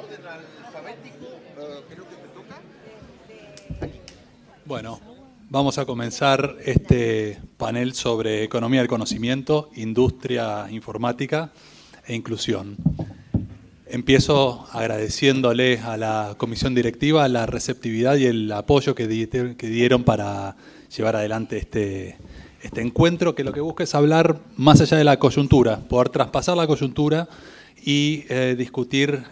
orden alfabético, creo que te toca. Bueno, vamos a comenzar este panel sobre economía del conocimiento, industria informática e inclusión. Empiezo agradeciéndole a la comisión directiva la receptividad y el apoyo que dieron para llevar adelante este encuentro, que lo que busca es hablar más allá de la coyuntura, poder traspasar la coyuntura y discutir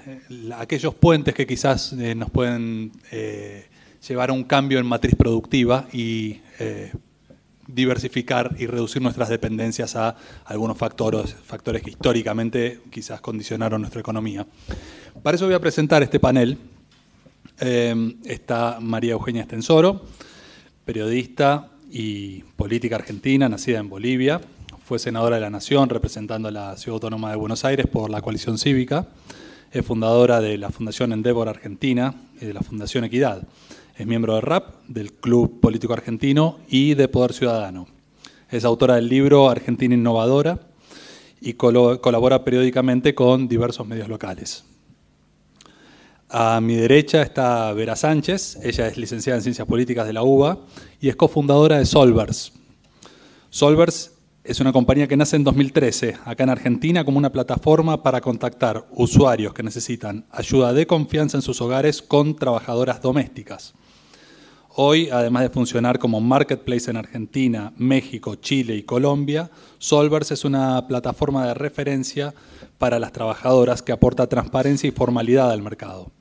aquellos puentes que quizás nos pueden llevar a un cambio en matriz productiva y diversificar y reducir nuestras dependencias a algunos factores que históricamente quizás condicionaron nuestra economía. Para eso voy a presentar este panel. Está María Eugenia Estensoro, periodista y política argentina, nacida en Bolivia. Fue senadora de la Nación representando a la Ciudad Autónoma de Buenos Aires por la Coalición Cívica. Es fundadora de la Fundación Endeavor Argentina y de la Fundación Equidad. Es miembro de RAP, del Club Político Argentino y de Poder Ciudadano. Es autora del libro Argentina Innovadora y colabora periódicamente con diversos medios locales. A mi derecha está Vera Sánchez. Ella es licenciada en Ciencias Políticas de la UBA y es cofundadora de Solvers. Solvers es una compañía que nace en 2013, acá en Argentina, como una plataforma para contactar usuarios que necesitan ayuda de confianza en sus hogares con trabajadoras domésticas. Hoy, además de funcionar como marketplace en Argentina, México, Chile y Colombia, Solvers es una plataforma de referencia para las trabajadoras que aporta transparencia y formalidad al mercado.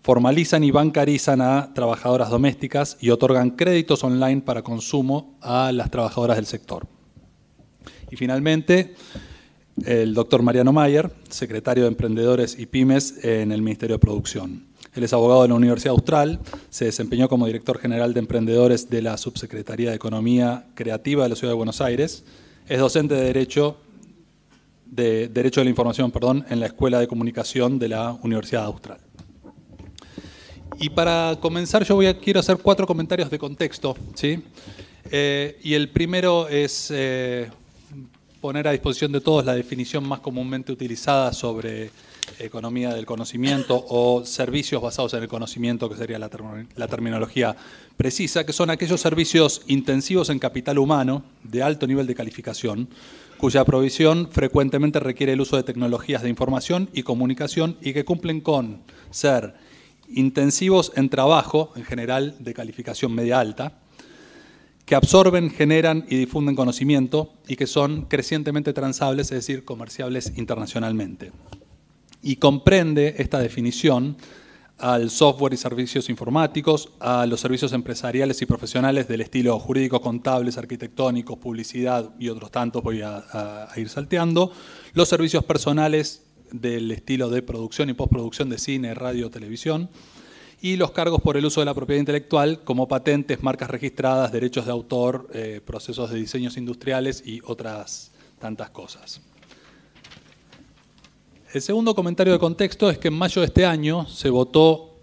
Formalizan y bancarizan a trabajadoras domésticas y otorgan créditos online para consumo a las trabajadoras del sector. Y finalmente, el doctor Mariano Mayer, secretario de Emprendedores y Pymes en el Ministerio de Producción. Él es abogado de la Universidad Austral, se desempeñó como director general de Emprendedores de la Subsecretaría de Economía Creativa de la Ciudad de Buenos Aires. Es docente de Derecho de la Información, en la Escuela de Comunicación de la Universidad Austral. Y para comenzar quiero hacer 4 comentarios de contexto, ¿sí? Y el primero es poner a disposición de todos la definición más comúnmente utilizada sobre economía del conocimiento o servicios basados en el conocimiento, que sería la terminología precisa, que son aquellos servicios intensivos en capital humano de alto nivel de calificación, cuya provisión frecuentemente requiere el uso de tecnologías de información y comunicación y que cumplen con ser intensivos en trabajo, en general de calificación media alta, que absorben, generan y difunden conocimiento y que son crecientemente transables, es decir, comerciables internacionalmente. Y comprende esta definición al software y servicios informáticos, a los servicios empresariales y profesionales del estilo jurídico, contables, arquitectónicos, publicidad y otros tantos, voy a ir salteando, los servicios personales del estilo de producción y postproducción de cine, radio, televisión, y los cargos por el uso de la propiedad intelectual como patentes, marcas registradas, derechos de autor, procesos de diseños industriales y otras tantas cosas. El segundo comentario de contexto es que en mayo de este año se votó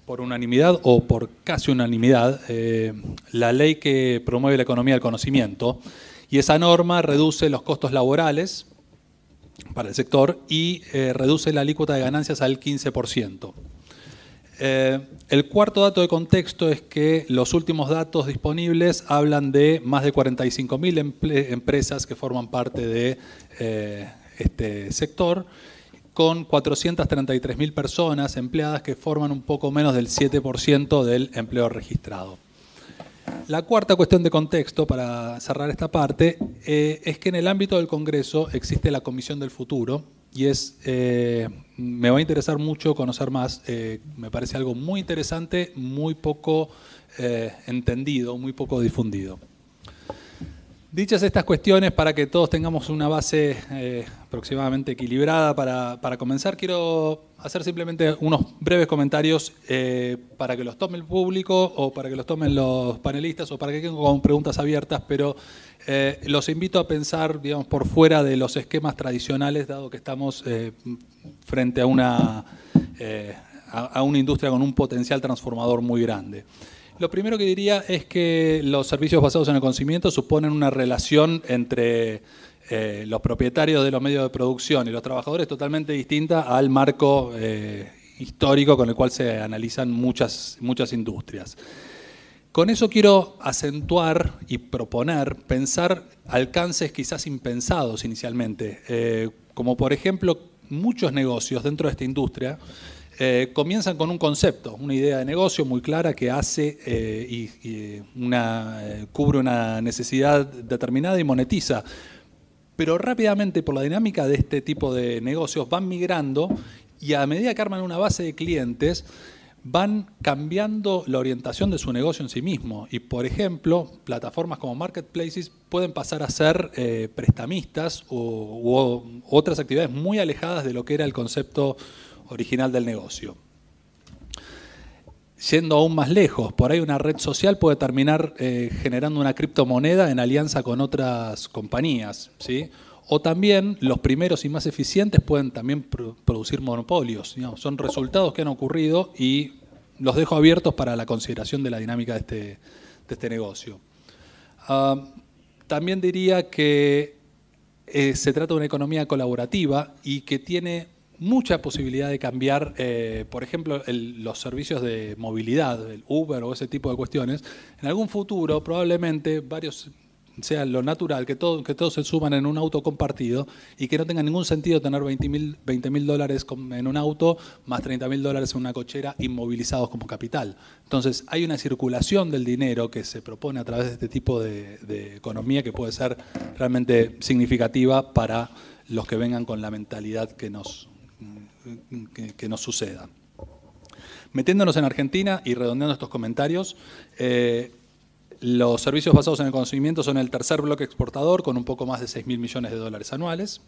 por unanimidad o por casi unanimidad la ley que promueve la economía del conocimiento, y esa norma reduce los costos laborales para el sector y reduce la alícuota de ganancias al 15%. El cuarto dato de contexto es que los últimos datos disponibles hablan de más de 45.000 empresas que forman parte de este sector, con 433.000 personas empleadas que forman un poco menos del 7% del empleo registrado. La cuarta cuestión de contexto, para cerrar esta parte, es que en el ámbito del Congreso existe la Comisión del Futuro y me va a interesar mucho conocer más. Me parece algo muy interesante, muy poco entendido, muy poco difundido. Dichas estas cuestiones, para que todos tengamos una base aproximadamente equilibrada para comenzar, quiero hacer simplemente unos breves comentarios para que los tome el público o para que los tomen los panelistas o para que queden con preguntas abiertas, pero los invito a pensar, digamos, por fuera de los esquemas tradicionales, dado que estamos frente a una industria con un potencial transformador muy grande. Lo primero que diría es que los servicios basados en el conocimiento suponen una relación entre los propietarios de los medios de producción y los trabajadores totalmente distinta al marco histórico con el cual se analizan muchas industrias. Con eso quiero acentuar y proponer, pensar alcances quizás impensados inicialmente, como por ejemplo muchos negocios dentro de esta industria comienzan con un concepto, una idea de negocio muy clara que hace cubre una necesidad determinada y monetiza. Pero rápidamente, por la dinámica de este tipo de negocios, van migrando y a medida que arman una base de clientes, van cambiando la orientación de su negocio en sí mismo. Y, por ejemplo, plataformas como marketplaces pueden pasar a ser prestamistas u otras actividades muy alejadas de lo que era el concepto original del negocio. Yendo aún más lejos, por ahí una red social puede terminar generando una criptomoneda en alianza con otras compañías, ¿sí? O también los primeros y más eficientes pueden también producir monopolios. Digamos, son resultados que han ocurrido y los dejo abiertos para la consideración de la dinámica de este negocio. También diría que se trata de una economía colaborativa y que tiene mucha posibilidad de cambiar, por ejemplo, los servicios de movilidad, el Uber o ese tipo de cuestiones. En algún futuro, probablemente, sea lo natural que todos se suban en un auto compartido y que no tenga ningún sentido tener $20.000 en un auto más $30.000 en una cochera inmovilizados como capital. Entonces, hay una circulación del dinero que se propone a través de este tipo de economía que puede ser realmente significativa para los que vengan con la mentalidad que nos suceda. Metiéndonos en Argentina y redondeando estos comentarios, los servicios basados en el conocimiento son el tercer bloque exportador con un poco más de $6.000 millones anuales.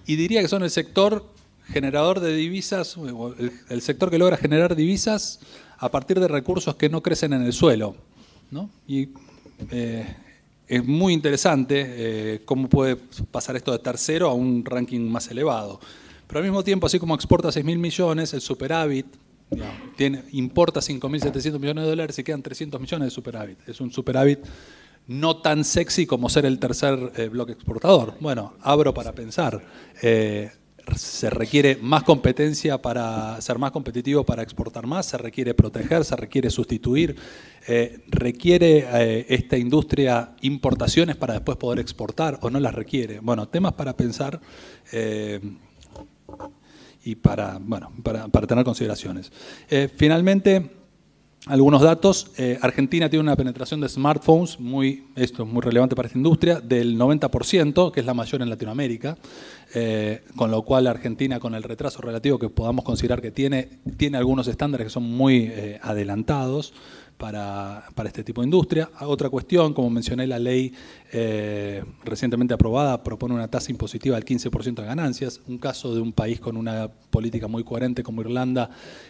Y diría que son el sector generador de divisas, el sector que logra generar divisas a partir de recursos que no crecen en el suelo, ¿no? Y es muy interesante cómo puede pasar esto de tercero a un ranking más elevado. Pero al mismo tiempo, así como exporta 6.000 millones, el superávit, importa 5.700 millones de dólares y quedan 300 millones de superávit. Es un superávit no tan sexy como ser el tercer bloque exportador. Bueno, abro para pensar. Se requiere más competencia para ser más competitivo, para exportar más, se requiere proteger, se requiere sustituir, requiere esta industria importaciones para después poder exportar o no las requiere. Bueno, temas para pensar y para tener consideraciones. Finalmente, algunos datos. Argentina tiene una penetración de smartphones, esto es muy relevante para esta industria, del 90%, que es la mayor en Latinoamérica, con lo cual Argentina, con el retraso relativo que podamos considerar que tiene algunos estándares que son muy adelantados para este tipo de industria. Otra cuestión, como mencioné, la ley recientemente aprobada propone una tasa impositiva del 15% de ganancias. Un caso de un país con una política muy coherente como Irlanda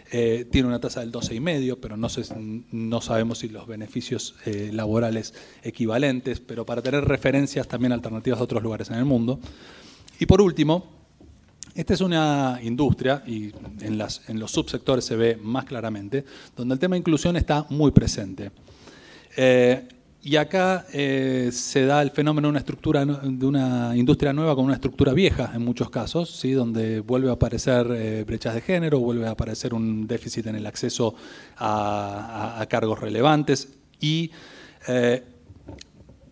tiene una tasa del 12,5%, pero no sabemos si los beneficios laborales equivalentes, pero para tener referencias también alternativas de otros lugares en el mundo. Y por último, esta es una industria, y en los subsectores se ve más claramente, donde el tema de inclusión está muy presente. Y acá se da el fenómeno de una industria nueva con una estructura vieja en muchos casos, ¿sí? Donde vuelve a aparecer brechas de género, vuelve a aparecer un déficit en el acceso a cargos relevantes y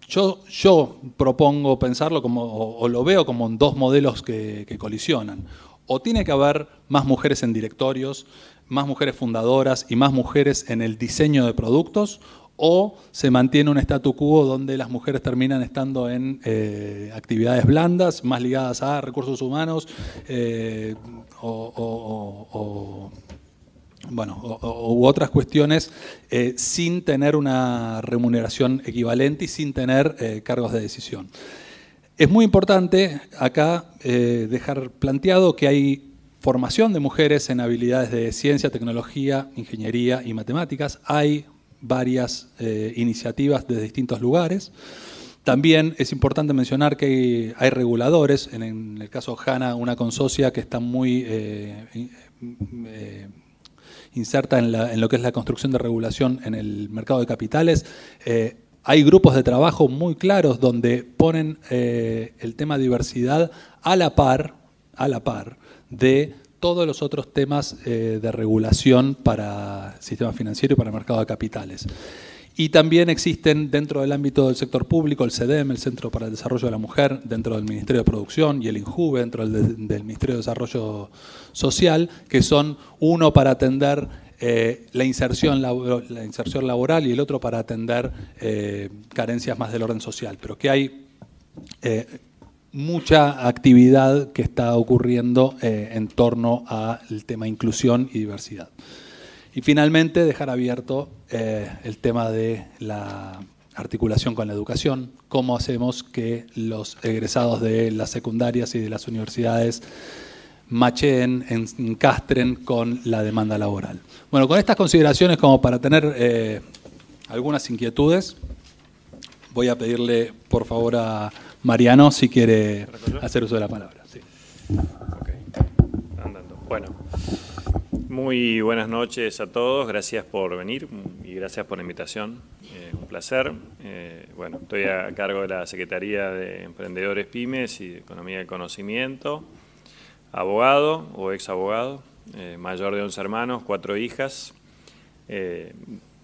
yo propongo pensarlo o lo veo como en dos modelos que colisionan. O tiene que haber más mujeres en directorios, más mujeres fundadoras y más mujeres en el diseño de productos, o se mantiene un statu quo donde las mujeres terminan estando en actividades blandas, más ligadas a recursos humanos u otras cuestiones sin tener una remuneración equivalente y sin tener cargos de decisión. Es muy importante acá dejar planteado que hay formación de mujeres en habilidades de ciencia, tecnología, ingeniería y matemáticas. Hay varias iniciativas de distintos lugares. También es importante mencionar que hay reguladores, en el caso HANA, una consocia que está muy inserta en lo que es la construcción de regulación en el mercado de capitales. Hay grupos de trabajo muy claros donde ponen el tema diversidad a la par de todos los otros temas de regulación para el sistema financiero y para el mercado de capitales. Y también existen dentro del ámbito del sector público el CEDEM, el Centro para el Desarrollo de la Mujer, dentro del Ministerio de Producción, y el INJUVE, dentro del Ministerio de Desarrollo Social, que son uno para atender la inserción laboral y el otro para atender carencias más del orden social. Pero que hay mucha actividad que está ocurriendo en torno al tema inclusión y diversidad. Y finalmente, dejar abierto el tema de la articulación con la educación, cómo hacemos que los egresados de las secundarias y de las universidades macheen, encastren con la demanda laboral. Bueno, con estas consideraciones como para tener algunas inquietudes, voy a pedirle por favor a Mariano si quiere hacer uso de la palabra. Sí. Okay. Andando. Bueno, muy buenas noches a todos, gracias por venir y gracias por la invitación, un placer. Bueno, estoy a cargo de la Secretaría de Emprendedores Pymes y de Economía del Conocimiento, abogado o ex abogado, mayor de 11 hermanos, 4 hijas,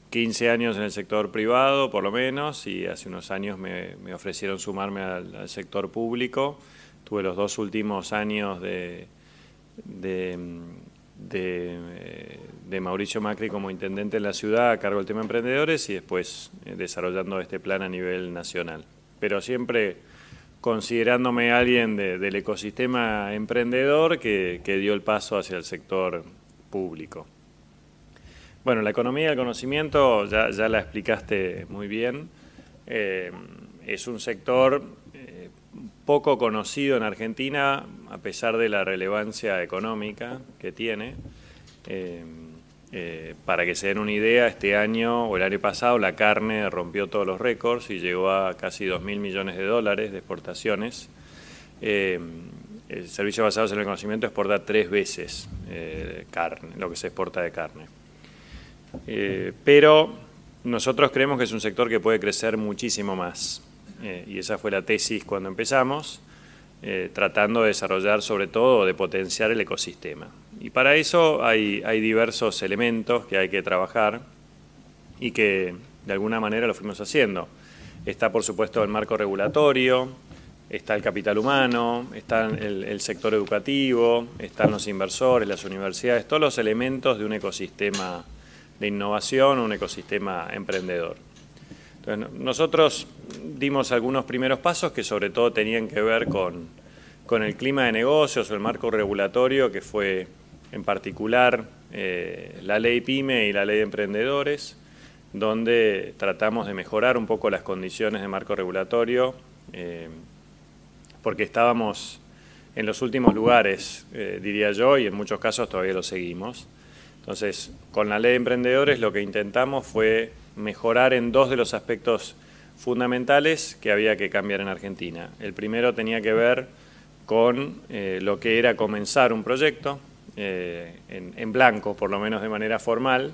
15 años en el sector privado por lo menos, y hace unos años me ofrecieron sumarme al sector público. Tuve los 2 últimos años de Mauricio Macri como intendente en la ciudad a cargo del tema emprendedores y después desarrollando este plan a nivel nacional. Pero siempre considerándome alguien del ecosistema emprendedor que dio el paso hacia el sector público. Bueno, la economía del conocimiento ya la explicaste muy bien. Es un sector poco conocido en Argentina, a pesar de la relevancia económica que tiene. Para que se den una idea, este año o el año pasado la carne rompió todos los récords y llegó a casi 2.000 millones de dólares de exportaciones. El Servicio Basado en el Conocimiento exporta 3 veces carne, lo que se exporta de carne. Pero nosotros creemos que es un sector que puede crecer muchísimo más. Y esa fue la tesis cuando empezamos, tratando de desarrollar sobre todo, de potenciar el ecosistema. Y para eso hay diversos elementos que hay que trabajar y que de alguna manera lo fuimos haciendo. Está por supuesto el marco regulatorio, está el capital humano, está el sector educativo, están los inversores, las universidades, todos los elementos de un ecosistema de innovación, un ecosistema emprendedor. Entonces, nosotros dimos algunos primeros pasos que sobre todo tenían que ver con el clima de negocios o el marco regulatorio, que fue en particular la ley PYME y la ley de emprendedores, donde tratamos de mejorar un poco las condiciones de marco regulatorio, porque estábamos en los últimos lugares, diría yo, y en muchos casos todavía lo seguimos. Entonces, con la ley de emprendedores lo que intentamos fue mejorar en 2 de los aspectos fundamentales que había que cambiar en Argentina. El primero tenía que ver con lo que era comenzar un proyecto en blanco, por lo menos de manera formal,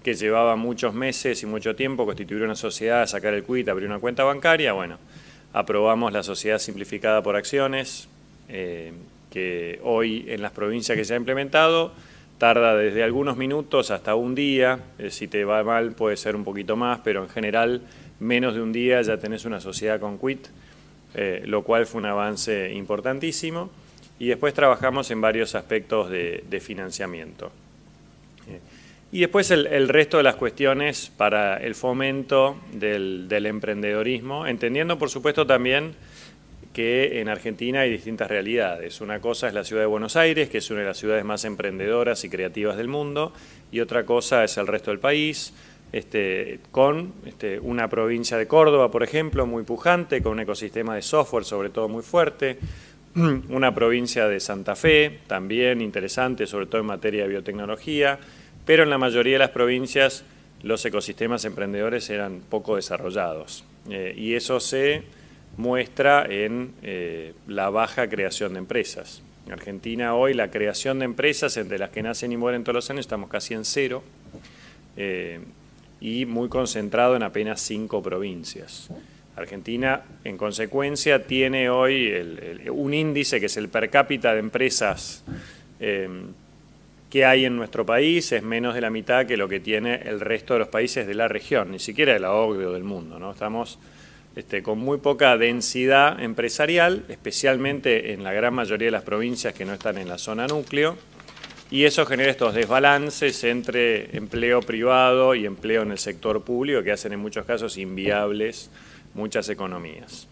que llevaba muchos meses y mucho tiempo constituir una sociedad, sacar el quit, abrir una cuenta bancaria. Bueno, aprobamos la sociedad simplificada por acciones, que hoy en las provincias que se ha implementado tarda desde algunos minutos hasta un día, si te va mal puede ser un poquito más, pero en general menos de un día ya tenés una sociedad con quit, lo cual fue un avance importantísimo. Y después trabajamos en varios aspectos de financiamiento. Y después el resto de las cuestiones para el fomento del emprendedorismo, entendiendo por supuesto también que en Argentina hay distintas realidades. Una cosa es la ciudad de Buenos Aires, que es una de las ciudades más emprendedoras y creativas del mundo, y otra cosa es el resto del país, con una provincia de Córdoba, por ejemplo, muy pujante, con un ecosistema de software sobre todo muy fuerte, una provincia de Santa Fe, también interesante, sobre todo en materia de biotecnología, pero en la mayoría de las provincias los ecosistemas emprendedores eran poco desarrollados, y eso se muestra en la baja creación de empresas. En Argentina hoy la creación de empresas, entre las que nacen y mueren todos los años, estamos casi en 0. y muy concentrado en apenas 5 provincias. Argentina, en consecuencia, tiene hoy un índice que es el per cápita de empresas que hay en nuestro país, es menos de la mitad que lo que tiene el resto de los países de la región, ni siquiera de la OCDE o del mundo, ¿no? Estamos con muy poca densidad empresarial, especialmente en la gran mayoría de las provincias que no están en la zona núcleo, y eso genera estos desbalances entre empleo privado y empleo en el sector público que hacen en muchos casos inviables muchas economías.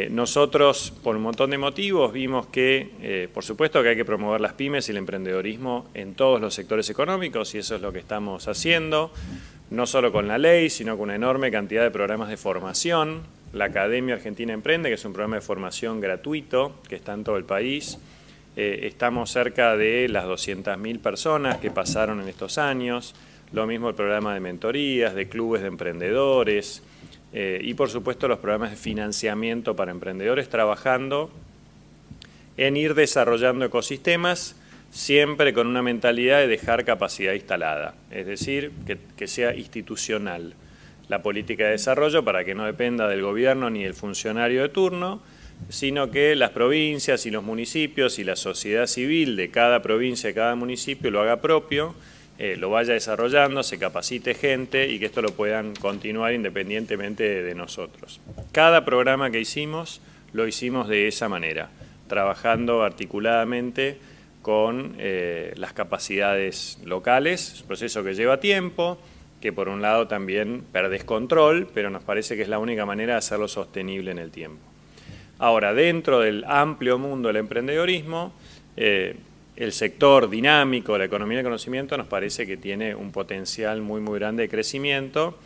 Nosotros, por un montón de motivos, vimos que, por supuesto, que hay que promover las pymes y el emprendedorismo en todos los sectores económicos, y eso es lo que estamos haciendo, no solo con la ley, sino con una enorme cantidad de programas de formación. La Academia Argentina Emprende, que es un programa de formación gratuito que está en todo el país. Estamos cerca de las 200.000 personas que pasaron en estos años. Lo mismo el programa de mentorías, de clubes de emprendedores, y por supuesto los programas de financiamiento para emprendedores, trabajando en ir desarrollando ecosistemas, siempre con una mentalidad de dejar capacidad instalada, es decir, que sea institucional la política de desarrollo para que no dependa del gobierno ni del funcionario de turno, sino que las provincias y los municipios y la sociedad civil de cada provincia y cada municipio lo haga propio, lo vaya desarrollando, se capacite gente y que esto lo puedan continuar independientemente de nosotros. Cada programa que hicimos lo hicimos de esa manera, trabajando articuladamente con las capacidades locales. Es un proceso que lleva tiempo, que por un lado también perdés control, pero nos parece que es la única manera de hacerlo sostenible en el tiempo. Ahora, dentro del amplio mundo del emprendedorismo, el sector dinámico, la economía del conocimiento, nos parece que tiene un potencial muy, muy grande de crecimiento,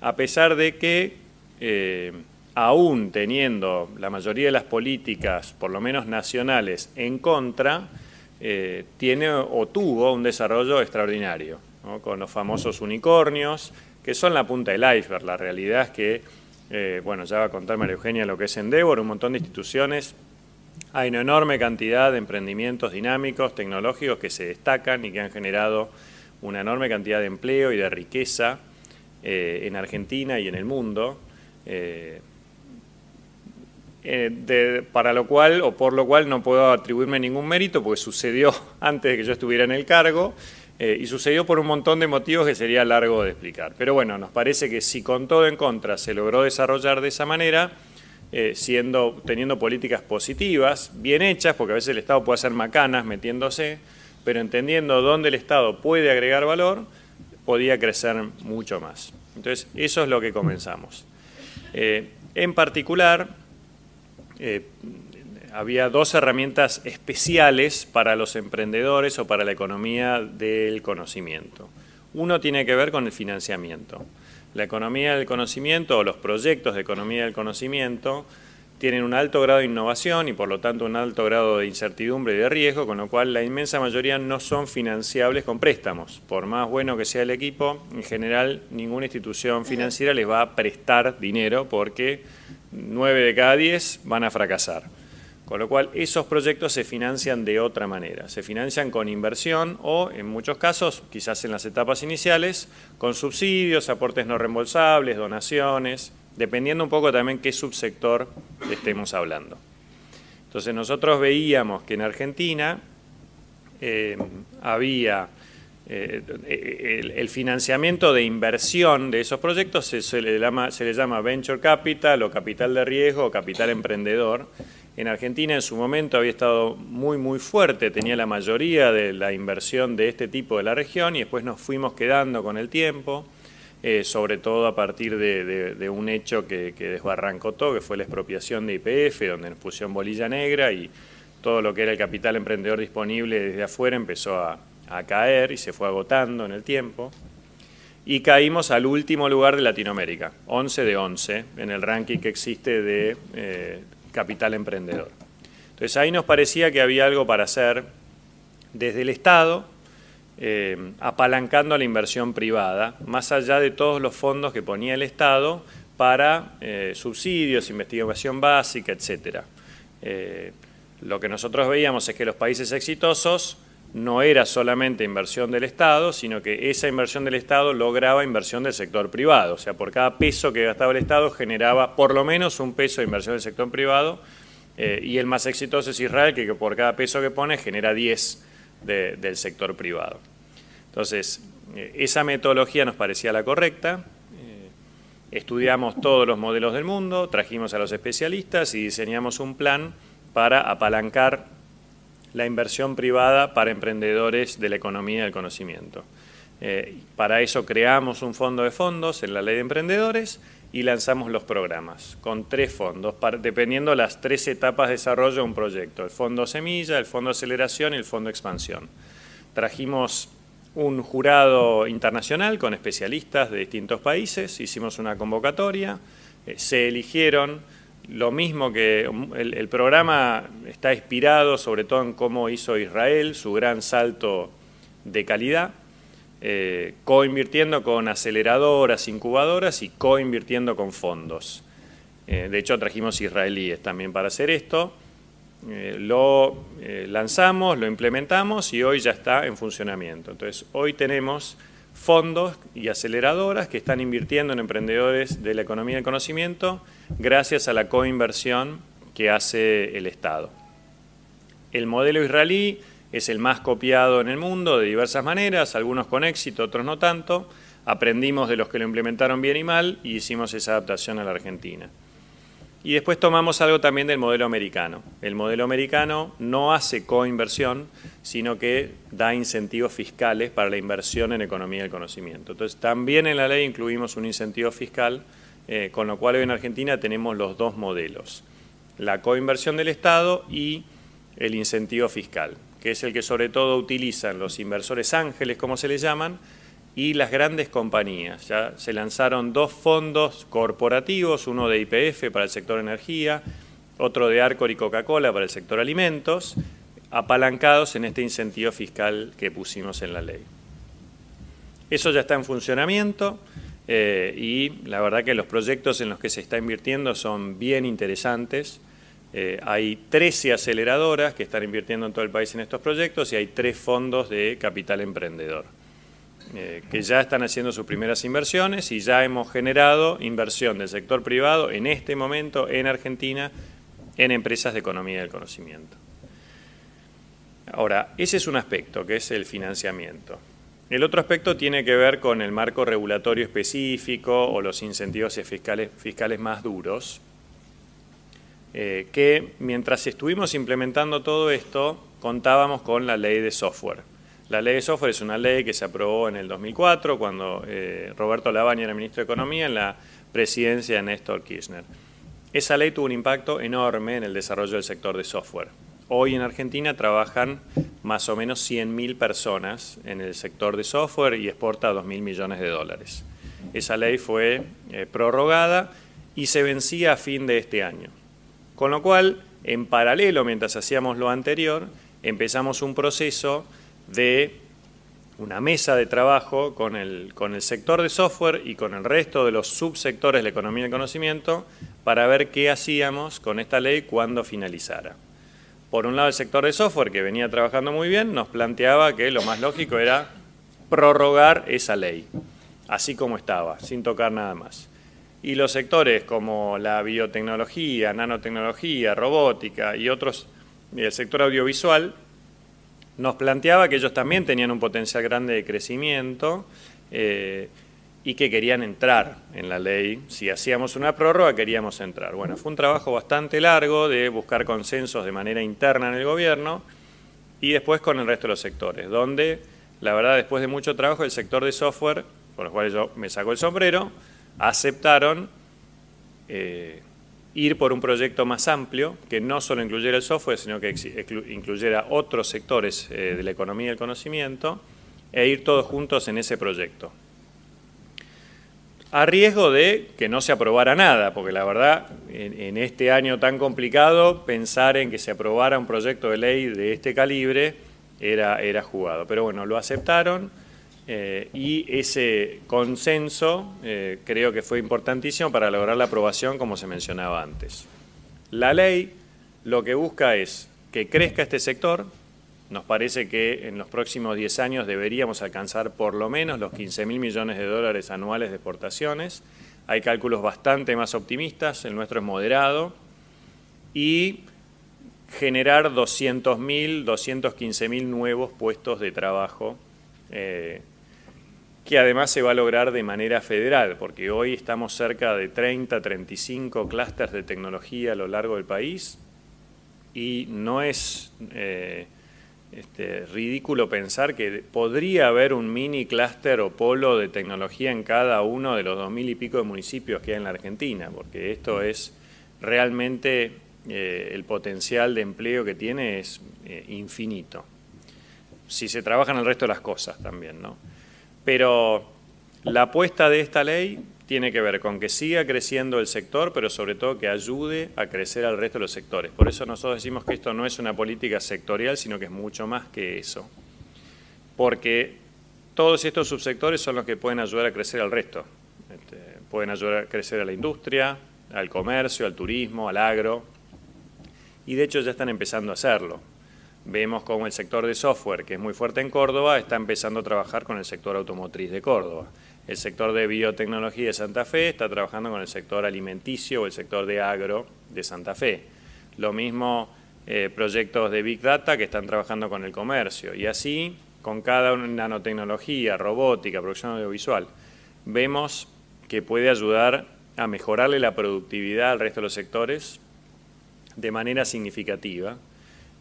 a pesar de que, aún teniendo la mayoría de las políticas, por lo menos nacionales, en contra, tiene o tuvo un desarrollo extraordinario, ¿no? Con los famosos unicornios, que son la punta del iceberg. La realidad es que, bueno, ya va a contar María Eugenia lo que es Endeavor, un montón de instituciones. Hay una enorme cantidad de emprendimientos dinámicos, tecnológicos que se destacan y que han generado una enorme cantidad de empleo y de riqueza en Argentina y en el mundo, para lo cual o por lo cual no puedo atribuirme ningún mérito porque sucedió antes de que yo estuviera en el cargo y sucedió por un montón de motivos que sería largo de explicar. Pero bueno, nos parece que si con todo en contra se logró desarrollar de esa manera, teniendo políticas positivas, bien hechas, porque a veces el Estado puede hacer macanas metiéndose, pero entendiendo dónde el Estado puede agregar valor, podía crecer mucho más. Entonces, eso es lo que comenzamos. En particular, había 2 herramientas especiales para los emprendedores o para la economía del conocimiento. Uno tiene que ver con el financiamiento. La economía del conocimiento o los proyectos de economía del conocimiento tienen un alto grado de innovación y por lo tanto un alto grado de incertidumbre y de riesgo, con lo cual la inmensa mayoría no son financiables con préstamos. Por más bueno que sea el equipo, en general ninguna institución financiera les va a prestar dinero porque 9 de cada 10 van a fracasar. Con lo cual esos proyectos se financian de otra manera, se financian con inversión o en muchos casos, quizás en las etapas iniciales, con subsidios, aportes no reembolsables, donaciones, dependiendo un poco también qué subsector estemos hablando. Entonces nosotros veíamos que en Argentina había el financiamiento de inversión de esos proyectos se le llama venture capital o capital de riesgo o capital emprendedor. En Argentina en su momento había estado muy muy fuerte, tenía la mayoría de la inversión de este tipo de la región y después nos fuimos quedando con el tiempo, sobre todo a partir de un hecho que desbarrancó todo, que fue la expropiación de YPF, donde nos pusieron bolilla negra y todo lo que era el capital emprendedor disponible desde afuera empezó a caer y se fue agotando en el tiempo. Y caímos al último lugar de Latinoamérica, 11 de 11, en el ranking que existe de capital emprendedor. Entonces ahí nos parecía que había algo para hacer desde el Estado, apalancando la inversión privada, más allá de todos los fondos que ponía el Estado para subsidios, investigación básica, etc. Lo que nosotros veíamos es que los países exitosos no era solamente inversión del Estado, sino que esa inversión del Estado lograba inversión del sector privado. O sea, por cada peso que gastaba el Estado generaba por lo menos un peso de inversión del sector privado, y el más exitoso es Israel, que por cada peso que pone genera 10 del sector privado. Entonces, esa metodología nos parecía la correcta. Estudiamos todos los modelos del mundo, trajimos a los especialistas y diseñamos un plan para apalancar la inversión privada para emprendedores de la economía del conocimiento. Para eso creamos un fondo de fondos en la Ley de Emprendedores y lanzamos los programas con 3 fondos, dependiendo las 3 etapas de desarrollo de un proyecto: el fondo semilla, el fondo aceleración y el fondo expansión. Trajimos un jurado internacional con especialistas de distintos países, hicimos una convocatoria, se eligieron. Lo mismo que el programa está inspirado sobre todo en cómo hizo Israel, su gran salto de calidad, coinvirtiendo con aceleradoras, incubadoras y coinvirtiendo con fondos. De hecho, trajimos israelíes también para hacer esto. Lo lanzamos, lo implementamos y hoy ya está en funcionamiento. Entonces, hoy tenemos fondos y aceleradoras que están invirtiendo en emprendedores de la economía del conocimiento gracias a la coinversión que hace el Estado. El modelo israelí es el más copiado en el mundo de diversas maneras, algunos con éxito, otros no tanto. Aprendimos de los que lo implementaron bien y mal y hicimos esa adaptación a la Argentina. Y después tomamos algo también del modelo americano. El modelo americano no hace coinversión, sino que da incentivos fiscales para la inversión en economía del conocimiento. Entonces, también en la ley incluimos un incentivo fiscal, con lo cual hoy en Argentina tenemos los 2 modelos: la coinversión del Estado y el incentivo fiscal, que es el que sobre todo utilizan los inversores ángeles, como se les llaman, y las grandes compañías. Ya se lanzaron 2 fondos corporativos, uno de YPF para el sector energía, otro de Arcor y Coca-Cola para el sector alimentos, apalancados en este incentivo fiscal que pusimos en la ley. Eso ya está en funcionamiento y la verdad que los proyectos en los que se está invirtiendo son bien interesantes. Hay 13 aceleradoras que están invirtiendo en todo el país en estos proyectos y hay 3 fondos de capital emprendedor que ya están haciendo sus primeras inversiones y ya hemos generado inversión del sector privado en este momento en Argentina en empresas de economía del conocimiento. Ahora, ese es un aspecto, que es el financiamiento. El otro aspecto tiene que ver con el marco regulatorio específico o los incentivos fiscales más duros, que mientras estuvimos implementando todo esto, contábamos con la ley de software. La ley de software es una ley que se aprobó en el 2004, cuando Roberto Lavagna era ministro de Economía, en la presidencia de Néstor Kirchner. Esa ley tuvo un impacto enorme en el desarrollo del sector de software. Hoy en Argentina trabajan más o menos 100.000 personas en el sector de software y exporta 2.000 millones de dólares. Esa ley fue prorrogada y se vencía a fin de este año. Con lo cual, en paralelo, mientras hacíamos lo anterior, empezamos un proceso de una mesa de trabajo con el sector de software y con el resto de los subsectores de la economía del conocimiento para ver qué hacíamos con esta ley cuando finalizara. Por un lado, el sector de software, que venía trabajando muy bien, nos planteaba que lo más lógico era prorrogar esa ley, así como estaba, sin tocar nada más. Y los sectores como la biotecnología, nanotecnología, robótica y otros, el sector audiovisual, nos planteaba que ellos también tenían un potencial grande de crecimiento y que querían entrar en la ley. Si hacíamos una prórroga, queríamos entrar. Bueno, fue un trabajo bastante largo de buscar consensos de manera interna en el gobierno y después con el resto de los sectores, donde, la verdad, después de mucho trabajo, el sector de software, por los cuales yo me saco el sombrero, aceptaron ir por un proyecto más amplio, que no solo incluyera el software, sino que incluyera otros sectores de la economía del conocimiento, e ir todos juntos en ese proyecto. A riesgo de que no se aprobara nada, porque la verdad, en este año tan complicado, pensar en que se aprobara un proyecto de ley de este calibre era jugado. Pero bueno, lo aceptaron. Y ese consenso creo que fue importantísimo para lograr la aprobación, como se mencionaba antes. La ley lo que busca es que crezca este sector, Nos parece que en los próximos 10 años deberíamos alcanzar por lo menos los 15.000 millones de dólares anuales de exportaciones. Hay cálculos bastante más optimistas, el nuestro es moderado, y generar 200.000, 215.000 nuevos puestos de trabajo, que además se va a lograr de manera federal, porque hoy estamos cerca de 30, 35 clústeres de tecnología a lo largo del país, y no es ridículo pensar que podría haber un mini clúster o polo de tecnología en cada uno de los 2.000 y pico de municipios que hay en la Argentina, porque esto es realmente, el potencial de empleo que tiene es infinito. Si se trabaja en el resto de las cosas también, ¿no? Pero la apuesta de esta ley tiene que ver con que siga creciendo el sector, pero sobre todo que ayude a crecer al resto de los sectores. Por eso nosotros decimos que esto no es una política sectorial, sino que es mucho más que eso. Porque todos estos subsectores son los que pueden ayudar a crecer al resto. Pueden ayudar a crecer a la industria, al comercio, al turismo, al agro. Y de hecho ya están empezando a hacerlo. Vemos como el sector de software, que es muy fuerte en Córdoba, está empezando a trabajar con el sector automotriz de Córdoba. El sector de biotecnología de Santa Fe está trabajando con el sector alimenticio o el sector de agro de Santa Fe. Lo mismo proyectos de Big Data que están trabajando con el comercio. Y así, con cada nanotecnología, robótica, producción audiovisual, vemos que puede ayudar a mejorarle la productividad al resto de los sectores de manera significativa,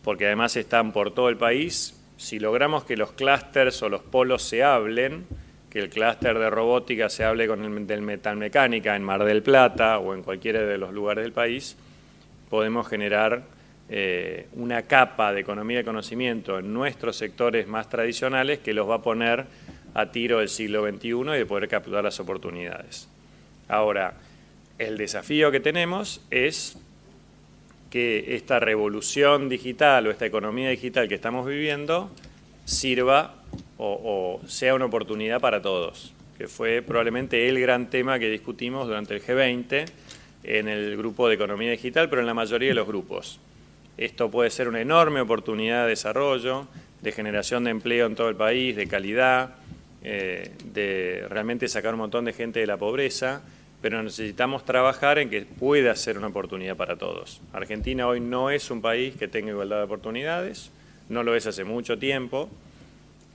porque además están por todo el país. Si logramos que los clústeres o los polos se hablen, que el clúster de robótica se hable con el del metalmecánica en Mar del Plata o en cualquiera de los lugares del país, podemos generar una capa de economía de conocimiento en nuestros sectores más tradicionales que los va a poner a tiro del siglo XXI y de poder capturar las oportunidades. Ahora, el desafío que tenemos es que esta revolución digital o esta economía digital que estamos viviendo sirva o sea una oportunidad para todos, que fue probablemente el gran tema que discutimos durante el G20 en el grupo de economía digital, pero en la mayoría de los grupos. Esto puede ser una enorme oportunidad de desarrollo, de generación de empleo en todo el país, de calidad, de realmente sacar un montón de gente de la pobreza, pero necesitamos trabajar en que pueda ser una oportunidad para todos. Argentina hoy no es un país que tenga igualdad de oportunidades, no lo es hace mucho tiempo.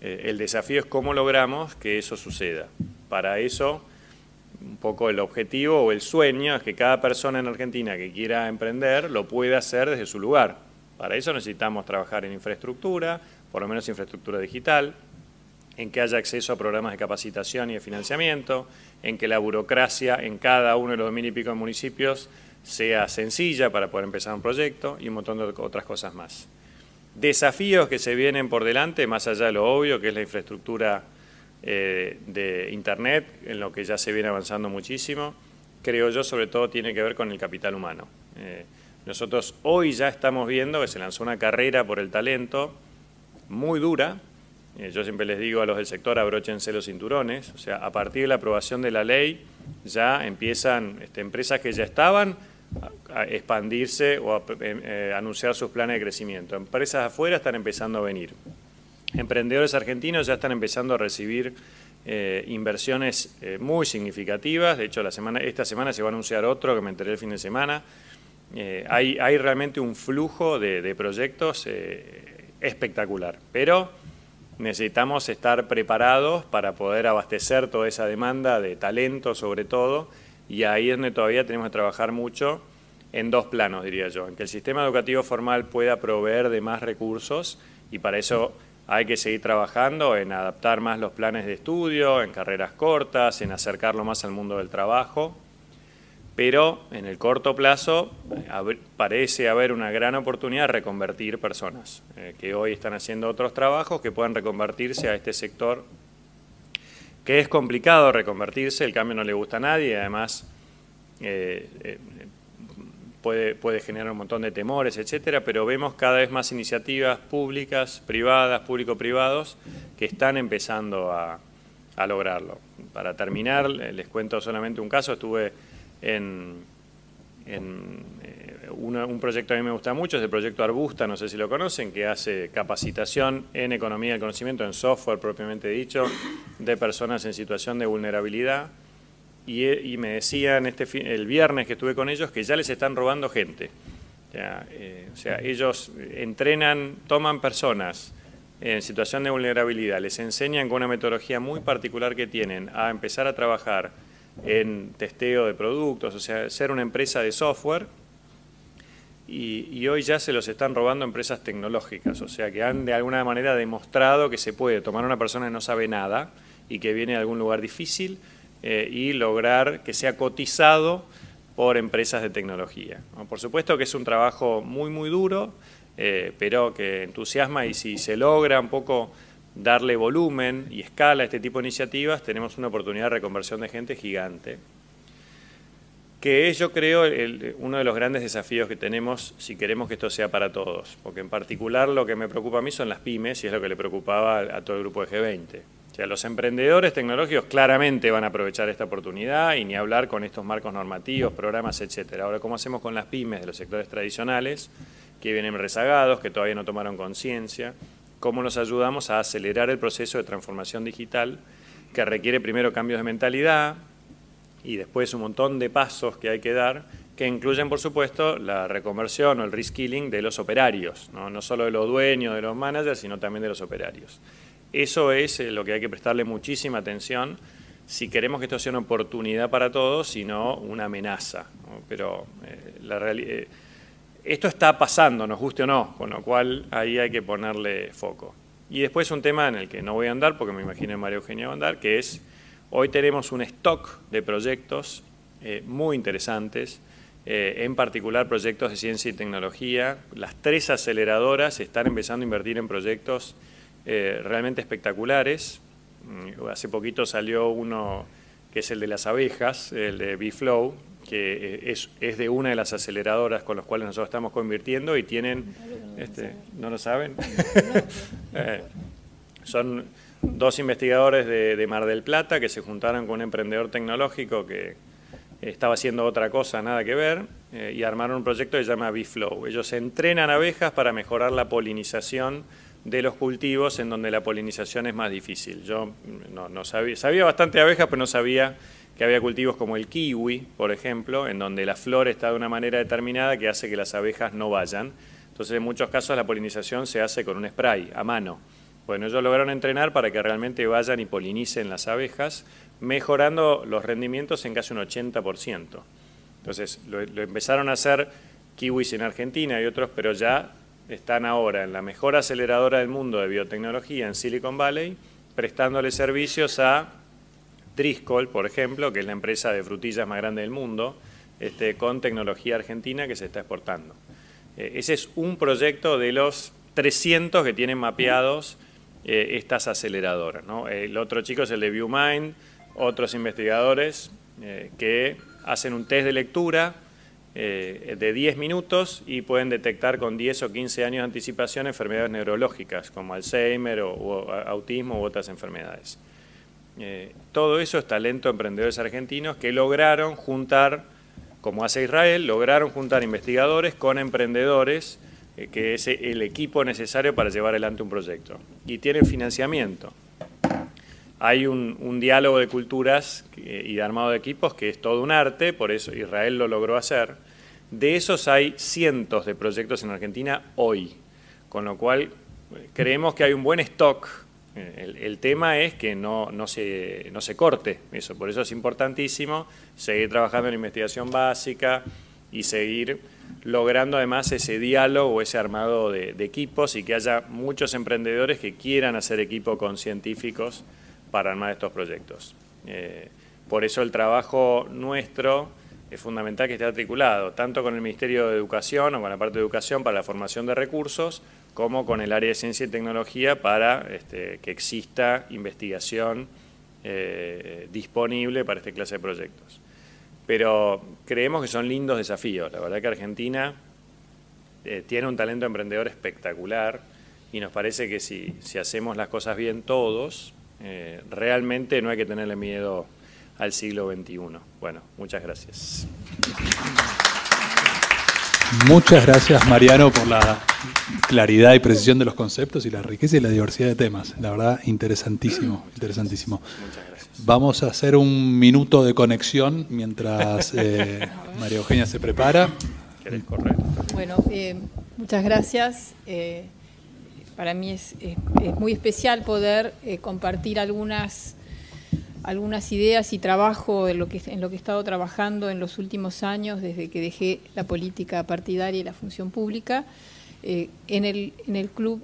El desafío es cómo logramos que eso suceda. Para eso, un poco el objetivo o el sueño es que cada persona en Argentina que quiera emprender lo pueda hacer desde su lugar. Para eso necesitamos trabajar en infraestructura, por lo menos infraestructura digital, en que haya acceso a programas de capacitación y de financiamiento, en que la burocracia en cada uno de los 2.000 y pico de municipios sea sencilla para poder empezar un proyecto y un montón de otras cosas más. Desafíos que se vienen por delante, más allá de lo obvio, que es la infraestructura de Internet, en lo que ya se viene avanzando muchísimo, creo yo sobre todo tiene que ver con el capital humano. Nosotros hoy ya estamos viendo que se lanzó una carrera por el talento muy dura. Yo siempre les digo a los del sector, abróchense los cinturones, o sea, a partir de la aprobación de la ley ya empiezan empresas que ya estaban a expandirse o a anunciar sus planes de crecimiento. Empresas afuera están empezando a venir. Emprendedores argentinos ya están empezando a recibir inversiones muy significativas. De hecho, esta semana se va a anunciar otro, que me enteré el fin de semana. Hay realmente un flujo de proyectos espectacular, pero necesitamos estar preparados para poder abastecer toda esa demanda de talento sobre todo, y ahí es donde todavía tenemos que trabajar mucho en dos planos, diría yo, en que el sistema educativo formal pueda proveer de más recursos, y para eso hay que seguir trabajando en adaptar más los planes de estudio, en carreras cortas, en acercarlo más al mundo del trabajo, pero en el corto plazo parece haber una gran oportunidad de reconvertir personas que hoy están haciendo otros trabajos, que puedan reconvertirse a este sector, que es complicado reconvertirse, el cambio no le gusta a nadie, y además puede generar un montón de temores, etcétera, pero vemos cada vez más iniciativas públicas, privadas, público-privados, que están empezando a lograrlo. Para terminar, les cuento solamente un caso. Estuve un proyecto a mí me gusta mucho, es el proyecto Arbusta, no sé si lo conocen, que hace capacitación en economía del conocimiento, en software propiamente dicho, de personas en situación de vulnerabilidad. Y me decían el viernes que estuve con ellos que ya les están robando gente. O sea, ellos entrenan, toman personas en situación de vulnerabilidad, les enseñan con una metodología muy particular que tienen a empezar a trabajar en testeo de productos, o sea, ser una empresa de software, y hoy ya se los están robando empresas tecnológicas, o sea, que han de alguna manera demostrado que se puede tomar a una persona que no sabe nada y que viene de algún lugar difícil y lograr que sea cotizado por empresas de tecnología, ¿no? Por supuesto que es un trabajo muy, muy duro, pero que entusiasma, y si se logra un poco darle volumen y escala a este tipo de iniciativas, tenemos una oportunidad de reconversión de gente gigante, que es, yo creo, uno de los grandes desafíos que tenemos si queremos que esto sea para todos, porque en particular lo que me preocupa a mí son las pymes, y es lo que le preocupaba a todo el grupo de G20. O sea, los emprendedores tecnológicos claramente van a aprovechar esta oportunidad, y ni hablar con estos marcos normativos, programas, etcétera. Ahora, ¿cómo hacemos con las pymes de los sectores tradicionales, que vienen rezagados, que todavía no tomaron conciencia? ¿Cómo los ayudamos a acelerar el proceso de transformación digital, que requiere primero cambios de mentalidad y después un montón de pasos que hay que dar, que incluyen, por supuesto, la reconversión o el reskilling de los operarios, no solo de los dueños, de los managers, sino también de los operarios. Eso es lo que hay que prestarle muchísima atención si queremos que esto sea una oportunidad para todos y no una amenaza, ¿no? Pero esto está pasando, nos guste o no, con lo cual ahí hay que ponerle foco. Y después un tema en el que no voy a andar, porque me imagino que María Eugenia va a andar, que es, hoy tenemos un stock de proyectos muy interesantes, en particular proyectos de ciencia y tecnología. Las 3 aceleradoras están empezando a invertir en proyectos realmente espectaculares. Hace poquito salió uno que es el de las abejas, el de B-Flow, que es de una de las aceleradoras con las cuales nosotros estamos convirtiendo, y tienen, ¿no lo saben? Son 2 investigadores de Mar del Plata que se juntaron con un emprendedor tecnológico que estaba haciendo otra cosa, nada que ver, y armaron un proyecto que se llama B-Flow. Ellos entrenan abejas para mejorar la polinización de los cultivos en donde la polinización es más difícil. Yo no sabía bastante de abejas, pero no sabía que había cultivos como el kiwi, por ejemplo, en donde la flor está de una manera determinada que hace que las abejas no vayan. Entonces, en muchos casos la polinización se hace con un spray, a mano. Bueno, ellos lograron entrenar para que realmente vayan y polinicen las abejas, mejorando los rendimientos en casi un 80%. Entonces, lo empezaron a hacer kiwis en Argentina y otros, pero ya están ahora en la mejor aceleradora del mundo de biotecnología en Silicon Valley, prestándole servicios a Driscoll, por ejemplo, que es la empresa de frutillas más grande del mundo, con tecnología argentina que se está exportando. Ese es un proyecto de los 300 que tienen mapeados estas aceleradoras, ¿no? El otro chico es el de ViewMind, otros investigadores que hacen un test de lectura de 10 minutos y pueden detectar con 10 o 15 años de anticipación enfermedades neurológicas como Alzheimer o autismo u otras enfermedades. Todo eso es talento de emprendedores argentinos que lograron juntar, como hace Israel, lograron juntar investigadores con emprendedores, que es el equipo necesario para llevar adelante un proyecto. Y tienen financiamiento. Hay un diálogo de culturas y de armado de equipos que es todo un arte, por eso Israel lo logró hacer. De esos hay cientos de proyectos en Argentina hoy, con lo cual creemos que hay un buen stock. El tema es que no se corte eso, por eso es importantísimo seguir trabajando en investigación básica y seguir logrando además ese diálogo, ese armado de equipos, y que haya muchos emprendedores que quieran hacer equipo con científicos para armar estos proyectos. Por eso el trabajo nuestro es fundamental que esté articulado, tanto con el Ministerio de Educación o con la parte de Educación para la formación de recursos, como con el área de Ciencia y Tecnología para que exista investigación disponible para esta clase de proyectos. Pero creemos que son lindos desafíos. La verdad que Argentina tiene un talento emprendedor espectacular, y nos parece que si hacemos las cosas bien todos, realmente no hay que tenerle miedo al siglo XXI. Bueno, muchas gracias. Muchas gracias, Mariano, por la claridad y precisión de los conceptos y la riqueza y la diversidad de temas. La verdad, interesantísimo, interesantísimo. Muchas gracias. Vamos a hacer un minuto de conexión mientras María Eugenia se prepara. ¿Querés correr? Bueno, muchas gracias. Para mí es muy especial poder compartir algunas ideas y trabajo en lo que he estado trabajando en los últimos años, desde que dejé la política partidaria y la función pública, en el Club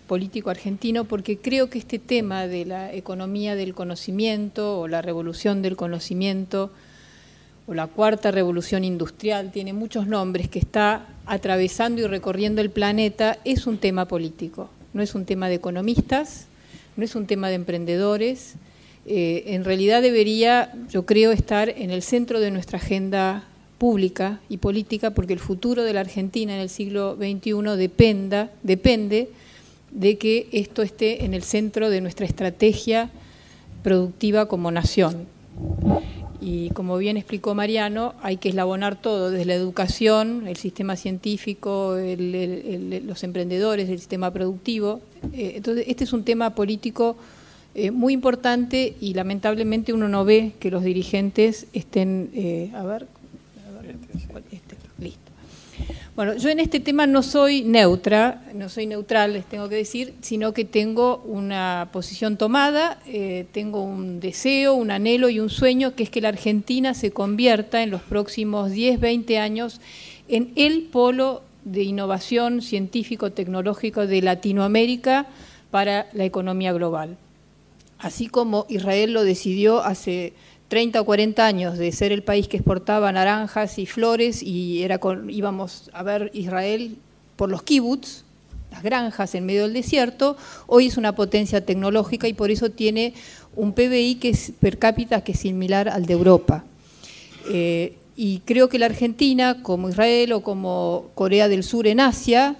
Político Argentino, porque creo que este tema de la economía del conocimiento o la revolución del conocimiento o la cuarta revolución industrial, tiene muchos nombres, que está atravesando y recorriendo el planeta, es un tema político, no es un tema de economistas, no es un tema de emprendedores. En realidad debería, yo creo, estar en el centro de nuestra agenda pública y política, porque el futuro de la Argentina en el siglo XXI depende de que esto esté en el centro de nuestra estrategia productiva como nación. Y como bien explicó Mariano, hay que eslabonar todo, desde la educación, el sistema científico, los emprendedores, el sistema productivo. Entonces, este es un tema político muy importante y lamentablemente uno no ve que los dirigentes estén... listo. Bueno, yo en este tema no soy neutral, les tengo que decir, sino que tengo una posición tomada, tengo un deseo, un anhelo y un sueño, que es que la Argentina se convierta en los próximos 10, 20 años en el polo de innovación científico-tecnológico de Latinoamérica para la economía global. Así como Israel lo decidió hace 30 o 40 años de ser el país que exportaba naranjas y flores, y íbamos a ver Israel por los kibbutz, las granjas en medio del desierto. Hoy es una potencia tecnológica y por eso tiene un PBI que es per cápita que es similar al de Europa. Y creo que la Argentina, como Israel o como Corea del Sur en Asia,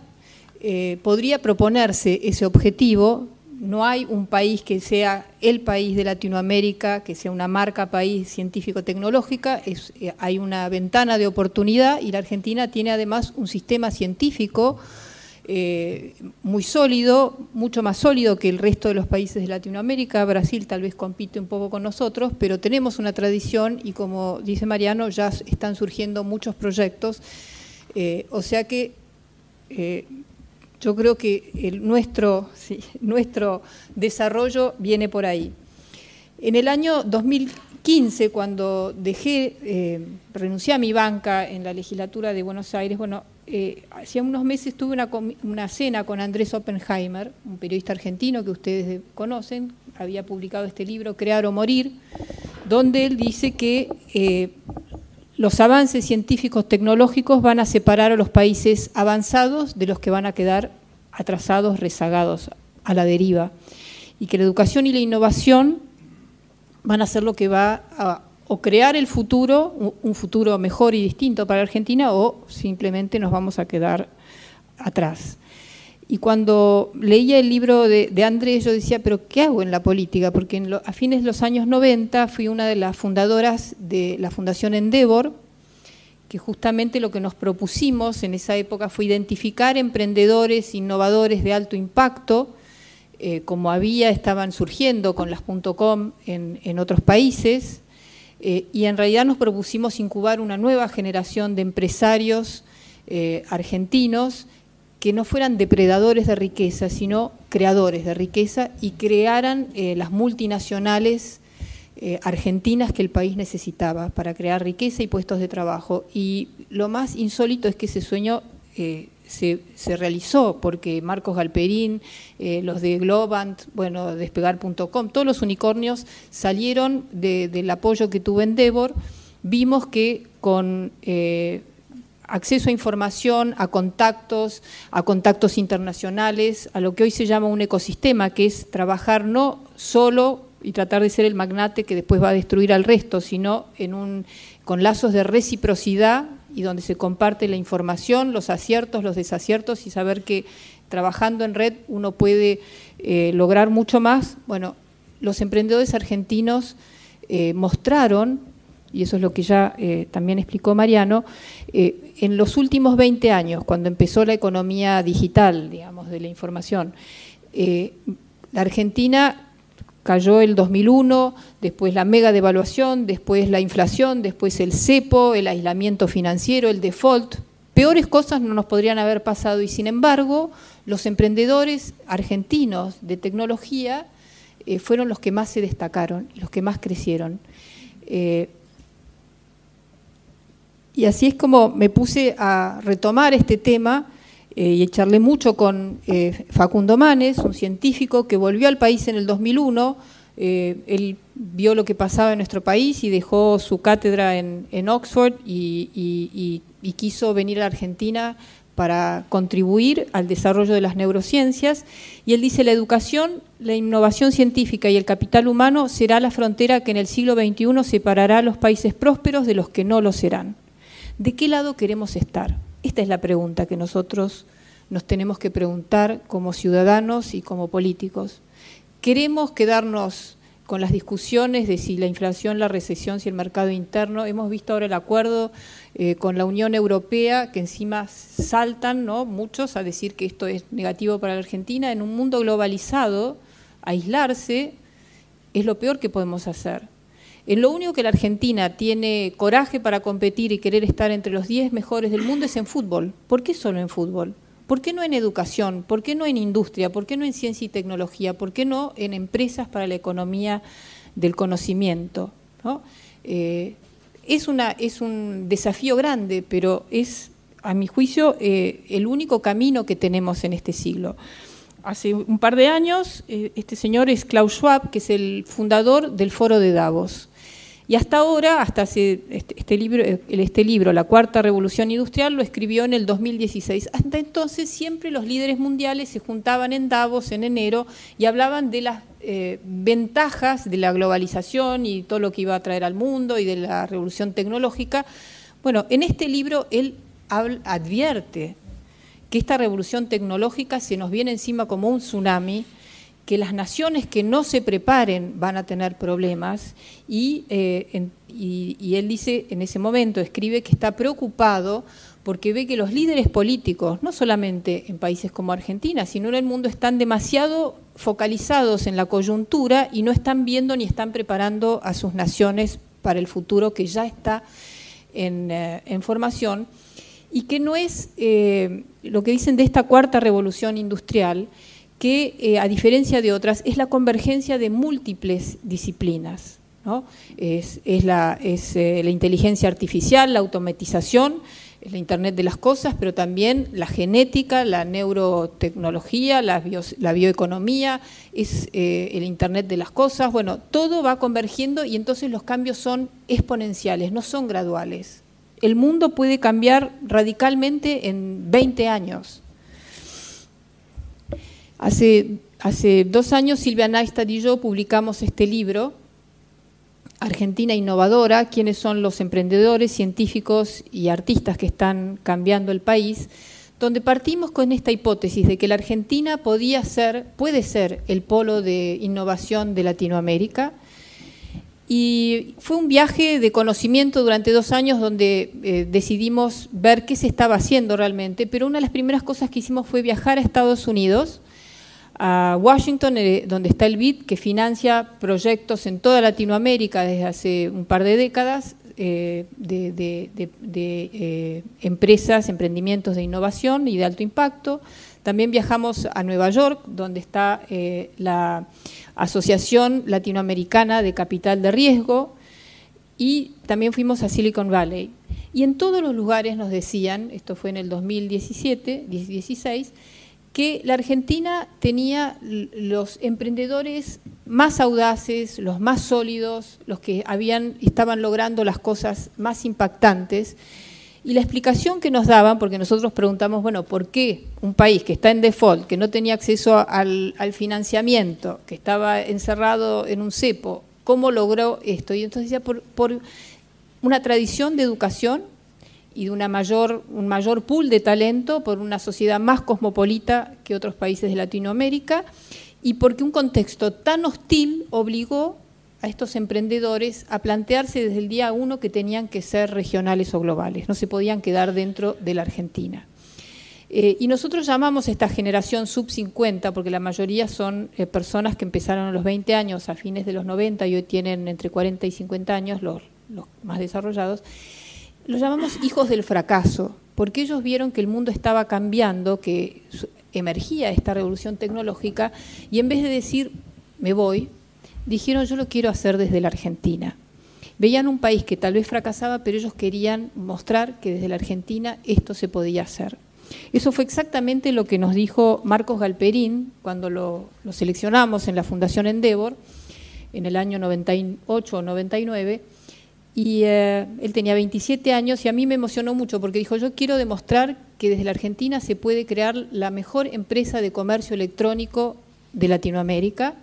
podría proponerse ese objetivo. No hay un país que sea el país de Latinoamérica, que sea una marca país científico-tecnológica, hay una ventana de oportunidad y la Argentina tiene además un sistema científico muy sólido, mucho más sólido que el resto de los países de Latinoamérica. Brasil tal vez compite un poco con nosotros, pero tenemos una tradición y, como dice Mariano, ya están surgiendo muchos proyectos, o sea que... yo creo que nuestro desarrollo viene por ahí. En el año 2015, cuando renuncié a mi banca en la legislatura de Buenos Aires, bueno, hacía unos meses tuve una cena con Andrés Oppenheimer, un periodista argentino que ustedes conocen, había publicado este libro, Crear o Morir, donde él dice que los avances científicos tecnológicos van a separar a los países avanzados de los que van a quedar atrasados, rezagados, a la deriva. Y que la educación y la innovación van a ser lo que va a o crear el futuro, un futuro mejor y distinto para Argentina, o simplemente nos vamos a quedar atrás. Y cuando leía el libro de Andrés, yo decía, ¿pero qué hago en la política? Porque a fines de los años 90 fui una de las fundadoras de la Fundación Endeavor, que justamente lo que nos propusimos en esa época fue identificar emprendedores, innovadores de alto impacto, como estaban surgiendo con las .com en otros países, y en realidad nos propusimos incubar una nueva generación de empresarios argentinos que no fueran depredadores de riqueza, sino creadores de riqueza, y crearan las multinacionales argentinas que el país necesitaba para crear riqueza y puestos de trabajo. Y lo más insólito es que ese sueño se realizó, porque Marcos Galperín, los de Globant, bueno, Despegar.com, todos los unicornios salieron del apoyo que tuvo Endeavor. Vimos que con acceso a información, a contactos internacionales, a lo que hoy se llama un ecosistema, que es trabajar no solo y tratar de ser el magnate que después va a destruir al resto, sino con lazos de reciprocidad y donde se comparte la información, los aciertos, los desaciertos, y saber que trabajando en red uno puede lograr mucho más. Bueno, los emprendedores argentinos mostraron y eso es lo que ya también explicó Mariano, en los últimos 20 años, cuando empezó la economía digital, digamos, de la información, la Argentina cayó el 2001, después la mega devaluación, después la inflación, después el cepo, el aislamiento financiero, el default. Peores cosas no nos podrían haber pasado y sin embargo los emprendedores argentinos de tecnología fueron los que más se destacaron, los que más crecieron. Y así es como me puse a retomar este tema y charlé mucho con Facundo Manes, un científico que volvió al país en el 2001. Él vio lo que pasaba en nuestro país y dejó su cátedra en Oxford y quiso venir a la Argentina para contribuir al desarrollo de las neurociencias. Y él dice, la educación, la innovación científica y el capital humano será la frontera que en el siglo XXI separará a los países prósperos de los que no lo serán. ¿De qué lado queremos estar? Esta es la pregunta que nosotros nos tenemos que preguntar como ciudadanos y como políticos. ¿Queremos quedarnos con las discusiones de si la inflación, la recesión, si el mercado interno? Hemos visto ahora el acuerdo con la Unión Europea, que encima saltan, ¿no?, muchos a decir que esto es negativo para la Argentina. En un mundo globalizado, aislarse es lo peor que podemos hacer. En lo único que la Argentina tiene coraje para competir y querer estar entre los 10 mejores del mundo es en fútbol. ¿Por qué solo en fútbol? ¿Por qué no en educación? ¿Por qué no en industria? ¿Por qué no en ciencia y tecnología? ¿Por qué no en empresas para la economía del conocimiento? ¿No? Es un desafío grande, pero es, a mi juicio, el único camino que tenemos en este siglo. Hace un par de años, este señor es Klaus Schwab, que es el fundador del Foro de Davos. Y hasta ahora, hasta hace este libro, La Cuarta Revolución Industrial, lo escribió en el 2016. Hasta entonces siempre los líderes mundiales se juntaban en Davos en enero y hablaban de las ventajas de la globalización y todo lo que iba a traer al mundo y de la revolución tecnológica. Bueno, en este libro él advierte que esta revolución tecnológica se nos viene encima como un tsunami, que las naciones que no se preparen van a tener problemas y él dice, en ese momento escribe que está preocupado porque ve que los líderes políticos, no solamente en países como Argentina, sino en el mundo, están demasiado focalizados en la coyuntura y no están viendo ni están preparando a sus naciones para el futuro que ya está en formación, y que no es lo que dicen de esta cuarta revolución industrial, que a diferencia de otras es la convergencia de múltiples disciplinas, ¿no? Es la inteligencia artificial, la automatización, la Internet de las cosas, pero también la genética, la neurotecnología, la bioeconomía, es el Internet de las cosas. Bueno, todo va convergiendo y entonces los cambios son exponenciales, no son graduales. El mundo puede cambiar radicalmente en 20 años. Hace 2 años Silvia Neistat y yo publicamos este libro, Argentina Innovadora, quiénes son los emprendedores, científicos y artistas que están cambiando el país, donde partimos con esta hipótesis de que la Argentina puede ser el polo de innovación de Latinoamérica. Y fue un viaje de conocimiento durante 2 años donde decidimos ver qué se estaba haciendo realmente, pero una de las primeras cosas que hicimos fue viajar a Estados Unidos, a Washington, donde está el BID, que financia proyectos en toda Latinoamérica desde hace un par de décadas, de empresas, emprendimientos de innovación y de alto impacto. También viajamos a Nueva York, donde está la Asociación Latinoamericana de Capital de Riesgo, y también fuimos a Silicon Valley. Y en todos los lugares nos decían, esto fue en el 2016, que la Argentina tenía los emprendedores más audaces, los más sólidos, los que estaban logrando las cosas más impactantes. Y la explicación que nos daban, porque nosotros preguntamos, bueno, ¿por qué un país que está en default, que no tenía acceso al financiamiento, que estaba encerrado en un cepo, cómo logró esto? Y entonces decía, por una tradición de educación y de un mayor pool de talento, por una sociedad más cosmopolita que otros países de Latinoamérica, y porque un contexto tan hostil obligó a estos emprendedores a plantearse desde el día 1 que tenían que ser regionales o globales, no se podían quedar dentro de la Argentina. Y nosotros llamamos a esta generación sub-50, porque la mayoría son personas que empezaron a los 20 años, a fines de los 90, y hoy tienen entre 40 y 50 años, los más desarrollados. Los llamamos hijos del fracaso, porque ellos vieron que el mundo estaba cambiando, que emergía esta revolución tecnológica, y en vez de decir, me voy, dijeron, yo lo quiero hacer desde la Argentina. Veían un país que tal vez fracasaba, pero ellos querían mostrar que desde la Argentina esto se podía hacer. Eso fue exactamente lo que nos dijo Marcos Galperín cuando lo seleccionamos en la Fundación Endeavor, en el año 98 o 99, y él tenía 27 años y a mí me emocionó mucho porque dijo, yo quiero demostrar que desde la Argentina se puede crear la mejor empresa de comercio electrónico de Latinoamérica,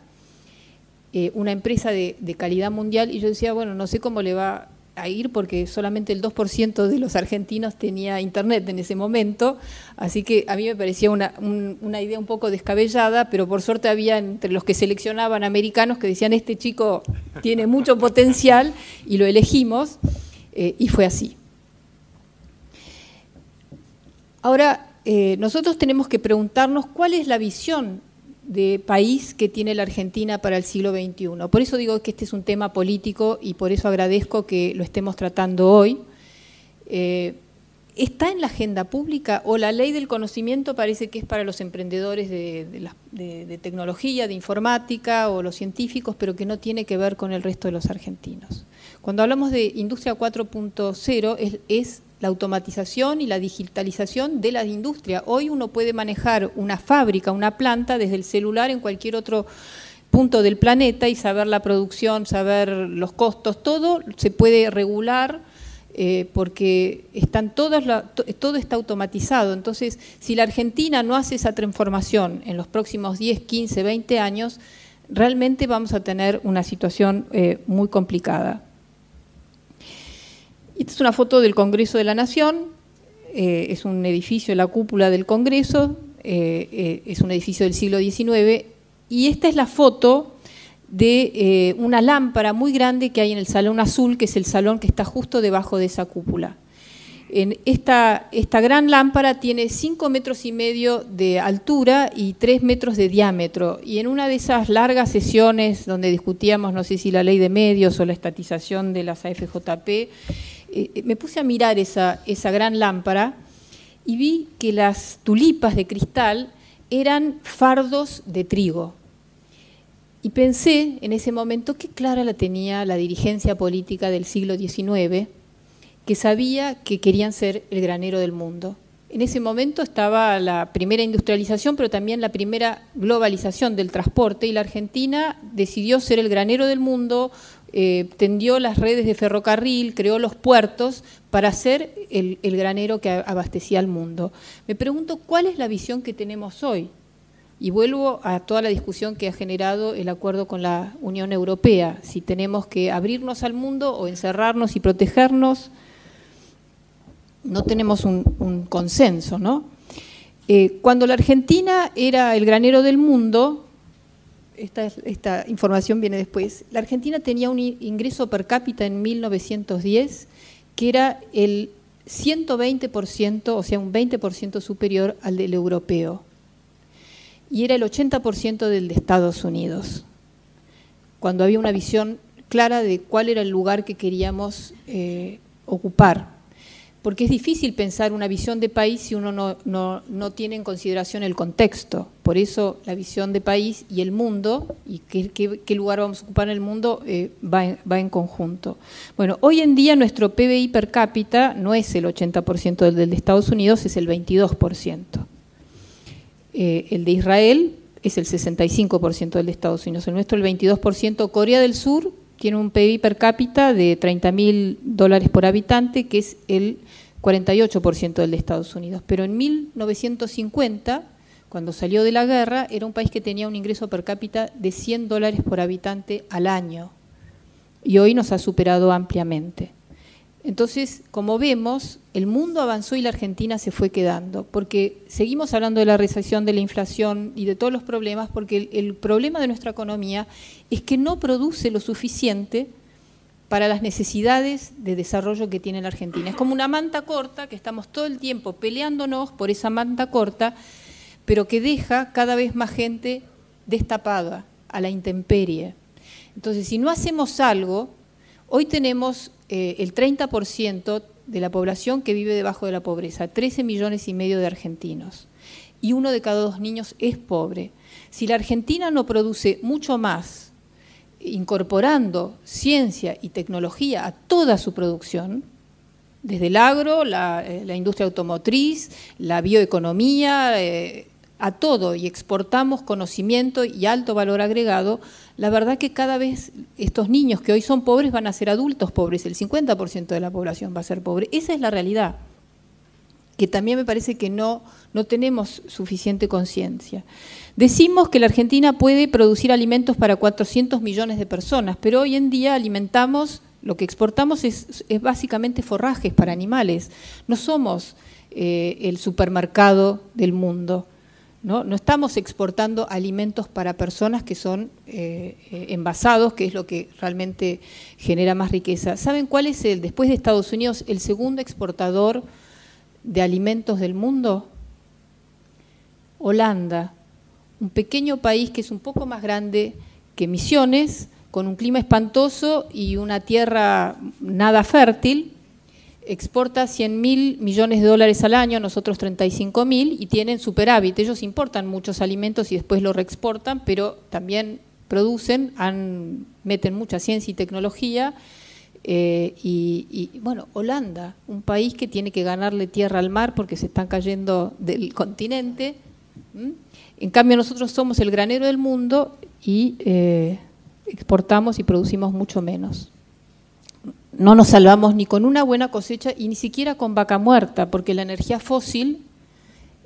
una empresa de calidad mundial, y yo decía, bueno, no sé cómo le va a ir porque solamente el 2% de los argentinos tenía internet en ese momento, así que a mí me parecía una idea un poco descabellada, pero por suerte había entre los que seleccionaban americanos que decían, este chico tiene mucho potencial, y lo elegimos, y fue así. Ahora, nosotros tenemos que preguntarnos cuál es la visión de país que tiene la Argentina para el siglo XXI. Por eso digo que este es un tema político y por eso agradezco que lo estemos tratando hoy. ¿Está en la agenda pública o la ley del conocimiento parece que es para los emprendedores de tecnología, de informática o los científicos, pero que no tiene que ver con el resto de los argentinos? Cuando hablamos de industria 4.0 es la automatización y la digitalización de la industria. Hoy uno puede manejar una fábrica, una planta desde el celular en cualquier otro punto del planeta y saber la producción, saber los costos, todo se puede regular porque todo está automatizado. Entonces, si la Argentina no hace esa transformación en los próximos 10, 15, 20 años, realmente vamos a tener una situación muy complicada. Esta es una foto del Congreso de la Nación, es un edificio, la cúpula del Congreso, es un edificio del siglo XIX, y esta es la foto de una lámpara muy grande que hay en el Salón Azul, que es el salón que está justo debajo de esa cúpula. Esta gran lámpara tiene 5,5 metros de altura y 3 metros de diámetro, y en una de esas largas sesiones donde discutíamos, no sé si la ley de medios o la estatización de las AFJP, me puse a mirar esa gran lámpara y vi que las tulipas de cristal eran fardos de trigo. Y pensé en ese momento qué clara la tenía la dirigencia política del siglo XIX, que sabía que querían ser el granero del mundo. En ese momento estaba la primera industrialización, pero también la primera globalización del transporte, y la Argentina decidió ser el granero del mundo, tendió las redes de ferrocarril, creó los puertos para ser el granero que abastecía al mundo. Me pregunto, ¿cuál es la visión que tenemos hoy? Y vuelvo a toda la discusión que ha generado el acuerdo con la Unión Europea, si tenemos que abrirnos al mundo o encerrarnos y protegernos. No tenemos un consenso, ¿no? Cuando la Argentina era el granero del mundo, esta información viene después, la Argentina tenía un ingreso per cápita en 1910 que era el 120%, o sea, un 20% superior al del europeo, y era el 80% del de Estados Unidos, cuando había una visión clara de cuál era el lugar que queríamos ocupar. Porque es difícil pensar una visión de país si uno no tiene en consideración el contexto. Por eso la visión de país y el mundo, y qué lugar vamos a ocupar en el mundo, va en conjunto. Bueno, hoy en día nuestro PBI per cápita no es el 80% del de Estados Unidos, es el 22%. El de Israel es el 65% del de Estados Unidos, el nuestro el 22%. Corea del Sur tiene un PIB per cápita de $30.000 por habitante, que es el 48% del de Estados Unidos. Pero en 1950, cuando salió de la guerra, era un país que tenía un ingreso per cápita de $100 por habitante al año. Y hoy nos ha superado ampliamente. Entonces, como vemos, el mundo avanzó y la Argentina se fue quedando, porque seguimos hablando de la recesión, de la inflación y de todos los problemas, porque el problema de nuestra economía es que no produce lo suficiente para las necesidades de desarrollo que tiene la Argentina. Es como una manta corta, que estamos todo el tiempo peleándonos por esa manta corta, pero que deja cada vez más gente destapada, a la intemperie. Entonces, si no hacemos algo, hoy tenemos el 30% de la población que vive debajo de la pobreza, 13,5 millones de argentinos, y 1 de cada 2 niños es pobre. Si la Argentina no produce mucho más, incorporando ciencia y tecnología a toda su producción, desde el agro, la industria automotriz, la bioeconomía, a todo, y exportamos conocimiento y alto valor agregado, la verdad que cada vez estos niños que hoy son pobres van a ser adultos pobres, el 50% de la población va a ser pobre. Esa es la realidad, que también me parece que no tenemos suficiente conciencia. Decimos que la Argentina puede producir alimentos para 400 millones de personas, pero hoy en día alimentamos, lo que exportamos es básicamente forrajes para animales. No somos el supermercado del mundo. No estamos exportando alimentos para personas que son envasados, que es lo que realmente genera más riqueza. ¿Saben cuál es, después de Estados Unidos, el segundo exportador de alimentos del mundo? Holanda, un pequeño país que es un poco más grande que Misiones, con un clima espantoso y una tierra nada fértil. Exporta 100.000 millones de dólares al año, nosotros 35.000, y tienen superávit. Ellos importan muchos alimentos y después los reexportan, pero también producen, meten mucha ciencia y tecnología. Bueno, Holanda, un país que tiene que ganarle tierra al mar porque se están cayendo del continente. En cambio, nosotros somos el granero del mundo y exportamos y producimos mucho menos. No nos salvamos ni con una buena cosecha y ni siquiera con vaca muerta, porque la energía fósil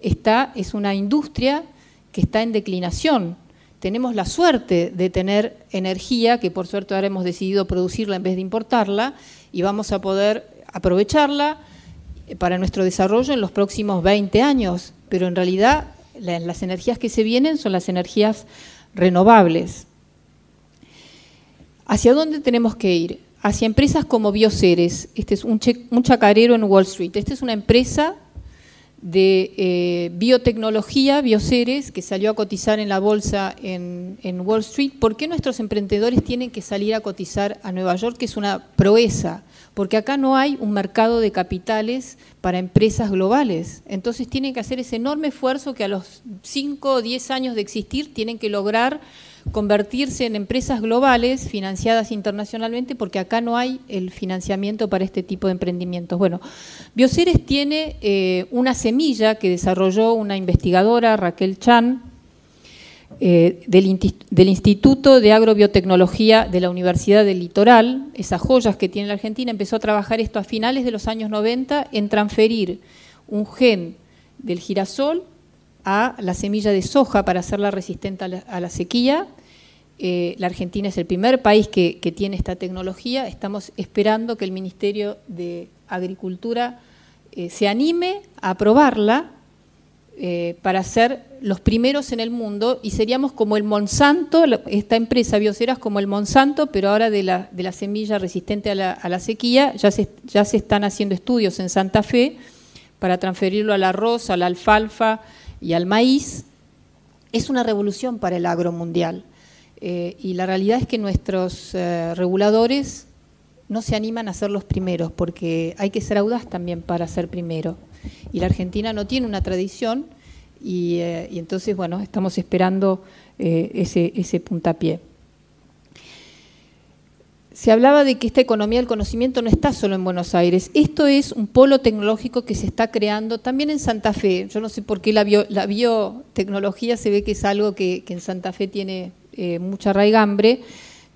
es una industria que está en declinación. Tenemos la suerte de tener energía, que por suerte ahora hemos decidido producirla en vez de importarla, y vamos a poder aprovecharla para nuestro desarrollo en los próximos 20 años. Pero en realidad las energías que se vienen son las energías renovables. ¿Hacia dónde tenemos que ir? Hacia empresas como Bioceres. Este es un chacarero en Wall Street. Esta es una empresa de biotecnología, Bioceres, que salió a cotizar en la bolsa en Wall Street. ¿Por qué nuestros emprendedores tienen que salir a cotizar a Nueva York, que es una proeza? Porque acá no hay un mercado de capitales para empresas globales. Entonces tienen que hacer ese enorme esfuerzo que a los 5 o 10 años de existir tienen que lograr convertirse en empresas globales financiadas internacionalmente, porque acá no hay el financiamiento para este tipo de emprendimientos. Bueno, Bioceres tiene una semilla que desarrolló una investigadora, Raquel Chan, del Instituto de Agrobiotecnología de la Universidad del Litoral. Esas joyas que tiene la Argentina. Empezó a trabajar esto a finales de los años 90 en transferir un gen del girasol a la semilla de soja para hacerla resistente a la sequía. La Argentina es el primer país que tiene esta tecnología. Estamos esperando que el Ministerio de Agricultura se anime a aprobarla para ser los primeros en el mundo, y seríamos como el Monsanto, esta empresa Bioceres como el Monsanto, pero ahora de la semilla resistente a la sequía. Ya se están haciendo estudios en Santa Fe para transferirlo al arroz, a la alfalfa y al maíz. Es una revolución para el agro mundial. Y la realidad es que nuestros reguladores no se animan a ser los primeros, porque hay que ser audaz también para ser primero. Y la Argentina no tiene una tradición, y entonces, bueno, estamos esperando ese puntapié. Se hablaba de que esta economía del conocimiento no está solo en Buenos Aires. Esto es un polo tecnológico que se está creando también en Santa Fe. Yo no sé por qué la biotecnología se ve que es algo que en Santa Fe tiene mucha raigambre,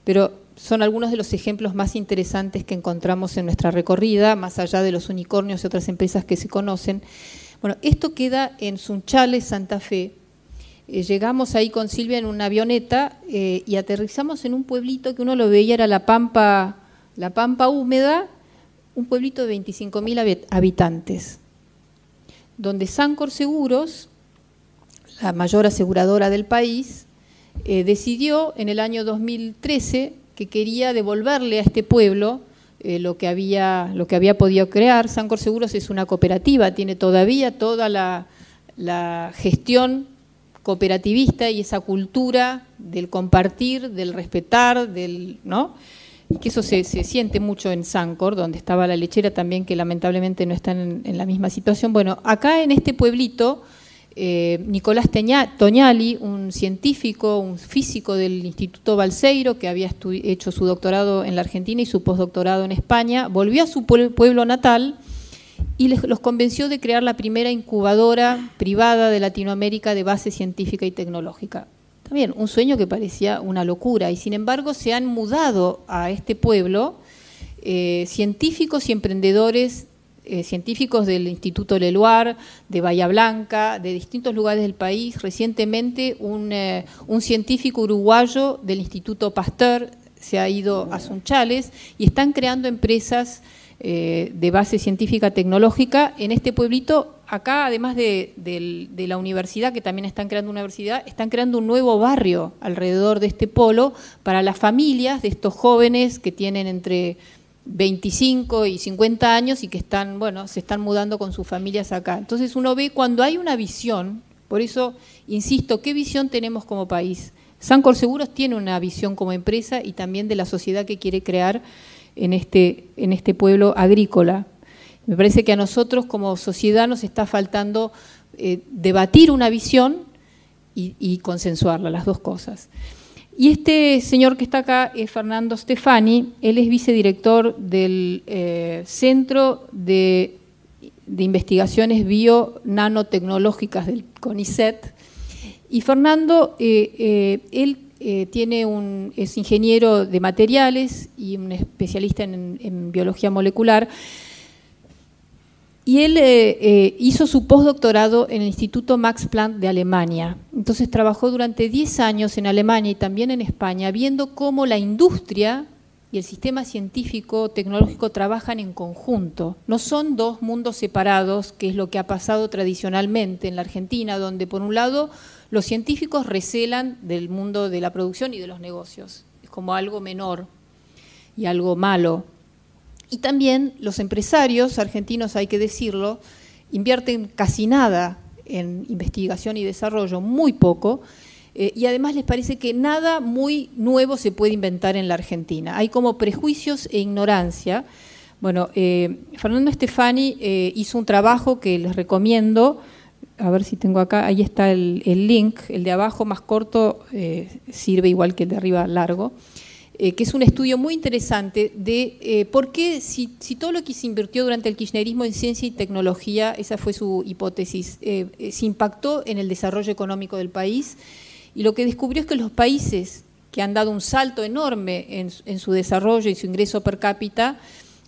pero son algunos de los ejemplos más interesantes que encontramos en nuestra recorrida, más allá de los unicornios y otras empresas que se conocen. Bueno, esto queda en Sunchales, Santa Fe. Llegamos ahí con Silvia en una avioneta y aterrizamos en un pueblito que uno lo veía, era la pampa húmeda, un pueblito de 25.000 habitantes, donde Sancor Seguros, la mayor aseguradora del país, decidió en el año 2013 que quería devolverle a este pueblo lo que había podido crear. Sancor Seguros es una cooperativa, tiene todavía toda la gestión cooperativista y esa cultura del compartir, del respetar, ¿no? Que eso se siente mucho en Sancor, donde estaba la lechera también, que lamentablemente no está en la misma situación. Bueno, acá en este pueblito, Nicolás Toñali, un científico, un físico del Instituto Balseiro, que había hecho su doctorado en la Argentina y su postdoctorado en España, volvió a su pueblo natal y los convenció de crear la primera incubadora privada de Latinoamérica de base científica y tecnológica. También un sueño que parecía una locura, y sin embargo se han mudado a este pueblo científicos y emprendedores, científicos del Instituto Leluar, de Bahía Blanca, de distintos lugares del país. Recientemente un científico uruguayo del Instituto Pasteur se ha ido a Sunchales y están creando empresas de base científica tecnológica en este pueblito. Acá, además de la universidad, que también están creando una universidad, están creando un nuevo barrio alrededor de este polo para las familias de estos jóvenes que tienen entre 25 y 50 años y que están, bueno, se están mudando con sus familias acá. Entonces uno ve cuando hay una visión, por eso insisto, ¿qué visión tenemos como país? Sancor Seguros tiene una visión como empresa y también de la sociedad que quiere crear en este pueblo agrícola. Me parece que a nosotros como sociedad nos está faltando debatir una visión y consensuarla, las dos cosas. Y este señor que está acá es Fernando Stefani, él es vicedirector del Centro de Investigaciones Bio-Nanotecnológicas del CONICET. Y Fernando, él es ingeniero de materiales y un especialista en biología molecular, y él hizo su postdoctorado en el Instituto Max Planck de Alemania. Entonces trabajó durante 10 años en Alemania y también en España, viendo cómo la industria y el sistema científico tecnológico trabajan en conjunto. No son dos mundos separados, que es lo que ha pasado tradicionalmente en la Argentina, donde por un lado los científicos recelan del mundo de la producción y de los negocios. Es como algo menor y algo malo. Y también los empresarios argentinos, hay que decirlo, invierten casi nada en investigación y desarrollo, muy poco, y además les parece que nada muy nuevo se puede inventar en la Argentina. Hay como prejuicios e ignorancia. Bueno, Fernando Stefani hizo un trabajo que les recomiendo. A ver si tengo acá, ahí está el link, el de abajo más corto sirve igual que el de arriba largo, que es un estudio muy interesante de por qué, si todo lo que se invirtió durante el kirchnerismo en ciencia y tecnología, esa fue su hipótesis, se impactó en el desarrollo económico del país, y lo que descubrió es que los países que han dado un salto enorme en su desarrollo y su ingreso per cápita,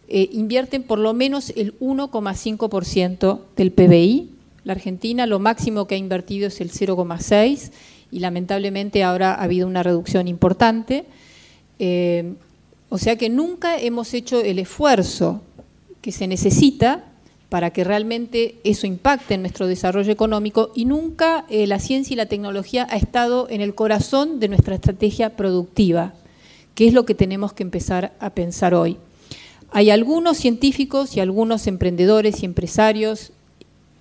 invierten por lo menos el 1,5% del PBI. La Argentina lo máximo que ha invertido es el 0,6% y lamentablemente ahora ha habido una reducción importante. O sea que nunca hemos hecho el esfuerzo que se necesita para que realmente eso impacte en nuestro desarrollo económico, y nunca la ciencia y la tecnología ha estado en el corazón de nuestra estrategia productiva, que es lo que tenemos que empezar a pensar hoy. Hay algunos científicos y algunos emprendedores y empresarios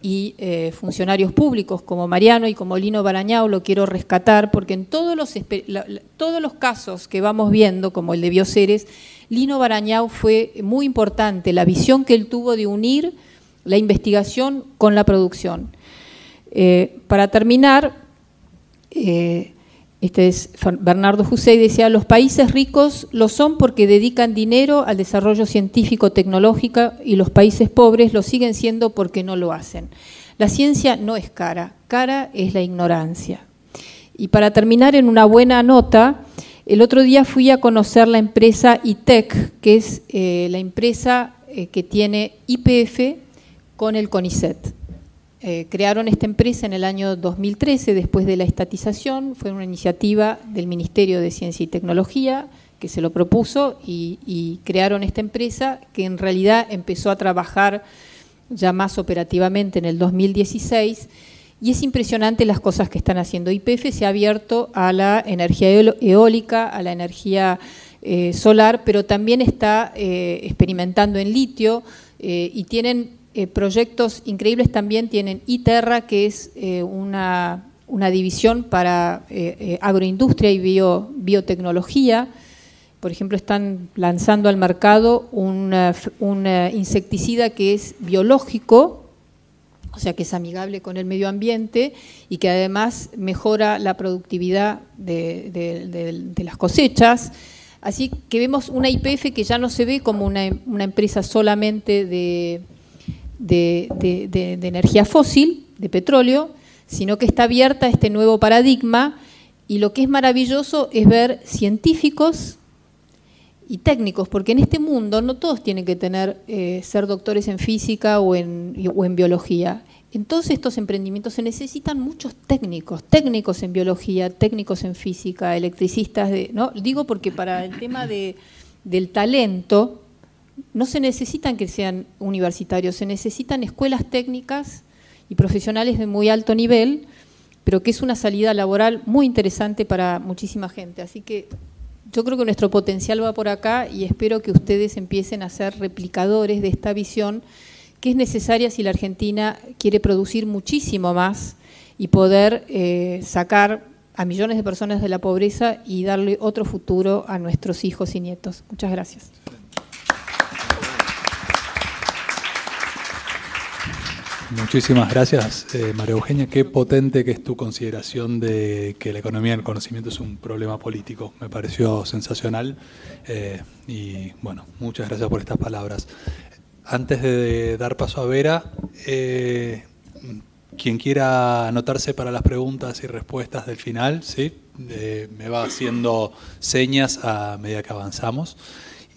y funcionarios públicos como Mariano y como Lino Barañao, lo quiero rescatar, porque en todos los casos que vamos viendo, como el de Bioceres, Lino Barañao fue muy importante, la visión que él tuvo de unir la investigación con la producción. Para terminar, este es Bernardo Hussein, decía: los países ricos lo son porque dedican dinero al desarrollo científico tecnológico, y los países pobres lo siguen siendo porque no lo hacen. La ciencia no es cara, cara es la ignorancia. Y para terminar en una buena nota, el otro día fui a conocer la empresa ITEC, que es la empresa que tiene YPF con el CONICET. Crearon esta empresa en el año 2013, después de la estatización. Fue una iniciativa del Ministerio de Ciencia y Tecnología que se lo propuso y crearon esta empresa que en realidad empezó a trabajar ya más operativamente en el 2016, y es impresionante las cosas que están haciendo. YPF se ha abierto a la energía eólica, a la energía solar, pero también está experimentando en litio y tienen proyectos increíbles también. Tienen iTerra, que es una división para agroindustria y biotecnología. Por ejemplo, están lanzando al mercado un insecticida que es biológico, o sea que es amigable con el medio ambiente y que además mejora la productividad de las cosechas. Así que vemos una YPF que ya no se ve como una empresa solamente de energía fósil, de petróleo, sino que está abierta a este nuevo paradigma, y lo que es maravilloso es ver científicos y técnicos, porque en este mundo no todos tienen que ser doctores en física o en biología. En todos estos emprendimientos se necesitan muchos técnicos en biología, técnicos en física, electricistas, ¿no? Digo porque para el tema del talento no se necesitan que sean universitarios, se necesitan escuelas técnicas y profesionales de muy alto nivel, pero que es una salida laboral muy interesante para muchísima gente. Así que yo creo que nuestro potencial va por acá y espero que ustedes empiecen a ser replicadores de esta visión que es necesaria si la Argentina quiere producir muchísimo más y poder sacar a millones de personas de la pobreza y darle otro futuro a nuestros hijos y nietos. Muchas gracias. Muchísimas gracias, María Eugenia. Qué potente que es tu consideración de que la economía del conocimiento es un problema político. Me pareció sensacional y, bueno, muchas gracias por estas palabras. Antes de dar paso a Vera, quien quiera anotarse para las preguntas y respuestas del final, ¿sí? Me va haciendo señas a medida que avanzamos.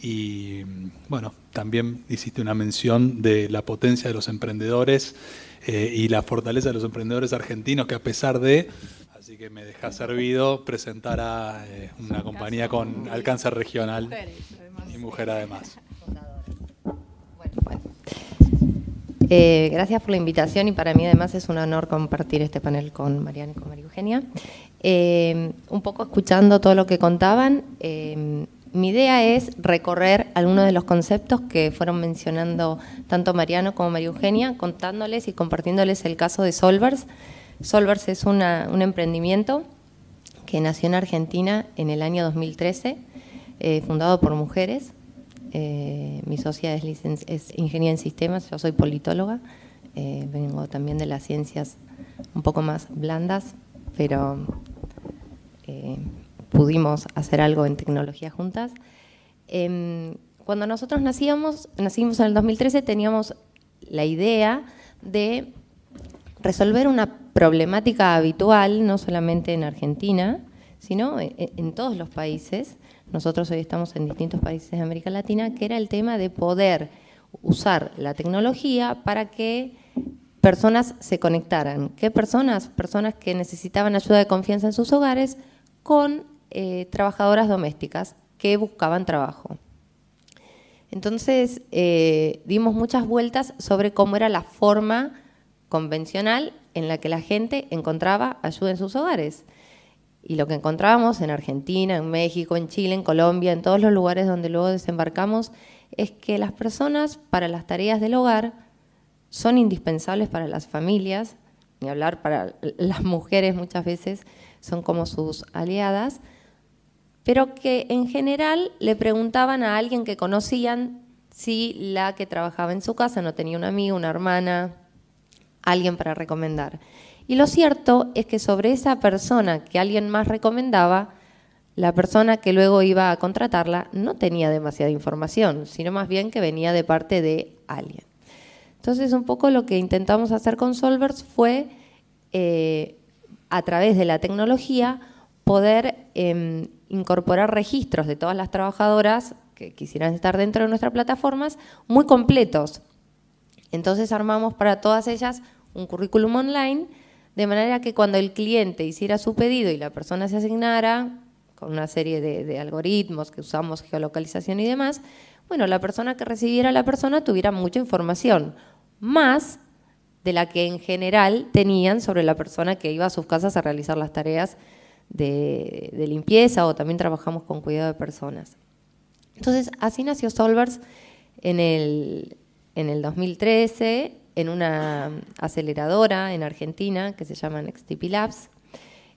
Y bueno, también hiciste una mención de la potencia de los emprendedores y la fortaleza de los emprendedores argentinos, que a pesar de, así que me deja servido presentar a una compañía con alcance regional y mujer además. Bueno. Gracias por la invitación y para mí además es un honor compartir este panel con Mariana y con María Eugenia. Un poco escuchando todo lo que contaban, mi idea es recorrer algunos de los conceptos que fueron mencionando tanto Mariano como María Eugenia, contándoles y compartiéndoles el caso de Solvers. Solvers es un emprendimiento que nació en Argentina en el año 2013, fundado por mujeres. Mi socia es ingeniera en sistemas, yo soy politóloga, vengo también de las ciencias un poco más blandas, pero pudimos hacer algo en tecnología juntas. Cuando nosotros nacimos en el 2013, teníamos la idea de resolver una problemática habitual, no solamente en Argentina, sino en todos los países. Nosotros hoy estamos en distintos países de América Latina, que era el tema de poder usar la tecnología para que personas se conectaran. ¿Qué personas? Personas que necesitaban ayuda de confianza en sus hogares con trabajadoras domésticas que buscaban trabajo. Entonces, dimos muchas vueltas sobre cómo era la forma convencional en la que la gente encontraba ayuda en sus hogares. Y lo que encontrábamos en Argentina, en México, en Chile, en Colombia, en todos los lugares donde luego desembarcamos, es que las personas para las tareas del hogar son indispensables para las familias, ni hablar para las mujeres muchas veces, son como sus aliadas, pero que en general le preguntaban a alguien que conocían si la que trabajaba en su casa no tenía una amiga, una hermana, alguien para recomendar. Y lo cierto es que sobre esa persona que alguien más recomendaba, la persona que luego iba a contratarla no tenía demasiada información, sino más bien que venía de parte de alguien. Entonces, un poco lo que intentamos hacer con Solvers fue, a través de la tecnología, poder incorporar registros de todas las trabajadoras que quisieran estar dentro de nuestras plataformas muy completos. Entonces armamos para todas ellas un currículum online, de manera que cuando el cliente hiciera su pedido y la persona se asignara con una serie de algoritmos que usamos, geolocalización y demás, bueno, la persona que recibiera a la persona tuviera mucha información, más de la que en general tenían sobre la persona que iba a sus casas a realizar las tareas de limpieza, o también trabajamos con cuidado de personas. Entonces, así nació Solvers en el 2013, en una aceleradora en Argentina que se llama NextTP Labs.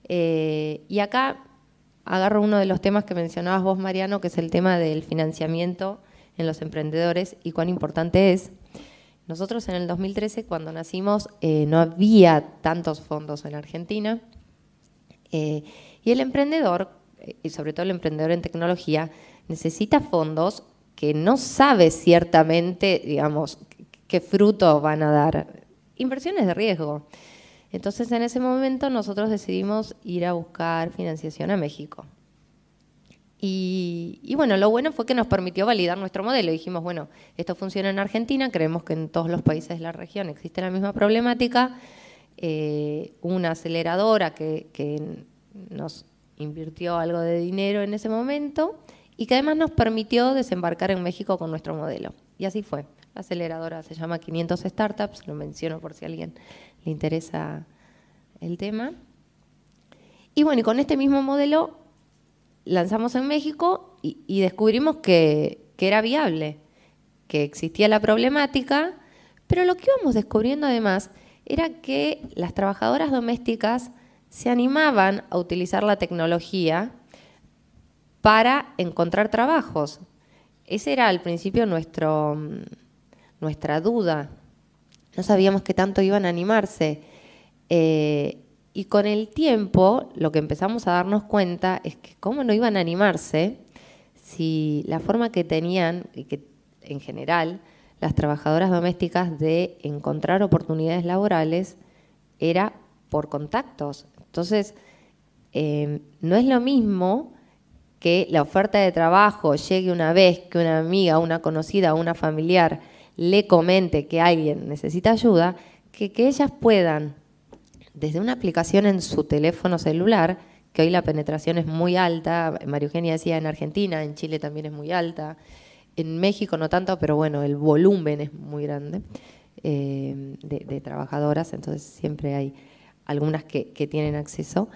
Y acá agarro uno de los temas que mencionabas vos, Mariano, que es el tema del financiamiento en los emprendedores y cuán importante es. Nosotros en el 2013, cuando nacimos, no había tantos fondos en Argentina, y el emprendedor, y sobre todo el emprendedor en tecnología, necesita fondos que no sabe ciertamente, digamos, qué fruto van a dar. Inversiones de riesgo. Entonces, en ese momento nosotros decidimos ir a buscar financiación a México. Y bueno, lo bueno fue que nos permitió validar nuestro modelo. Dijimos, bueno, esto funciona en Argentina, creemos que en todos los países de la región existe la misma problemática. Una aceleradora que nos invirtió algo de dinero en ese momento y que además nos permitió desembarcar en México con nuestro modelo. Y así fue. La aceleradora se llama 500 Startups, lo menciono por si a alguien le interesa el tema. Y bueno, y con este mismo modelo lanzamos en México y descubrimos que era viable, que existía la problemática, pero lo que íbamos descubriendo además era que las trabajadoras domésticas se animaban a utilizar la tecnología para encontrar trabajos. Ese era al principio nuestra duda. No sabíamos qué tanto iban a animarse. Y con el tiempo lo que empezamos a darnos cuenta es que cómo no iban a animarse si la forma que tenían, y que en general las trabajadoras domésticas de encontrar oportunidades laborales era por contactos. Entonces, no es lo mismo que la oferta de trabajo llegue una vez que una amiga, una conocida, una familiar le comente que alguien necesita ayuda, que ellas puedan, desde una aplicación en su teléfono celular, que hoy la penetración es muy alta, María Eugenia decía en Argentina, en Chile también es muy alta, en México no tanto, pero bueno, el volumen es muy grande de trabajadoras, entonces siempre hay algunas que tienen acceso.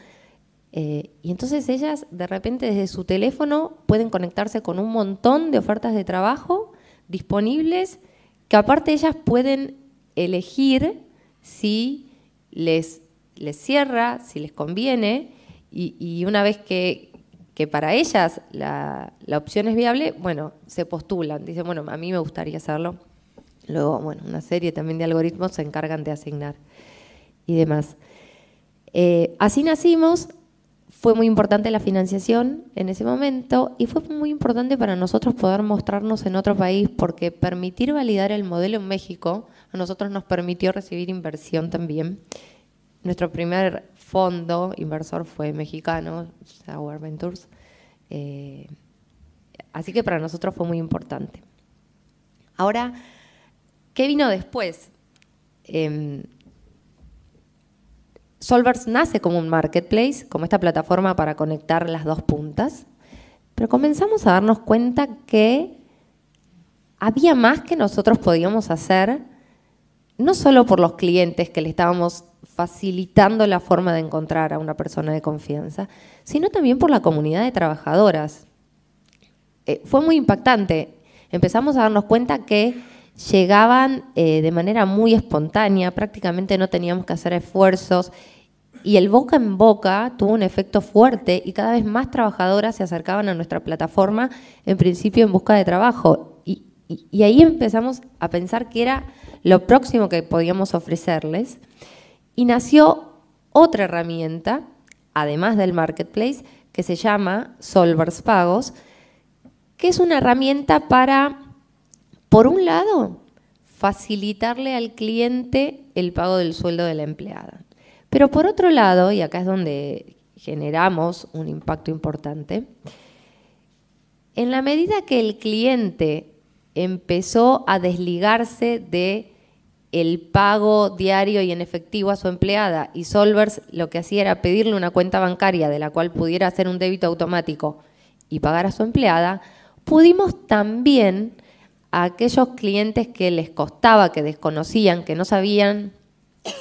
Y entonces ellas de repente desde su teléfono pueden conectarse con un montón de ofertas de trabajo disponibles, que aparte ellas pueden elegir si les cierra, si les conviene, y una vez que para ellas la opción es viable, bueno, se postulan, dicen, bueno, a mí me gustaría hacerlo. Luego, bueno, una serie también de algoritmos se encargan de asignar y demás. Así nacimos. Fue muy importante la financiación en ese momento y fue muy importante para nosotros poder mostrarnos en otro país, porque permitir validar el modelo en México a nosotros nos permitió recibir inversión también. Nuestro primer fondo inversor fue mexicano, Sauer Ventures, así que para nosotros fue muy importante. Ahora, ¿qué vino después? Solvers nace como un marketplace, como esta plataforma para conectar las dos puntas, pero comenzamos a darnos cuenta que había más que nosotros podíamos hacer, no solo por los clientes que le estábamos facilitando la forma de encontrar a una persona de confianza, sino también por la comunidad de trabajadoras. Fue muy impactante. Empezamos a darnos cuenta que llegaban de manera muy espontánea, prácticamente no teníamos que hacer esfuerzos, y el boca en boca tuvo un efecto fuerte y cada vez más trabajadoras se acercaban a nuestra plataforma, en principio en busca de trabajo. Y ahí empezamos a pensar que era lo próximo que podíamos ofrecerles. Y nació otra herramienta, además del marketplace, que se llama Solvers Pagos, que es una herramienta para, por un lado, facilitarle al cliente el pago del sueldo de la empleada. Pero por otro lado, y acá es donde generamos un impacto importante, en la medida que el cliente empezó a desligarse de el pago diario y en efectivo a su empleada, y Solvers lo que hacía era pedirle una cuenta bancaria de la cual pudiera hacer un débito automático y pagar a su empleada, pudimos también a aquellos clientes que les costaba, que desconocían, que no sabían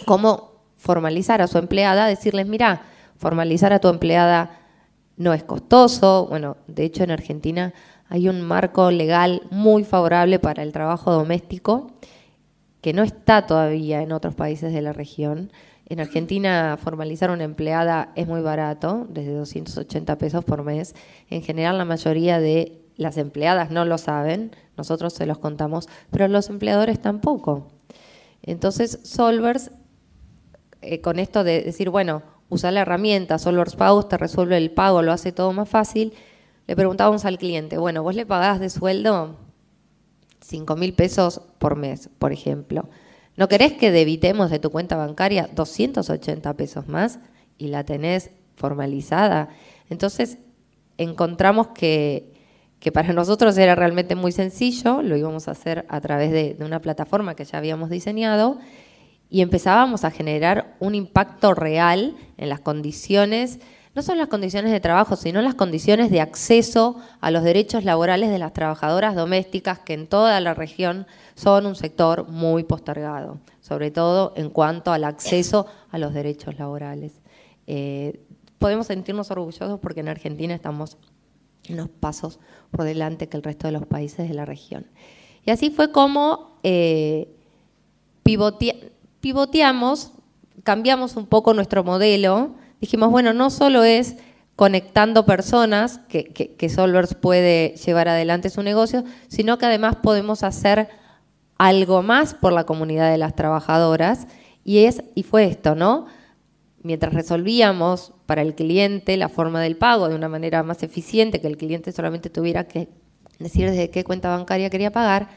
cómo formalizar a su empleada, decirles, mira, formalizar a tu empleada no es costoso. Bueno, de hecho en Argentina hay un marco legal muy favorable para el trabajo doméstico que no está todavía en otros países de la región. En Argentina formalizar una empleada es muy barato, desde 280 pesos por mes. En general la mayoría de las empleadas no lo saben, nosotros se los contamos, pero los empleadores tampoco. Entonces Solvers, con esto de decir, bueno, usa la herramienta, Solvers Pagos te resuelve el pago, lo hace todo más fácil, le preguntábamos al cliente, bueno, ¿vos le pagás de sueldo 5.000 pesos por mes, por ejemplo? ¿No querés que debitemos de tu cuenta bancaria 280 pesos más y la tenés formalizada? Entonces encontramos que para nosotros era realmente muy sencillo, lo íbamos a hacer a través de una plataforma que ya habíamos diseñado y empezábamos a generar un impacto real en las condiciones, no solo las condiciones de trabajo, sino las condiciones de acceso a los derechos laborales de las trabajadoras domésticas, que en toda la región son un sector muy postergado, sobre todo en cuanto al acceso a los derechos laborales. Podemos sentirnos orgullosos porque en Argentina estamos unos pasos por delante que el resto de los países de la región. Y así fue como pivoteamos, cambiamos un poco nuestro modelo. Dijimos, bueno, no solo es conectando personas que Solvers puede llevar adelante su negocio, sino que además podemos hacer algo más por la comunidad de las trabajadoras. Y fue esto, ¿no? Mientras resolvíamos para el cliente la forma del pago de una manera más eficiente, que el cliente solamente tuviera que decir desde qué cuenta bancaria quería pagar,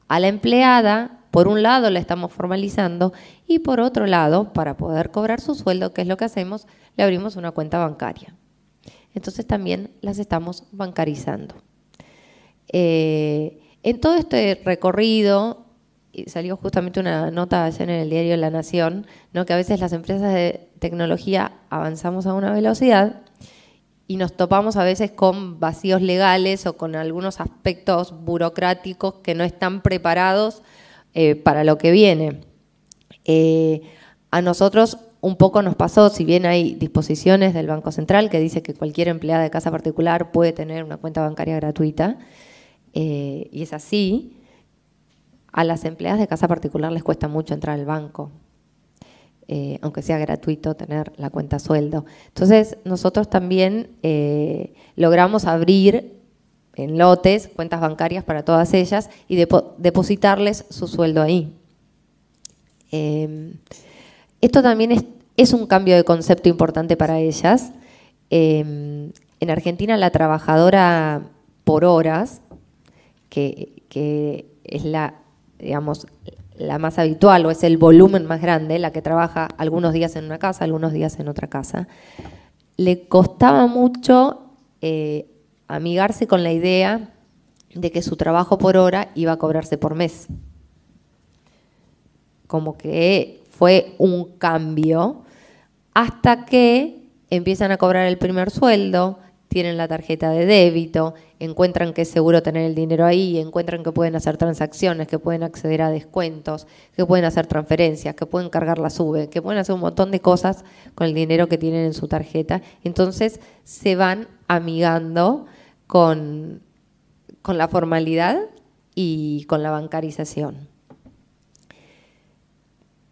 a la empleada, por un lado la estamos formalizando y por otro lado, para poder cobrar su sueldo, que es lo que hacemos, le abrimos una cuenta bancaria. Entonces también las estamos bancarizando. En todo este recorrido, salió justamente una nota ayer en el diario La Nación, ¿no?, que a veces las empresas de tecnología avanzamos a una velocidad y nos topamos a veces con vacíos legales o con algunos aspectos burocráticos que no están preparados para lo que viene. A nosotros un poco nos pasó, si bien hay disposiciones del Banco Central que dice que cualquier empleada de casa particular puede tener una cuenta bancaria gratuita, y es así, a las empleadas de casa particular les cuesta mucho entrar al banco, aunque sea gratuito tener la cuenta sueldo. Entonces nosotros también logramos abrir en lotes cuentas bancarias para todas ellas y depositarles su sueldo ahí. Esto también es un cambio de concepto importante para ellas. En Argentina la trabajadora por horas, que es digamos, la más habitual o es el volumen más grande, la que trabaja algunos días en una casa, algunos días en otra casa, le costaba mucho amigarse con la idea de que su trabajo por hora iba a cobrarse por mes. Como que fue un cambio hasta que empiezan a cobrar el primer sueldo, tienen la tarjeta de débito, encuentran que es seguro tener el dinero ahí, encuentran que pueden hacer transacciones, que pueden acceder a descuentos, que pueden hacer transferencias, que pueden cargar la SUBE, que pueden hacer un montón de cosas con el dinero que tienen en su tarjeta. Entonces se van amigando con la formalidad y con la bancarización.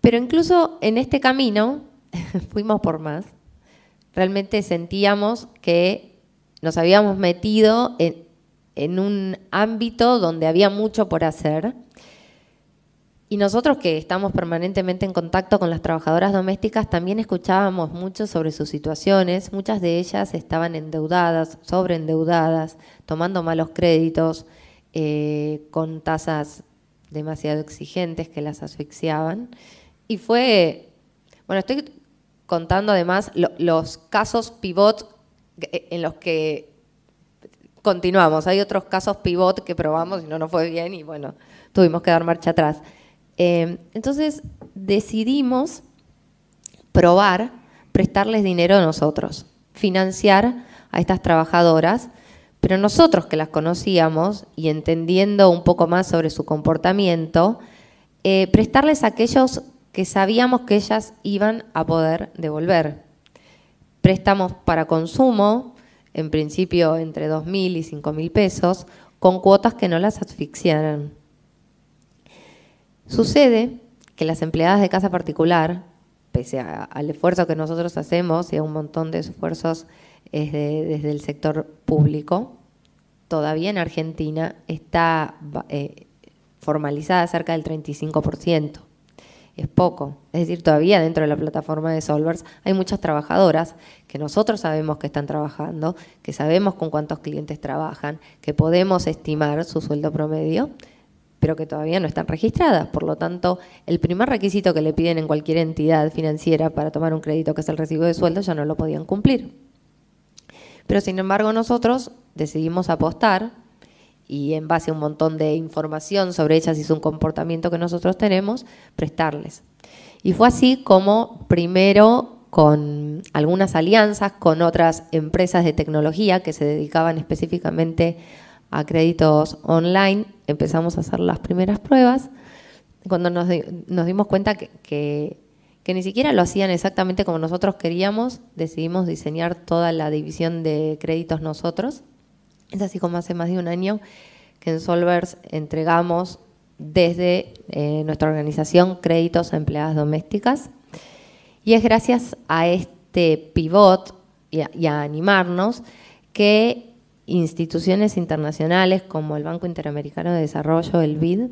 Pero incluso en este camino, fuimos por más, realmente sentíamos que nos habíamos metido en un ámbito donde había mucho por hacer. Y nosotros, que estamos permanentemente en contacto con las trabajadoras domésticas, también escuchábamos mucho sobre sus situaciones. Muchas de ellas estaban endeudadas, sobreendeudadas, tomando malos créditos, con tasas demasiado exigentes que las asfixiaban. Y fue, bueno, estoy contando además los casos pivot en los que continuamos. Hay otros casos pivot que probamos y no nos fue bien y bueno, tuvimos que dar marcha atrás. Entonces decidimos probar prestarles dinero a nosotros, financiar a estas trabajadoras, pero nosotros que las conocíamos y entendiendo un poco más sobre su comportamiento, prestarles a aquellos que sabíamos que ellas iban a poder devolver. Préstamos para consumo, en principio entre 2.000 y 5.000 pesos, con cuotas que no las asfixiaran. Sucede que las empleadas de casa particular, pese al esfuerzo que nosotros hacemos y a un montón de esfuerzos desde el sector público, todavía en Argentina está formalizada cerca del 35%. Es poco. Es decir, todavía dentro de la plataforma de Solvers hay muchas trabajadoras que nosotros sabemos que están trabajando, que sabemos con cuántos clientes trabajan, que podemos estimar su sueldo promedio, pero que todavía no están registradas. Por lo tanto, el primer requisito que le piden en cualquier entidad financiera para tomar un crédito, que es el recibo de sueldo, ya no lo podían cumplir. Pero sin embargo nosotros decidimos apostar y en base a un montón de información sobre ellas y su comportamiento que nosotros tenemos, prestarles. Y fue así como primero con algunas alianzas con otras empresas de tecnología que se dedicaban específicamente a créditos online, empezamos a hacer las primeras pruebas. Cuando nos dimos cuenta que ni siquiera lo hacían exactamente como nosotros queríamos, decidimos diseñar toda la división de créditos nosotros. Es así como hace más de un año que en Solvers entregamos desde nuestra organización créditos a empleadas domésticas. Y es gracias a este pivot y a animarnos que instituciones internacionales como el Banco Interamericano de Desarrollo, el BID,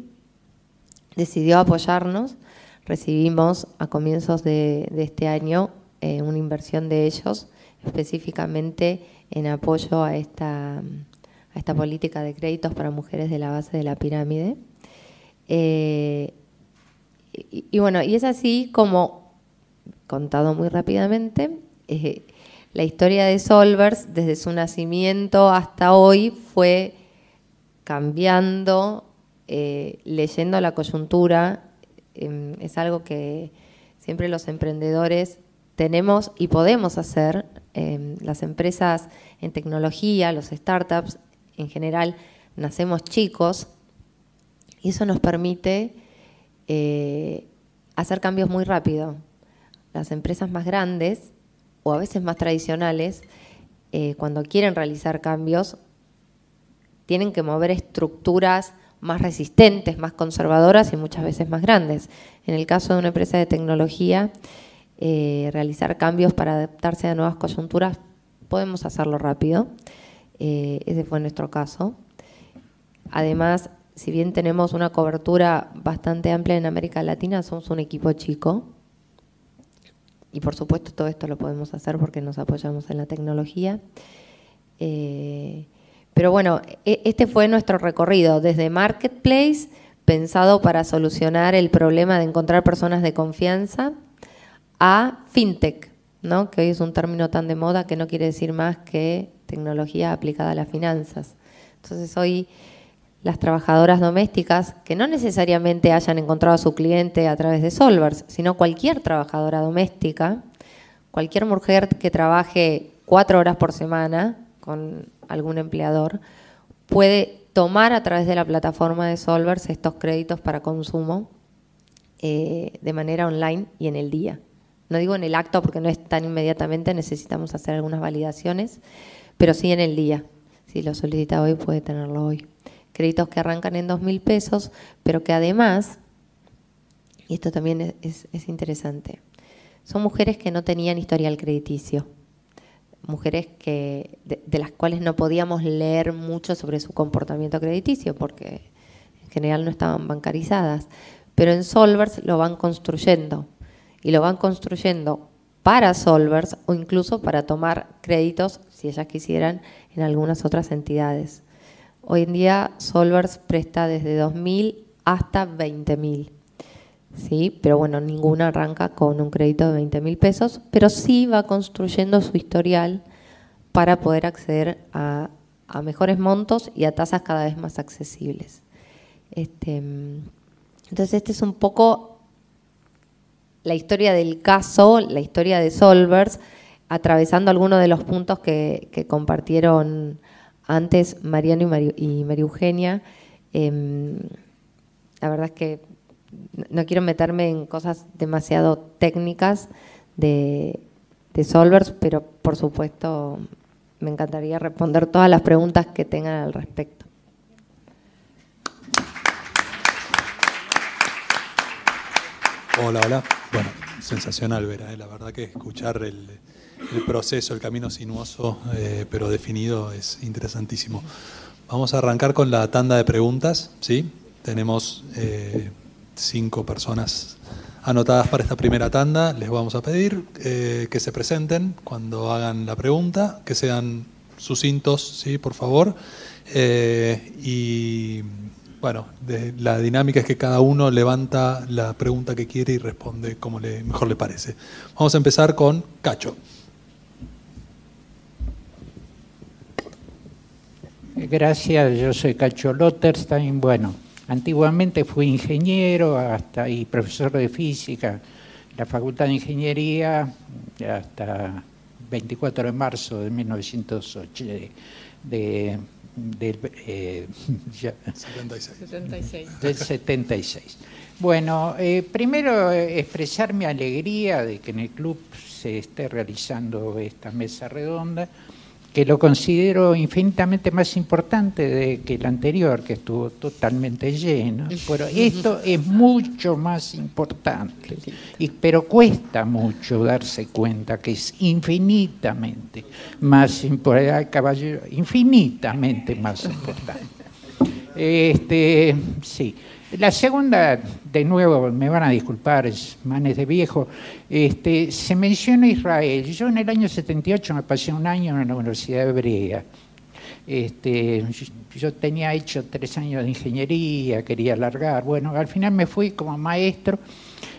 decidió apoyarnos. Recibimos a comienzos de este año una inversión de ellos específicamente en apoyo a esta política de créditos para mujeres de la base de la pirámide. Bueno, y es así como, contado muy rápidamente, la historia de Solvers desde su nacimiento hasta hoy fue cambiando, leyendo la coyuntura. Es algo que siempre los emprendedores tenemos y podemos hacer. Las empresas en tecnología, los startups en general, nacemos chicos y eso nos permite hacer cambios muy rápido. Las empresas más grandes o a veces más tradicionales, cuando quieren realizar cambios, tienen que mover estructuras más resistentes, más conservadoras y muchas veces más grandes. En el caso de una empresa de tecnología, realizar cambios para adaptarse a nuevas coyunturas, podemos hacerlo rápido. Ese fue nuestro caso. Además, si bien tenemos una cobertura bastante amplia en América Latina, somos un equipo chico. Y por supuesto todo esto lo podemos hacer porque nos apoyamos en la tecnología. Pero bueno, este fue nuestro recorrido desde Marketplace, pensado para solucionar el problema de encontrar personas de confianza, a FinTech, ¿no? Que hoy es un término tan de moda que no quiere decir más que tecnología aplicada a las finanzas. Entonces hoy las trabajadoras domésticas, que no necesariamente hayan encontrado a su cliente a través de Solvers, sino cualquier trabajadora doméstica, cualquier mujer que trabaje 4 horas por semana con algún empleador, puede tomar a través de la plataforma de Solvers estos créditos para consumo de manera online y en el día. No digo en el acto porque no es tan inmediatamente, necesitamos hacer algunas validaciones, pero sí en el día. Si lo solicita hoy, puede tenerlo hoy. Créditos que arrancan en 2.000 pesos, pero que además, y esto también es interesante, son mujeres que no tenían historial crediticio. Mujeres de las cuales no podíamos leer mucho sobre su comportamiento crediticio porque en general no estaban bancarizadas. Pero en Solvers lo van construyendo y lo van construyendo para Solvers o incluso para tomar créditos, si ellas quisieran, en algunas otras entidades. Hoy en día Solvers presta desde 2.000 hasta 20.000. ¿Sí? Pero bueno, ninguna arranca con un crédito de 20.000 pesos, pero sí va construyendo su historial para poder acceder a mejores montos y a tasas cada vez más accesibles. Entonces, este es un poco la historia del caso, la historia de Solvers, atravesando algunos de los puntos que compartieron antes Mariano y María Eugenia. La verdad es que no quiero meterme en cosas demasiado técnicas de Solvers, pero por supuesto me encantaría responder todas las preguntas que tengan al respecto. Hola, hola. Bueno, sensacional, Vera. La verdad que escuchar el proceso, el camino sinuoso, pero definido, es interesantísimo. Vamos a arrancar con la tanda de preguntas, ¿sí? Tenemos 5 personas anotadas para esta primera tanda. Les vamos a pedir que se presenten cuando hagan la pregunta, que sean sucintos, ¿sí? Por favor. Y bueno, la dinámica es que cada uno levanta la pregunta que quiere y responde como mejor le parece. Vamos a empezar con Cacho. Gracias, yo soy Cacho Lotterstein. Bueno, antiguamente fui ingeniero y profesor de física en la Facultad de Ingeniería hasta 24 de marzo de 1908. Del 76. Bueno, primero expresar mi alegría de que en el club se esté realizando esta mesa redonda, que lo considero infinitamente más importante que el anterior, que estuvo totalmente lleno. Pero esto es mucho más importante, pero cuesta mucho darse cuenta que es infinitamente más importante, caballero, infinitamente más importante. Sí. La segunda, de nuevo, me van a disculpar, es manes de viejo, se menciona Israel. Yo en el año 78 me pasé un año en la Universidad Hebrea. Yo tenía hecho 3 años de ingeniería, quería alargar. Bueno, al final me fui como maestro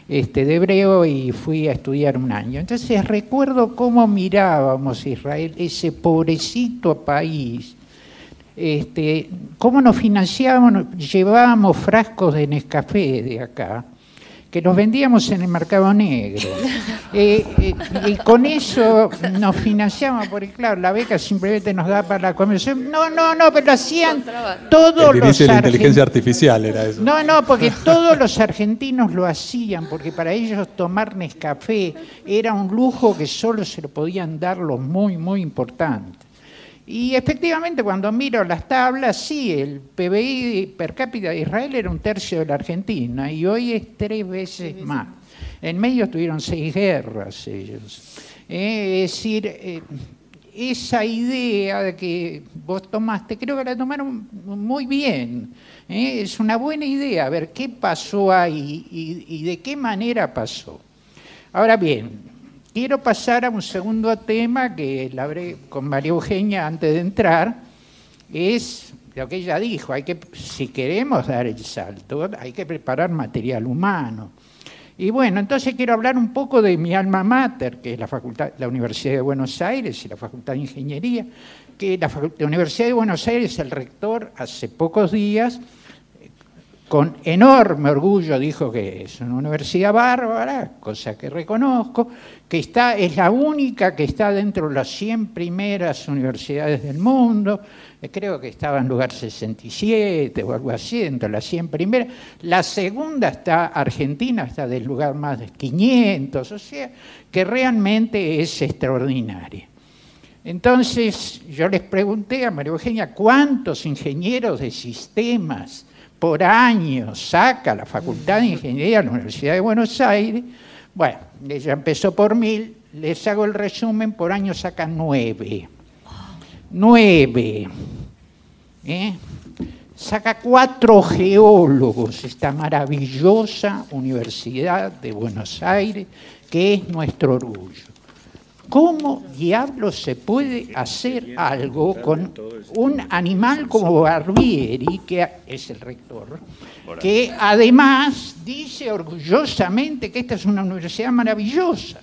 de hebreo y fui a estudiar un año. Entonces recuerdo cómo mirábamos Israel, ese pobrecito país. Cómo nos financiábamos, llevábamos frascos de Nescafé de acá, que los vendíamos en el mercado negro. Y con eso nos financiábamos, porque claro, la beca simplemente nos da para la conversión. No, pero lo hacían todos los inicio de la inteligencia artificial era eso. No, porque todos los argentinos lo hacían, porque para ellos tomar Nescafé era un lujo que solo se lo podían dar los muy, muy importantes. Y efectivamente, cuando miro las tablas, sí, el PBI per cápita de Israel era 1/3 de la Argentina y hoy es 3 veces más. En medio tuvieron 6 guerras ellos. Es decir, esa idea de que vos tomaste, creo que la tomaron muy bien. Es una buena idea, a ver qué pasó ahí y de qué manera pasó. Ahora bien, quiero pasar a un segundo tema que la hablé con María Eugenia antes de entrar, es lo que ella dijo, si queremos dar el salto, hay que preparar material humano. Y bueno, entonces quiero hablar un poco de mi alma mater, que es la Universidad de Buenos Aires y la Facultad de Ingeniería, que la Universidad de Buenos Aires, el rector, hace pocos días, con enorme orgullo dijo que es una universidad bárbara, cosa que reconozco, que es la única que está dentro de las 100 primeras universidades del mundo, creo que estaba en lugar 67 o algo así, dentro de las 100 primeras. La segunda Argentina está del lugar más de 500, o sea, que realmente es extraordinaria. Entonces, yo les pregunté a María Eugenia, ¿cuántos ingenieros de sistemas por año saca la Facultad de Ingeniería de la Universidad de Buenos Aires? Bueno, ella empezó por 1000, les hago el resumen, por año sacan 9. 9. Saca 4 geólogos esta maravillosa Universidad de Buenos Aires, que es nuestro orgullo. ¿Cómo diablos se puede hacer algo con un animal como Barbieri, que es el rector, que además dice orgullosamente que esta es una universidad maravillosa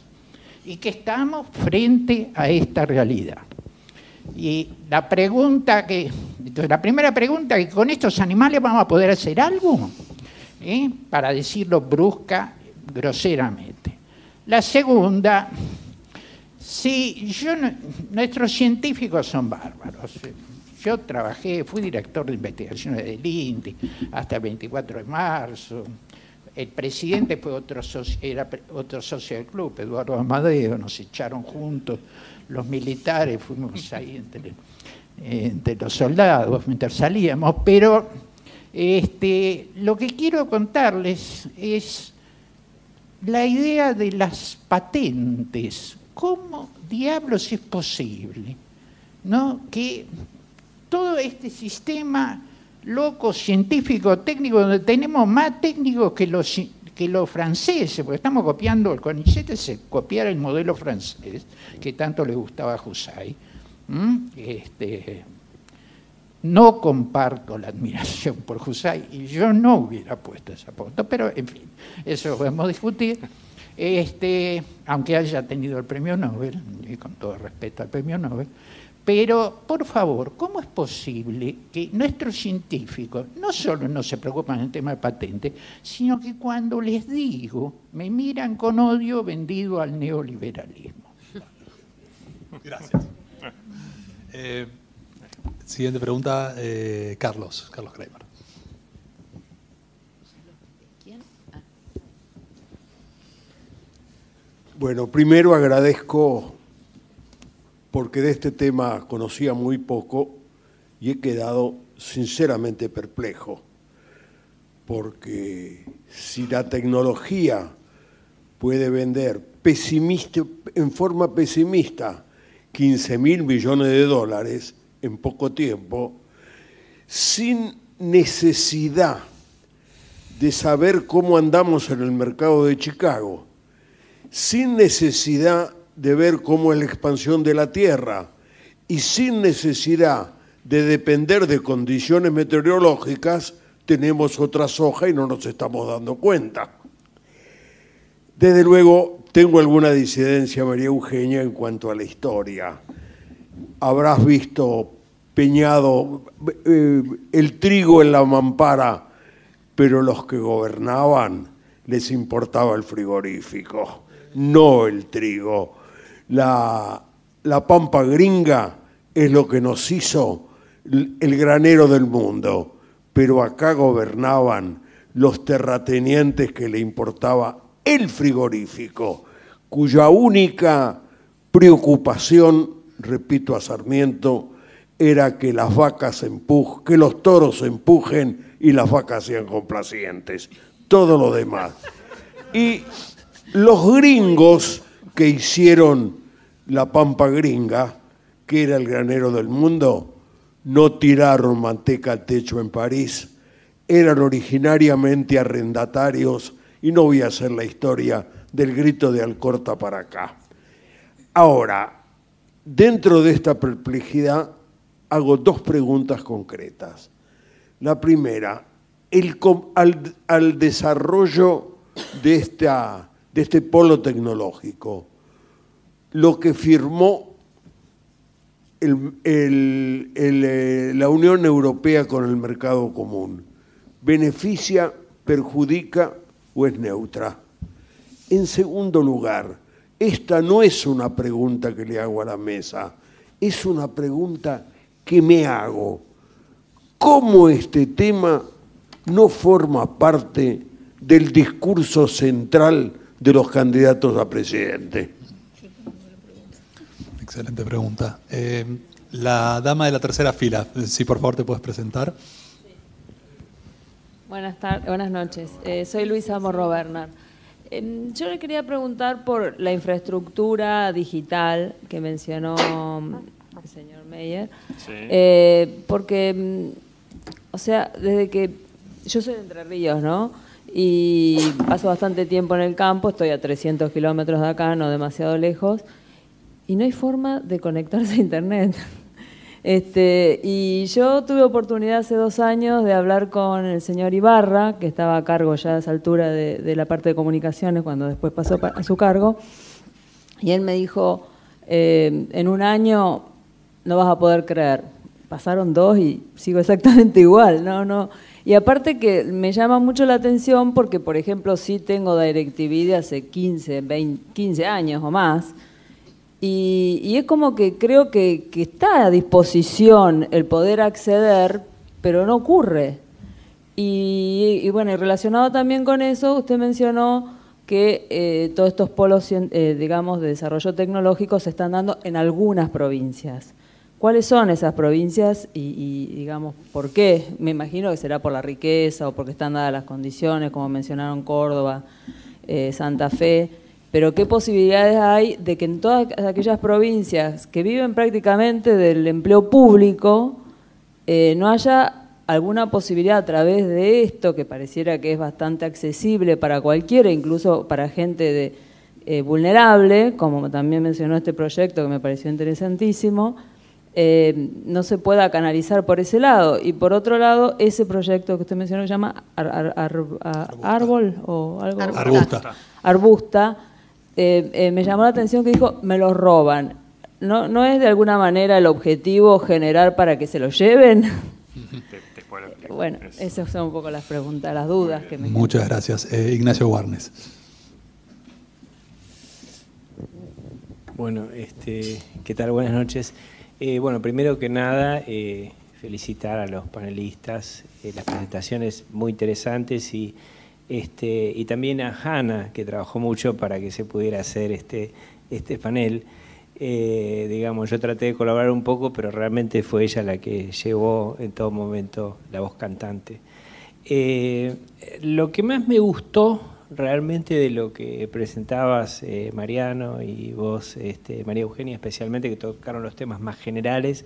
y que estamos frente a esta realidad? Y la primera pregunta, ¿con estos animales vamos a poder hacer algo? para decirlo brusca, groseramente. La segunda, nuestros científicos son bárbaros. Yo fui director de investigaciones del INTI hasta el 24 de marzo. El presidente fue era otro socio del club, Eduardo Amadeo, nos echaron juntos los militares, fuimos ahí entre los soldados mientras salíamos, pero lo que quiero contarles es la idea de las patentes. ¿Cómo diablos es posible, ¿no?, que todo este sistema loco, científico, técnico, donde tenemos más técnicos que los franceses, porque estamos copiando, el CONICET es copiar el modelo francés, que tanto le gustaba a Husay. No comparto la admiración por Husay, y yo no hubiera puesto esa foto, pero en fin, eso lo podemos discutir. Aunque haya tenido el premio Nobel, y con todo respeto al premio Nobel, pero, por favor, ¿cómo es posible que nuestros científicos no solo no se preocupan en el tema de patentes, sino que cuando les digo, me miran con odio vendido al neoliberalismo? Gracias. Siguiente pregunta, Carlos Kramer. ¿Quién? Bueno, primero agradezco, porque de este tema conocía muy poco y he quedado sinceramente perplejo, porque si la tecnología puede vender en forma pesimista 15.000 millones de dólares en poco tiempo, sin necesidad de saber cómo andamos en el mercado de Chicago, sin necesidad de ver cómo es la expansión de la Tierra y sin necesidad de depender de condiciones meteorológicas, tenemos otra soja y no nos estamos dando cuenta. Desde luego, tengo alguna disidencia, María Eugenia, en cuanto a la historia. Habrás visto peñado el trigo en la mampara, pero los que gobernaban les importaba el frigorífico, no el trigo. La pampa gringa es lo que nos hizo el granero del mundo, pero acá gobernaban los terratenientes que le importaba el frigorífico, cuya única preocupación, repito a Sarmiento, era que las vacas que los toros empujen y las vacas sean complacientes. Todo lo demás. Y los gringos que hicieron la pampa gringa, que era el granero del mundo, no tiraron manteca al techo en París, eran originariamente arrendatarios, y no voy a hacer la historia del grito de Alcorta para acá. Ahora, dentro de esta perplejidad, hago dos preguntas concretas. La primera, al desarrollo de este polo tecnológico, lo que firmó la Unión Europea con el mercado común, ¿beneficia, perjudica o es neutra? En segundo lugar, esta no es una pregunta que le hago a la mesa, es una pregunta que me hago. ¿Cómo este tema no forma parte del discurso central de los candidatos a presidente? Excelente pregunta. La dama de la tercera fila, si por favor te puedes presentar. Buenas noches. Soy Luisa Morro Bernard. Yo le quería preguntar por la infraestructura digital que mencionó el señor Meyer. Sí. Porque, o sea, desde que yo soy de Entre Ríos, ¿no? Y paso bastante tiempo en el campo, estoy a 300 kilómetros de acá, no demasiado lejos, y no hay forma de conectarse a internet. Y yo tuve oportunidad hace 2 años de hablar con el señor Ibarra, que estaba a cargo ya a esa altura de la parte de comunicaciones, cuando después pasó a su cargo, y él me dijo, en 1 año no vas a poder creer, pasaron 2 y sigo exactamente igual, no. Y aparte que me llama mucho la atención porque, por ejemplo, sí tengo DirecTV de hace 15 años o más, y es como que creo que está a disposición el poder acceder, pero no ocurre. Y bueno, y relacionado también con eso, usted mencionó que todos estos polos, digamos, de desarrollo tecnológico se están dando en algunas provincias. ¿Cuáles son esas provincias y digamos, por qué? Me imagino que será por la riqueza o porque están dadas las condiciones, como mencionaron Córdoba, Santa Fe, pero ¿qué posibilidades hay de que en todas aquellas provincias que viven prácticamente del empleo público no haya alguna posibilidad a través de esto, que pareciera que es bastante accesible para cualquiera, incluso para gente vulnerable, como también mencionó este proyecto que me pareció interesantísimo, no se pueda canalizar por ese lado? Y por otro lado, ese proyecto que usted mencionó que se llama Árbol o algo. Arbusta. Me llamó la atención que dijo, me los roban. ¿No es de alguna manera el objetivo generar para que se los lleven? Bueno, esas son un poco las preguntas, las dudas que me... Muchas gracias. Ignacio Warnes. Bueno, ¿qué tal? Buenas noches. Bueno, primero que nada, felicitar a los panelistas, las presentaciones muy interesantes y también a Hanna, que trabajó mucho para que se pudiera hacer este panel. Digamos, yo traté de colaborar un poco, pero realmente fue ella la que llevó en todo momento la voz cantante. Lo que más me gustó realmente de lo que presentabas, Mariano, y vos, María Eugenia, especialmente, que tocaron los temas más generales,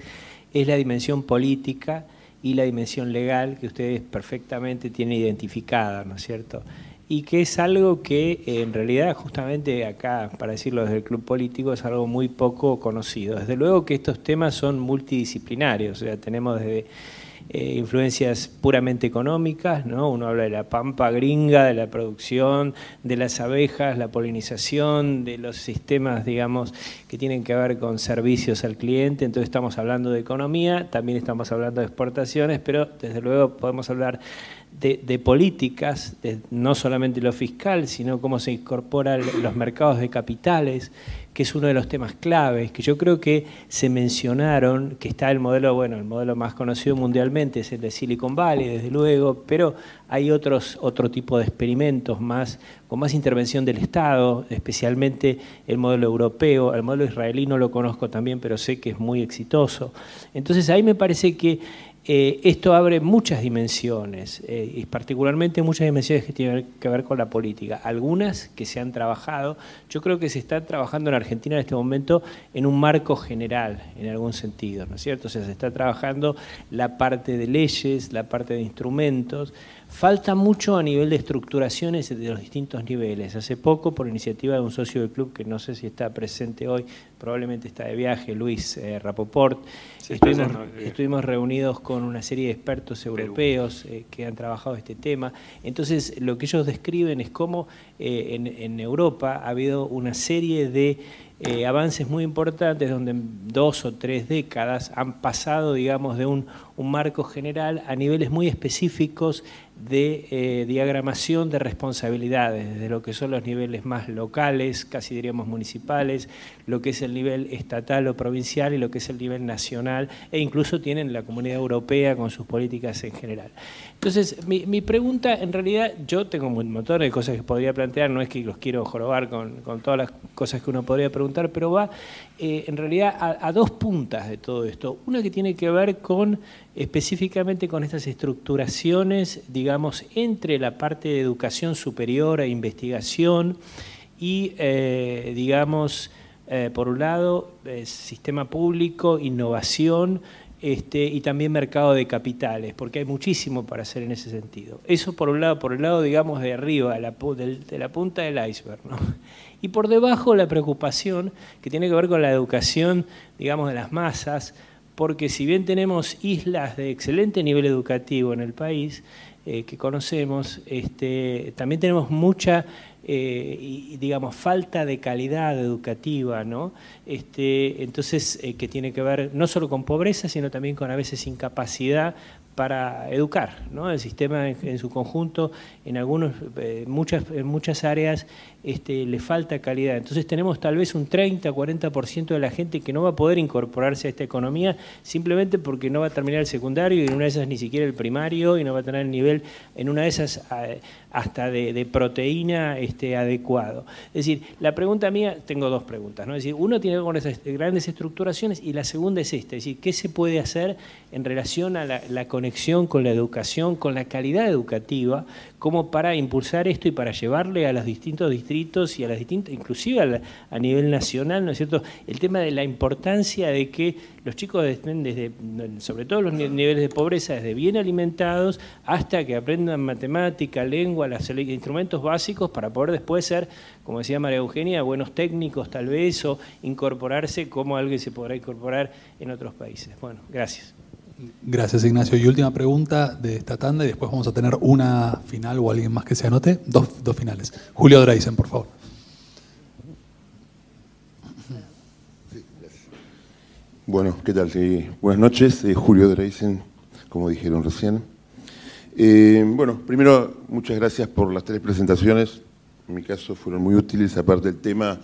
es la dimensión política y la dimensión legal que ustedes perfectamente tienen identificada, ¿no es cierto? Y que es algo que en realidad justamente acá, para decirlo desde el club político, es algo muy poco conocido. Desde luego que estos temas son multidisciplinarios, o sea, tenemos desde influencias puramente económicas, ¿no? Uno habla de la pampa gringa, de la producción, de las abejas, la polinización, de los sistemas, digamos, que tienen que ver con servicios al cliente. Entonces estamos hablando de economía, también estamos hablando de exportaciones, pero desde luego podemos hablar de políticas, no solamente lo fiscal, sino cómo se incorporan los mercados de capitales, que es uno de los temas claves, que yo creo que se mencionaron, que está el modelo, bueno, el modelo más conocido mundialmente es el de Silicon Valley, desde luego, pero hay otro tipo de experimentos con más intervención del Estado, especialmente el modelo europeo. El modelo israelí no lo conozco también, pero sé que es muy exitoso. Entonces ahí me parece que esto abre muchas dimensiones, y particularmente muchas dimensiones que tienen que ver con la política. Algunas que se han trabajado, yo creo que se está trabajando en Argentina en este momento en un marco general, en algún sentido, ¿no es cierto? O sea, se está trabajando la parte de leyes, la parte de instrumentos. Falta mucho a nivel de estructuraciones de los distintos niveles. Hace poco, por iniciativa de un socio del club, que no sé si está presente hoy, probablemente está de viaje, Luis Rapoport, sí, estuvimos reunidos con una serie de expertos europeos que han trabajado este tema. Entonces, lo que ellos describen es cómo en Europa ha habido una serie de avances muy importantes donde en 2 o 3 décadas han pasado, digamos, de un marco general a niveles muy específicos de diagramación de responsabilidades, desde lo que son los niveles más locales, casi diríamos municipales, lo que es el nivel estatal o provincial y lo que es el nivel nacional, e incluso tienen la Comunidad Europea con sus políticas en general. Entonces, mi pregunta, en realidad, yo tengo un montón de cosas que podría plantear, no es que los quiero jorobar con todas las cosas que uno podría preguntar, pero va en realidad a 2 puntas de todo esto. Una que tiene que ver con específicamente con estas estructuraciones, digamos, entre la parte de educación superior e investigación y, digamos, por un lado, sistema público, innovación, y también mercado de capitales, porque hay muchísimo para hacer en ese sentido. Eso por un lado, digamos, de arriba, de la punta del iceberg, ¿no? Y por debajo la preocupación que tiene que ver con la educación, digamos, de las masas, porque si bien tenemos islas de excelente nivel educativo en el país, que conocemos, también tenemos mucha, digamos, falta de calidad educativa, ¿no? Entonces, que tiene que ver no solo con pobreza, sino también con a veces incapacidad para educar, ¿no? El sistema en su conjunto, en muchas áreas le falta calidad. Entonces tenemos tal vez un 30-40% de la gente que no va a poder incorporarse a esta economía simplemente porque no va a terminar el secundario y en una de esas ni siquiera el primario y no va a tener el nivel, en una de esas hasta de proteína adecuado. Es decir, la pregunta mía, tengo dos preguntas, ¿no? Es decir, uno tiene que ver con esas grandes estructuraciones y la segunda es esta, es decir, ¿qué se puede hacer en relación a la conexión con la educación, con la calidad educativa, como para impulsar esto y para llevarle a los distintos distritos y a las distintas, inclusive a nivel nacional, ¿no es cierto?, el tema de la importancia de que los chicos estén desde, sobre todo los niveles de pobreza, desde bien alimentados hasta que aprendan matemática, lengua, los instrumentos básicos para poder después ser, como decía María Eugenia, buenos técnicos tal vez, o incorporarse como algo que se podrá incorporar en otros países. Bueno, gracias. Gracias, Ignacio. Y última pregunta de esta tanda y después vamos a tener una final o alguien más que se anote. Dos finales. Julio Dreisen, por favor. Bueno, ¿qué tal? Sí, buenas noches. Julio Dreisen, como dijeron recién. Bueno, primero, muchas gracias por las 3 presentaciones. En mi caso fueron muy útiles, aparte del tema.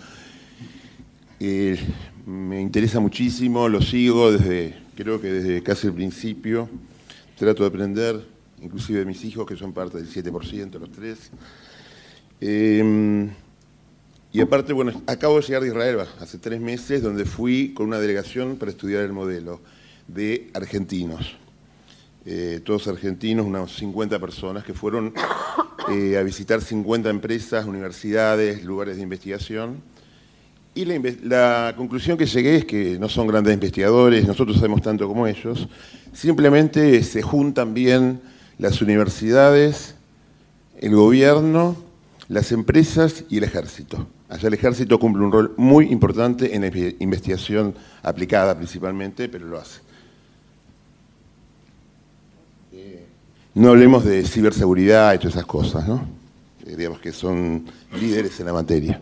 Me interesa muchísimo, lo sigo creo que desde casi el principio. Trato de aprender, inclusive de mis hijos, que son parte del 7%, los 3. Y aparte, bueno, acabo de llegar de Israel hace 3 meses, donde fui con una delegación para estudiar el modelo de argentinos. Todos argentinos, unas 50 personas que fueron a visitar 50 empresas, universidades, lugares de investigación. Y la conclusión que llegué es que no son grandes investigadores, nosotros sabemos tanto como ellos, simplemente se juntan bien las universidades, el gobierno, las empresas y el ejército. Allá el ejército cumple un rol muy importante en la investigación aplicada principalmente, pero lo hace. No hablemos de ciberseguridad y todas esas cosas, ¿no? Digamos que son líderes en la materia.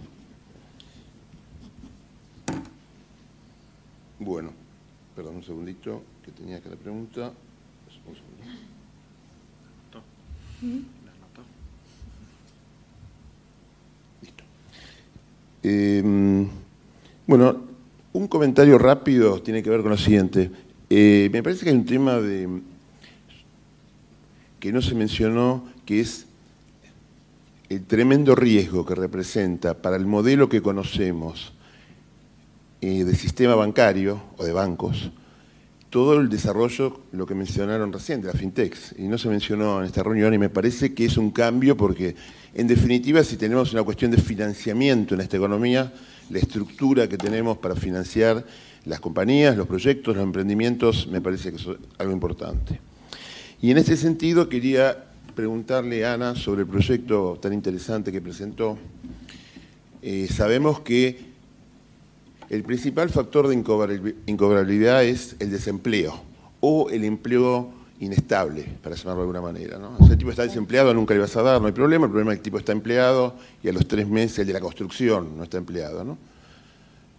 Bueno, perdón un segundito, que tenía acá la pregunta. Un segundo. Listo. Bueno, un comentario rápido tiene que ver con lo siguiente. Me parece que hay un tema que no se mencionó, que es el tremendo riesgo que representa para el modelo que conocemos de sistema bancario o de bancos, todo el desarrollo, lo que mencionaron recién, de la fintechs, y no se mencionó en esta reunión, y me parece que es un cambio porque, en definitiva, si tenemos una cuestión de financiamiento en esta economía, la estructura que tenemos para financiar las compañías, los proyectos, los emprendimientos, me parece que es algo importante. Y en ese sentido quería preguntarle a Ana sobre el proyecto tan interesante que presentó. Sabemos que el principal factor de incobrabilidad es el desempleo o el empleo inestable, para llamarlo de alguna manera, ¿no? O sea, el tipo está desempleado, nunca le vas a dar, no hay problema. El problema es que el tipo está empleado y a los 3 meses el de la construcción no está empleado, ¿no?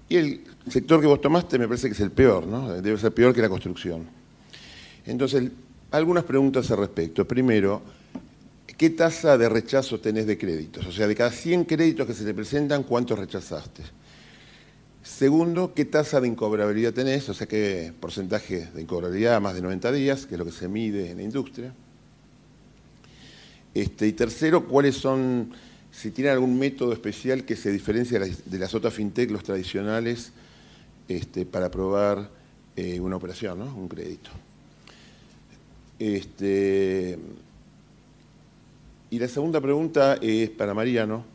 Y el sector que vos tomaste me parece que es el peor, ¿no? Debe ser peor que la construcción. Entonces, algunas preguntas al respecto. Primero, ¿qué tasa de rechazo tenés de créditos? O sea, de cada 100 créditos que se te presentan, ¿cuántos rechazaste? Segundo, ¿qué tasa de incobrabilidad tenés? O sea, ¿qué porcentaje de incobrabilidad? Más de 90 días, que es lo que se mide en la industria. Y tercero, ¿cuáles son, si tienen algún método especial que se diferencia de las otras fintech, los tradicionales, para aprobar una operación, ¿no? Un crédito? Y la segunda pregunta es para Mariano.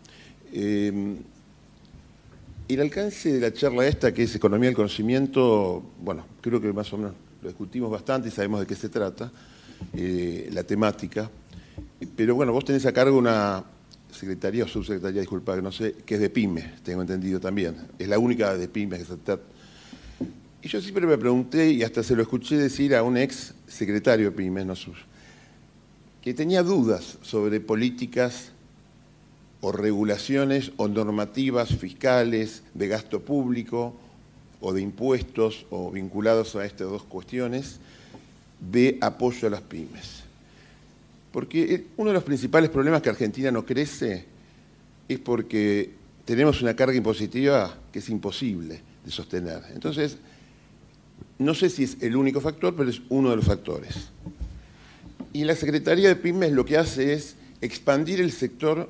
El alcance de la charla esta, que es Economía del Conocimiento, bueno, creo que más o menos lo discutimos bastante y sabemos de qué se trata, la temática. Pero bueno, vos tenés a cargo una secretaría o subsecretaría, disculpa, que no sé, que es de PYME, tengo entendido también. Es la única de PYME que se trata. Y yo siempre me pregunté, y hasta se lo escuché decir a un ex secretario de Pymes, no suyo, que tenía dudas sobre políticas o regulaciones o normativas fiscales de gasto público o de impuestos o vinculados a estas dos cuestiones de apoyo a las pymes. Porque uno de los principales problemas que Argentina no crece es porque tenemos una carga impositiva que es imposible de sostener. Entonces, no sé si es el único factor, pero es uno de los factores. Y la Secretaría de Pymes lo que hace es expandir el sector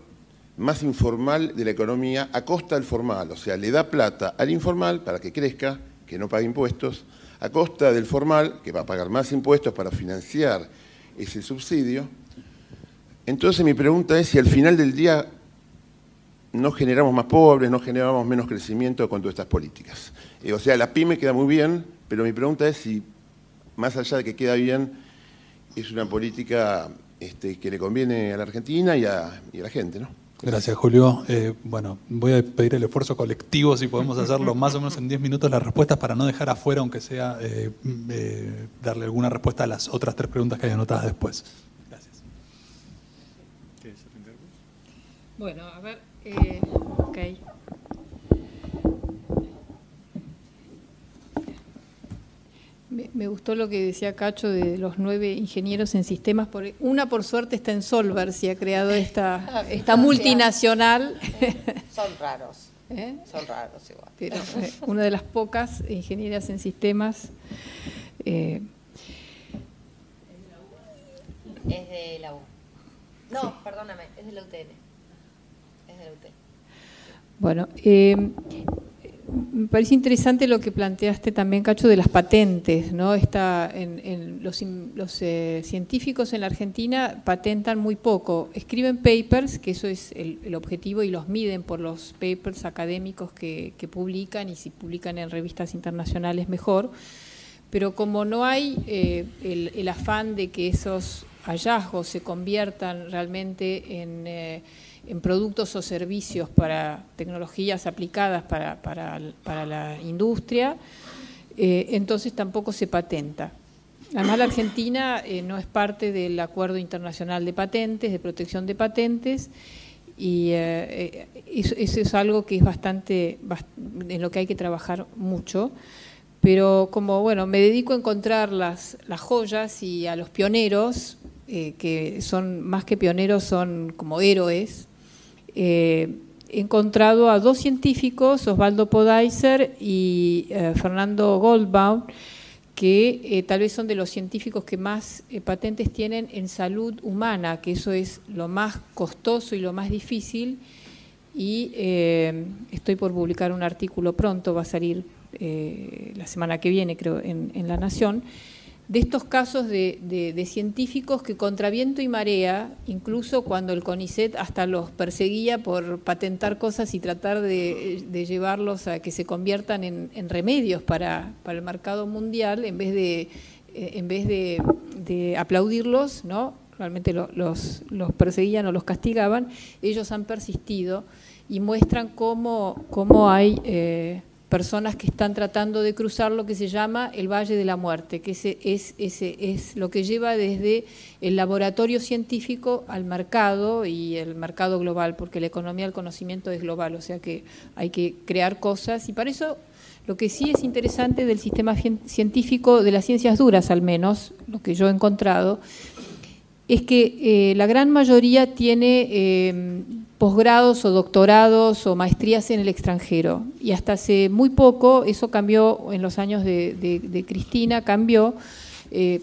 más informal de la economía a costa del formal, o sea, le da plata al informal para que crezca, que no pague impuestos, a costa del formal, que va a pagar más impuestos para financiar ese subsidio. Entonces mi pregunta es si al final del día no generamos más pobres, no generamos menos crecimiento con todas estas políticas. O sea, la pyme queda muy bien, pero mi pregunta es si, más allá de que queda bien, es una política que le conviene a la Argentina y a la gente, ¿no? Gracias, Julio. Bueno, voy a pedir el esfuerzo colectivo, si podemos hacerlo más o menos en 10 minutos las respuestas, para no dejar afuera, aunque sea, darle alguna respuesta a las otras 3 preguntas que hay anotadas después. Gracias. Bueno, a ver, ok. Me gustó lo que decía Cacho de los 9 ingenieros en sistemas. Una, por suerte, está en Solvers y ha creado esta multinacional. Son raros. Son raros igual. Pero una de las pocas ingenieras en sistemas. Es de la U. No, sí. Perdóname, es de la UTN. Es de la UTN. Bueno, me parece interesante lo que planteaste también, Cacho, de las patentes, ¿no? Los científicos en la Argentina patentan muy poco. Escriben papers, que eso es el objetivo, y los miden por los papers académicos que publican, y si publican en revistas internacionales mejor. Pero como no hay el afán de que esos hallazgos se conviertan realmente en productos o servicios para tecnologías aplicadas para la industria, entonces tampoco se patenta. Además, la Argentina no es parte del Acuerdo Internacional de Patentes, de protección de patentes, y eso es algo que es en lo que hay que trabajar mucho. Pero como, bueno, me dedico a encontrar las joyas y a los pioneros, que son más que pioneros, son como héroes. He encontrado a 2 científicos, Osvaldo Podaiser y Fernando Goldbaum, que tal vez son de los científicos que más patentes tienen en salud humana, que eso es lo más costoso y lo más difícil. Y estoy por publicar un artículo pronto, va a salir la semana que viene, creo, en La Nación, de estos casos de científicos que contra viento y marea, incluso cuando el CONICET hasta los perseguía por patentar cosas y tratar de llevarlos a que se conviertan en remedios para el mercado mundial, en vez de aplaudirlos, ¿no? Realmente los perseguían o los castigaban, ellos han persistido y muestran cómo hay personas que están tratando de cruzar lo que se llama el Valle de la Muerte, que ese es lo que lleva desde el laboratorio científico al mercado y el mercado global, porque la economía del conocimiento es global, o sea que hay que crear cosas, y para eso lo que sí es interesante del sistema científico, de las ciencias duras al menos, lo que yo he encontrado, es que la gran mayoría tiene posgrados o doctorados o maestrías en el extranjero. Y hasta hace muy poco, eso cambió en los años de Cristina, cambió,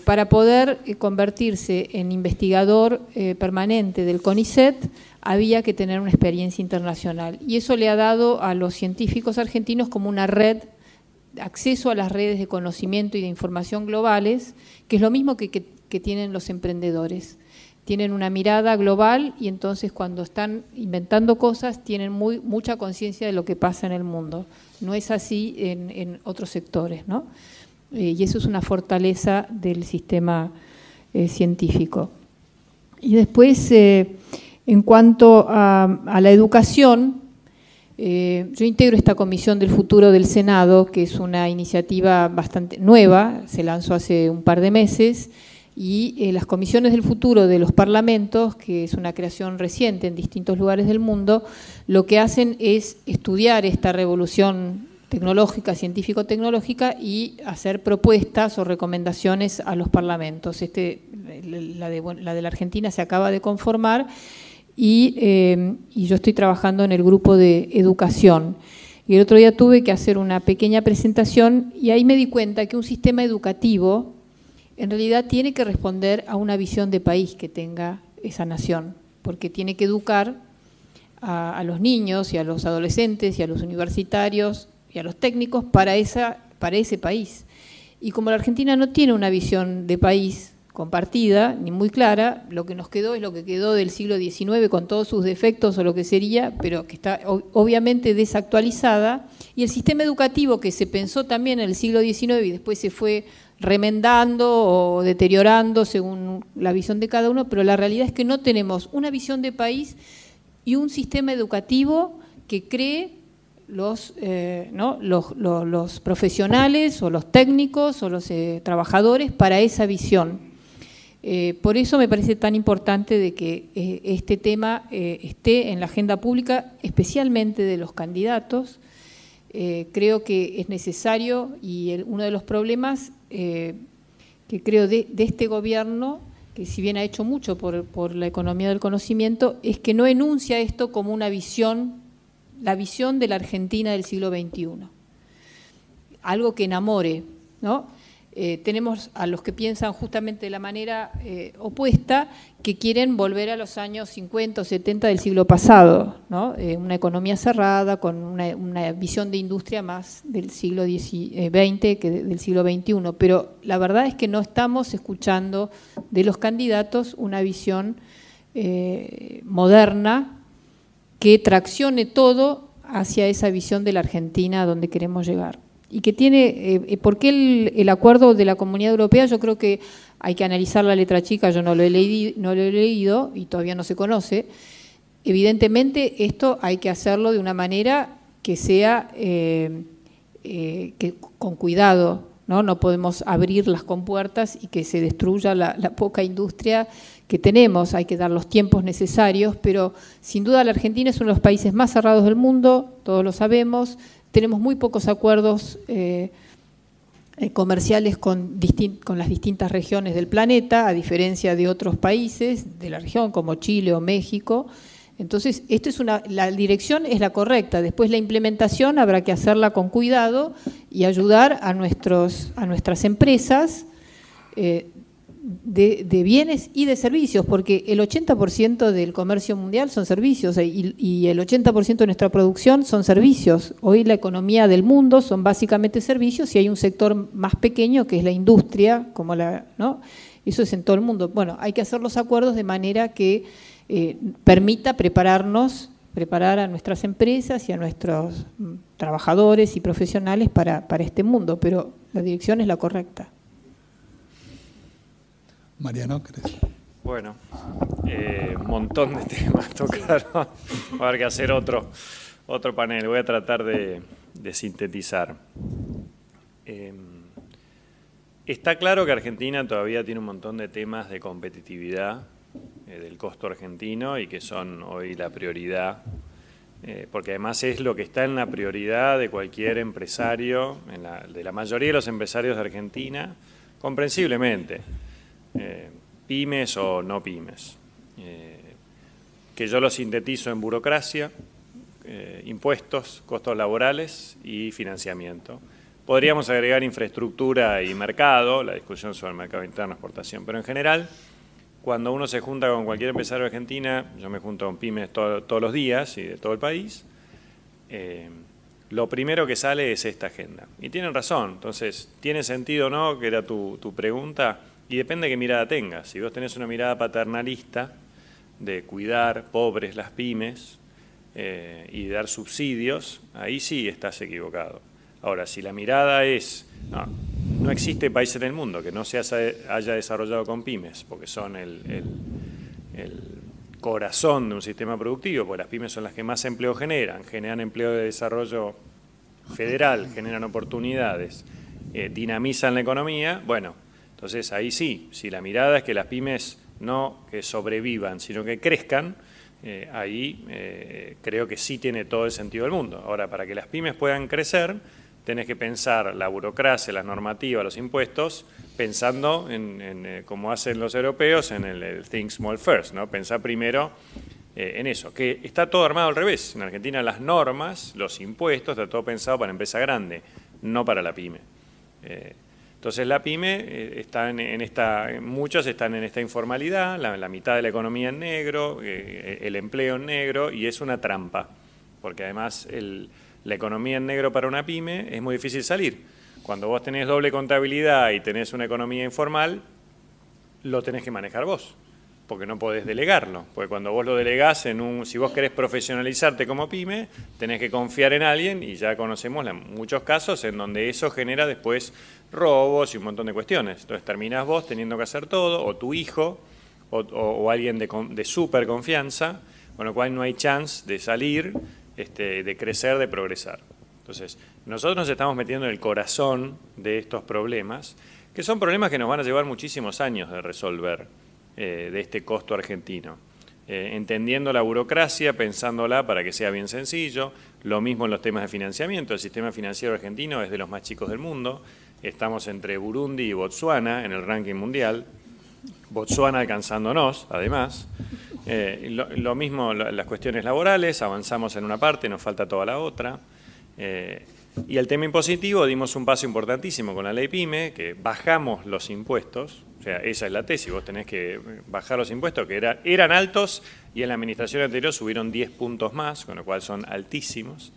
para poder convertirse en investigador permanente del CONICET, había que tener una experiencia internacional. Y eso le ha dado a los científicos argentinos como una red, acceso a las redes de conocimiento y de información globales, que es lo mismo que tienen los emprendedores. Tienen una mirada global y entonces cuando están inventando cosas tienen mucha conciencia de lo que pasa en el mundo. No es así en otros sectores, ¿no? Y eso es una fortaleza del sistema científico. Y después, en cuanto a la educación, Yo integro esta Comisión del Futuro del Senado, que es una iniciativa bastante nueva, se lanzó hace un par de meses, y las comisiones del futuro de los parlamentos, que es una creación reciente en distintos lugares del mundo, lo que hacen es estudiar esta revolución tecnológica, científico-tecnológica, y hacer propuestas o recomendaciones a los parlamentos. La de la Argentina se acaba de conformar, y yo estoy trabajando en el grupo de educación. Y el otro día tuve que hacer una pequeña presentación y ahí me di cuenta que un sistema educativo en realidad tiene que responder a una visión de país que tenga esa nación, porque tiene que educar a los niños y a los adolescentes y a los universitarios y a los técnicos para ese país. Y como la Argentina no tiene una visión de país compartida, ni muy clara, lo que nos quedó es lo que quedó del siglo XIX con todos sus defectos o lo que sería, pero que está obviamente desactualizada, y el sistema educativo que se pensó también en el siglo XIX y después se fue remendando o deteriorando según la visión de cada uno, pero la realidad es que no tenemos una visión de país y un sistema educativo que cree los profesionales o los técnicos o los trabajadores para esa visión. Por eso me parece tan importante de que este tema esté en la agenda pública, especialmente de los candidatos. Creo que es necesario, y uno de los problemas que creo de este gobierno, que si bien ha hecho mucho por la economía del conocimiento, es que no enuncia esto como una visión, la visión de la Argentina del siglo XXI. Algo que enamore, ¿no? Tenemos a los que piensan justamente de la manera opuesta, que quieren volver a los años 50 o 70 del siglo pasado, ¿no? Una economía cerrada, con una visión de industria más del siglo XX que del siglo XXI. Pero la verdad es que no estamos escuchando de los candidatos una visión moderna que traccione todo hacia esa visión de la Argentina a donde queremos llegar. Y que tiene, ¿por qué el acuerdo de la Comunidad Europea? Yo creo que hay que analizar la letra chica, yo no lo he leído y todavía no se conoce. Evidentemente esto hay que hacerlo de una manera que sea con cuidado, ¿no? No podemos abrir las compuertas y que se destruya la poca industria que tenemos, hay que dar los tiempos necesarios, pero sin duda la Argentina es uno de los países más cerrados del mundo, todos lo sabemos. Tenemos muy pocos acuerdos comerciales con las distintas regiones del planeta, a diferencia de otros países de la región como Chile o México. Entonces, la dirección es la correcta. Después la implementación habrá que hacerla con cuidado y ayudar a nuestras empresas de bienes y de servicios, porque el 80% del comercio mundial son servicios y el 80% de nuestra producción son servicios. Hoy la economía del mundo son básicamente servicios y hay un sector más pequeño que es la industria, ¿no? Eso es en todo el mundo. Bueno, hay que hacer los acuerdos de manera que permita preparar a nuestras empresas y a nuestros trabajadores y profesionales para este mundo, pero la dirección es la correcta. Mariano, ¿crees? Bueno, un montón de temas tocaron. Va a haber que hacer otro panel. Voy a tratar de sintetizar. Está claro que Argentina todavía tiene un montón de temas de competitividad del costo argentino y que son hoy la prioridad, porque además es lo que está en la prioridad de cualquier empresario, de la mayoría de los empresarios de Argentina, comprensiblemente. Pymes o no pymes, que yo lo sintetizo en burocracia, impuestos, costos laborales y financiamiento. Podríamos agregar infraestructura y mercado, la discusión sobre el mercado interno, exportación, pero en general, cuando uno se junta con cualquier empresario de Argentina, yo me junto con pymes todos los días y de todo el país, lo primero que sale es esta agenda. Y tienen razón, entonces, ¿tiene sentido o no? Que era tu pregunta. Y depende de qué mirada tengas. Si vos tenés una mirada paternalista de cuidar pobres las pymes y dar subsidios, ahí sí estás equivocado. Ahora, si la mirada es, no existe país en el mundo que no se haya desarrollado con pymes, porque son el corazón de un sistema productivo, porque las pymes son las que más empleo generan empleo de desarrollo federal, generan oportunidades, dinamizan la economía, bueno, entonces ahí sí, si la mirada es que las pymes no que sobrevivan, sino que crezcan, ahí creo que sí tiene todo el sentido del mundo. Ahora, para que las pymes puedan crecer, tenés que pensar la burocracia, las normativas, los impuestos, pensando como hacen los europeos, en el think small first, ¿no? Pensar primero en eso, que está todo armado al revés. En Argentina las normas, los impuestos, está todo pensado para empresa grande, no para la pyme. Entonces la pyme está muchos están en esta informalidad, la mitad de la economía en negro, el empleo en negro, y es una trampa, porque además la economía en negro para una pyme es muy difícil salir. Cuando vos tenés doble contabilidad y tenés una economía informal, lo tenés que manejar vos, porque no podés delegarlo. Porque cuando vos lo delegás si vos querés profesionalizarte como pyme, tenés que confiar en alguien, y ya conocemos muchos casos en donde eso genera después robos y un montón de cuestiones. Entonces terminás vos teniendo que hacer todo, o tu hijo, o alguien de súper confianza, con lo cual no hay chance de salir, de crecer, de progresar. Entonces, nosotros nos estamos metiendo en el corazón de estos problemas, que son problemas que nos van a llevar muchísimos años de resolver, de este costo argentino. Entendiendo la burocracia, pensándola para que sea bien sencillo, lo mismo en los temas de financiamiento. El sistema financiero argentino es de los más chicos del mundo, estamos entre Burundi y Botsuana en el ranking mundial, Botsuana alcanzándonos, además. Lo mismo las cuestiones laborales, avanzamos en una parte, nos falta toda la otra. Y el tema impositivo, dimos un paso importantísimo con la ley PYME, que bajamos los impuestos, o sea, esa es la tesis, vos tenés que bajar los impuestos, que eran altos, y en la administración anterior subieron 10 puntos más, con lo cual son altísimos.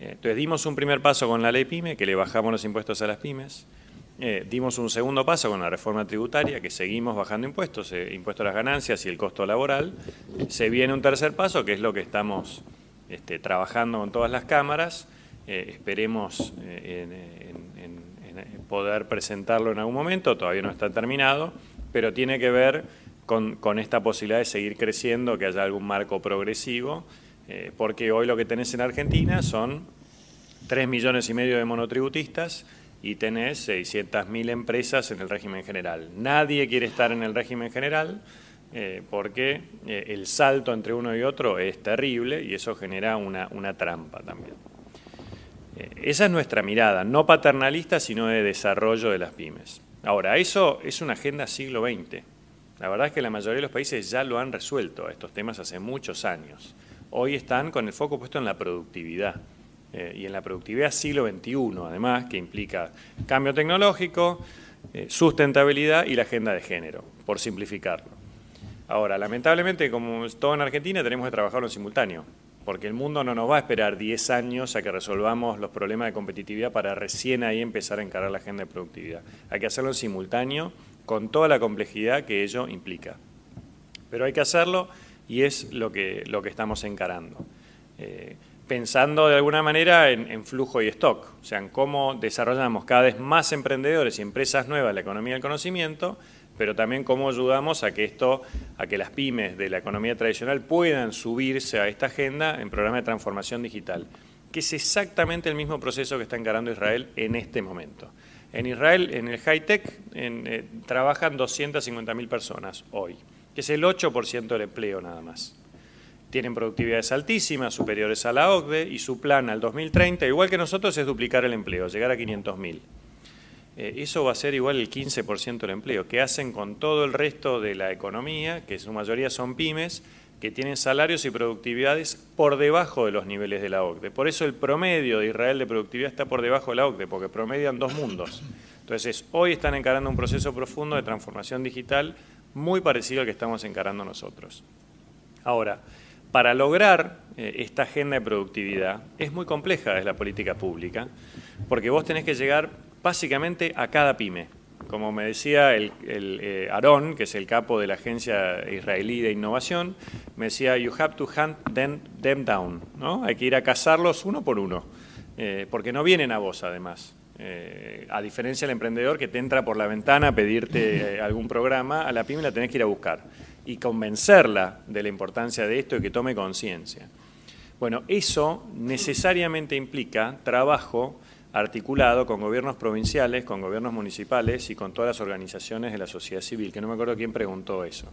Entonces dimos un primer paso con la ley PYME, que le bajamos los impuestos a las pymes. Dimos un segundo paso con la reforma tributaria, que seguimos bajando impuestos, impuesto a las ganancias y el costo laboral. Se viene un tercer paso, que es lo que estamos trabajando con todas las cámaras. Esperemos en poder presentarlo en algún momento, todavía no está terminado, pero tiene que ver con esta posibilidad de seguir creciendo, que haya algún marco progresivo, porque hoy lo que tenés en Argentina son 3,5 millones de monotributistas, y tenés 600.000 empresas en el régimen general. Nadie quiere estar en el régimen general porque el salto entre uno y otro es terrible, y eso genera una trampa también. Esa es nuestra mirada, no paternalista, sino de desarrollo de las pymes. Ahora, eso es una agenda siglo XX. La verdad es que la mayoría de los países ya lo han resuelto a estos temas hace muchos años. Hoy están con el foco puesto en la productividad. Y en la productividad siglo XXI, además, que implica cambio tecnológico, sustentabilidad y la agenda de género, por simplificarlo. Ahora, lamentablemente, como todo en Argentina, tenemos que trabajarlo en simultáneo, porque el mundo no nos va a esperar 10 años a que resolvamos los problemas de competitividad para recién ahí empezar a encarar la agenda de productividad. Hay que hacerlo en simultáneo, con toda la complejidad que ello implica. Pero hay que hacerlo, y es lo que estamos encarando. Pensando de alguna manera en flujo y stock, o sea, en cómo desarrollamos cada vez más emprendedores y empresas nuevas en la economía del conocimiento, pero también cómo ayudamos a que las pymes de la economía tradicional puedan subirse a esta agenda en programas de transformación digital, que es exactamente el mismo proceso que está encarando Israel en este momento. En Israel, en el high-tech, trabajan 250.000 personas hoy, que es el 8% del empleo nada más. Tienen productividades altísimas, superiores a la OCDE, y su plan al 2030, igual que nosotros, es duplicar el empleo, llegar a 500.000. Eso va a ser igual el 15% del empleo, que hacen con todo el resto de la economía, que en su mayoría son pymes, que tienen salarios y productividades por debajo de los niveles de la OCDE. Por eso el promedio de Israel de productividad está por debajo de la OCDE, porque promedian 2 mundos. Entonces, hoy están encarando un proceso profundo de transformación digital muy parecido al que estamos encarando nosotros. Ahora, para lograr esta agenda de productividad es muy compleja desde la política pública, porque vos tenés que llegar básicamente a cada pyme. Como me decía Aaron, que es el capo de la agencia israelí de innovación, me decía, you have to hunt them down, ¿no? Hay que ir a cazarlos uno por uno, porque no vienen a vos además. A diferencia del emprendedor que te entra por la ventana a pedirte algún programa, a la pyme la tenés que ir a buscar. y convencerla de la importancia de esto y que tome conciencia. Bueno, eso necesariamente implica trabajo articulado con gobiernos provinciales, con gobiernos municipales y con todas las organizaciones de la sociedad civil, que no me acuerdo quién preguntó eso.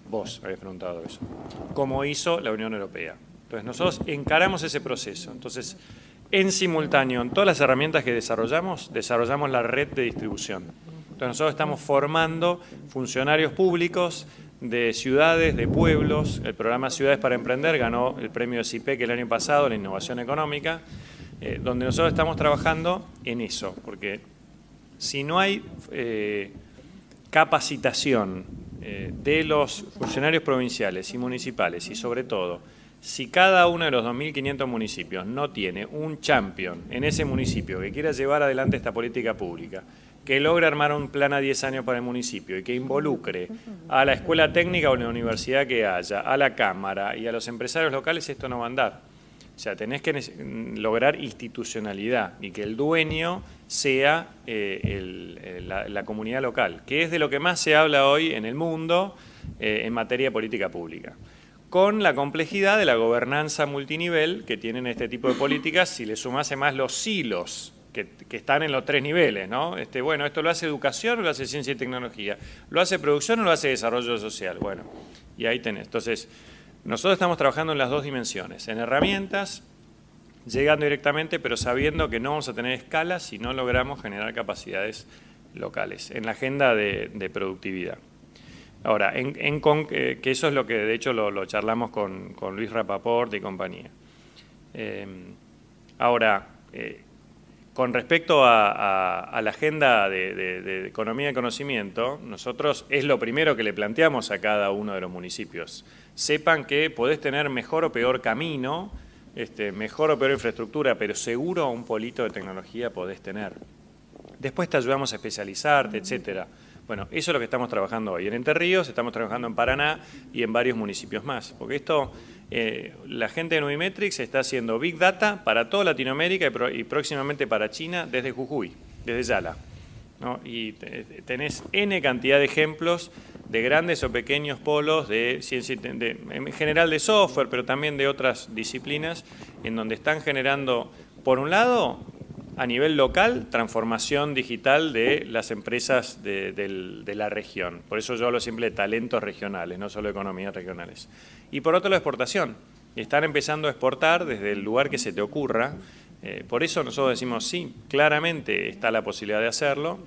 Vos habéis preguntado eso. ¿Cómo hizo la Unión Europea? Entonces, nosotros encaramos ese proceso. Entonces, en simultáneo, en todas las herramientas que desarrollamos la red de distribución. Entonces, nosotros estamos formando funcionarios públicos de ciudades, de pueblos. El programa Ciudades para Emprender ganó el premio CIPEC el año pasado, la innovación económica, donde nosotros estamos trabajando en eso, porque si no hay capacitación de los funcionarios provinciales y municipales, y sobre todo, si cada uno de los 2.500 municipios no tiene un champion en ese municipio que quiera llevar adelante esta política pública, que logre armar un plan a 10 años para el municipio y que involucre a la escuela técnica o la universidad que haya, a la Cámara y a los empresarios locales, esto no va a andar. O sea, tenés que lograr institucionalidad y que el dueño sea la comunidad local, que es de lo que más se habla hoy en el mundo en materia de política pública. Con la complejidad de la gobernanza multinivel que tienen este tipo de políticas, si le sumase más los silos que están en los 3 niveles, ¿no? Bueno, esto lo hace educación o lo hace ciencia y tecnología, lo hace producción o lo hace desarrollo social. Bueno, y ahí tenés. Entonces, nosotros estamos trabajando en las 2 dimensiones, en herramientas, llegando directamente, pero sabiendo que no vamos a tener escala si no logramos generar capacidades locales, en la agenda de productividad. Ahora, que eso es lo que de hecho lo charlamos con Luis Rapaport y compañía. Ahora, con respecto a la agenda de economía y conocimiento, nosotros es lo primero que le planteamos a cada uno de los municipios. Sepan que podés tener mejor o peor camino, mejor o peor infraestructura, pero seguro un polito de tecnología podés tener. Después te ayudamos a especializarte, etcétera. Bueno, eso es lo que estamos trabajando hoy. En Entre Ríos, estamos trabajando en Paraná y en varios municipios más. Porque esto, la gente de Nubimetrics está haciendo Big Data para toda Latinoamérica y próximamente para China desde Jujuy, desde Yala, ¿no? Y tenés N cantidad de ejemplos de grandes o pequeños polos de ciencia, en general de software, pero también de otras disciplinas, en donde están generando, por un lado, a nivel local, transformación digital de las empresas de la región. Por eso yo hablo siempre de talentos regionales, no solo economías regionales. Y por otro, la exportación. Están empezando a exportar desde el lugar que se te ocurra. Por eso nosotros decimos, sí, claramente está la posibilidad de hacerlo.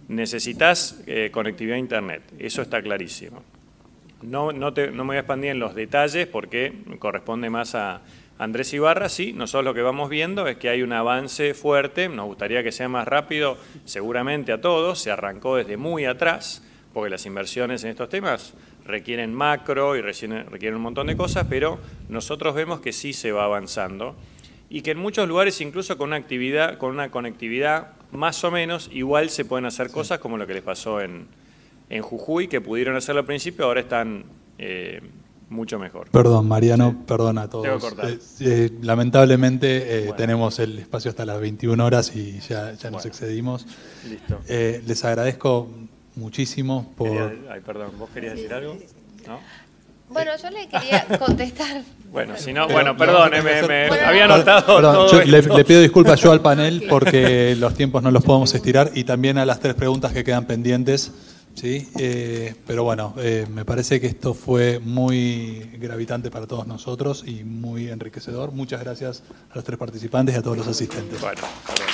Necesitas conectividad a Internet, eso está clarísimo. No me voy a expandir en los detalles porque corresponde más a Andrés Ibarra. Sí, nosotros lo que vamos viendo es que hay un avance fuerte, nos gustaría que sea más rápido, seguramente a todos, se arrancó desde muy atrás, porque las inversiones en estos temas requieren macro y requieren un montón de cosas, pero nosotros vemos que sí se va avanzando y que en muchos lugares incluso con una conectividad más o menos igual se pueden hacer cosas como lo que les pasó en Jujuy, que pudieron hacerlo al principio, ahora están mucho mejor. Perdón, Mariano, sí. Perdón a todos. Tengo que cortar. Lamentablemente bueno, tenemos el espacio hasta las 21 horas y ya nos excedimos. Listo. Les agradezco muchísimo por... Ay, perdón, ¿vos querías decir algo? ¿No? Bueno, yo le quería contestar. Bueno, si no, bueno, perdón, me había anotado todo le pido disculpas yo al panel porque los tiempos no los podemos estirar y también a las 3 preguntas que quedan pendientes. ¿Sí? Pero bueno, me parece que esto fue muy gravitante para todos nosotros y muy enriquecedor. Muchas gracias a los 3 participantes y a todos los asistentes. Bueno, perdón.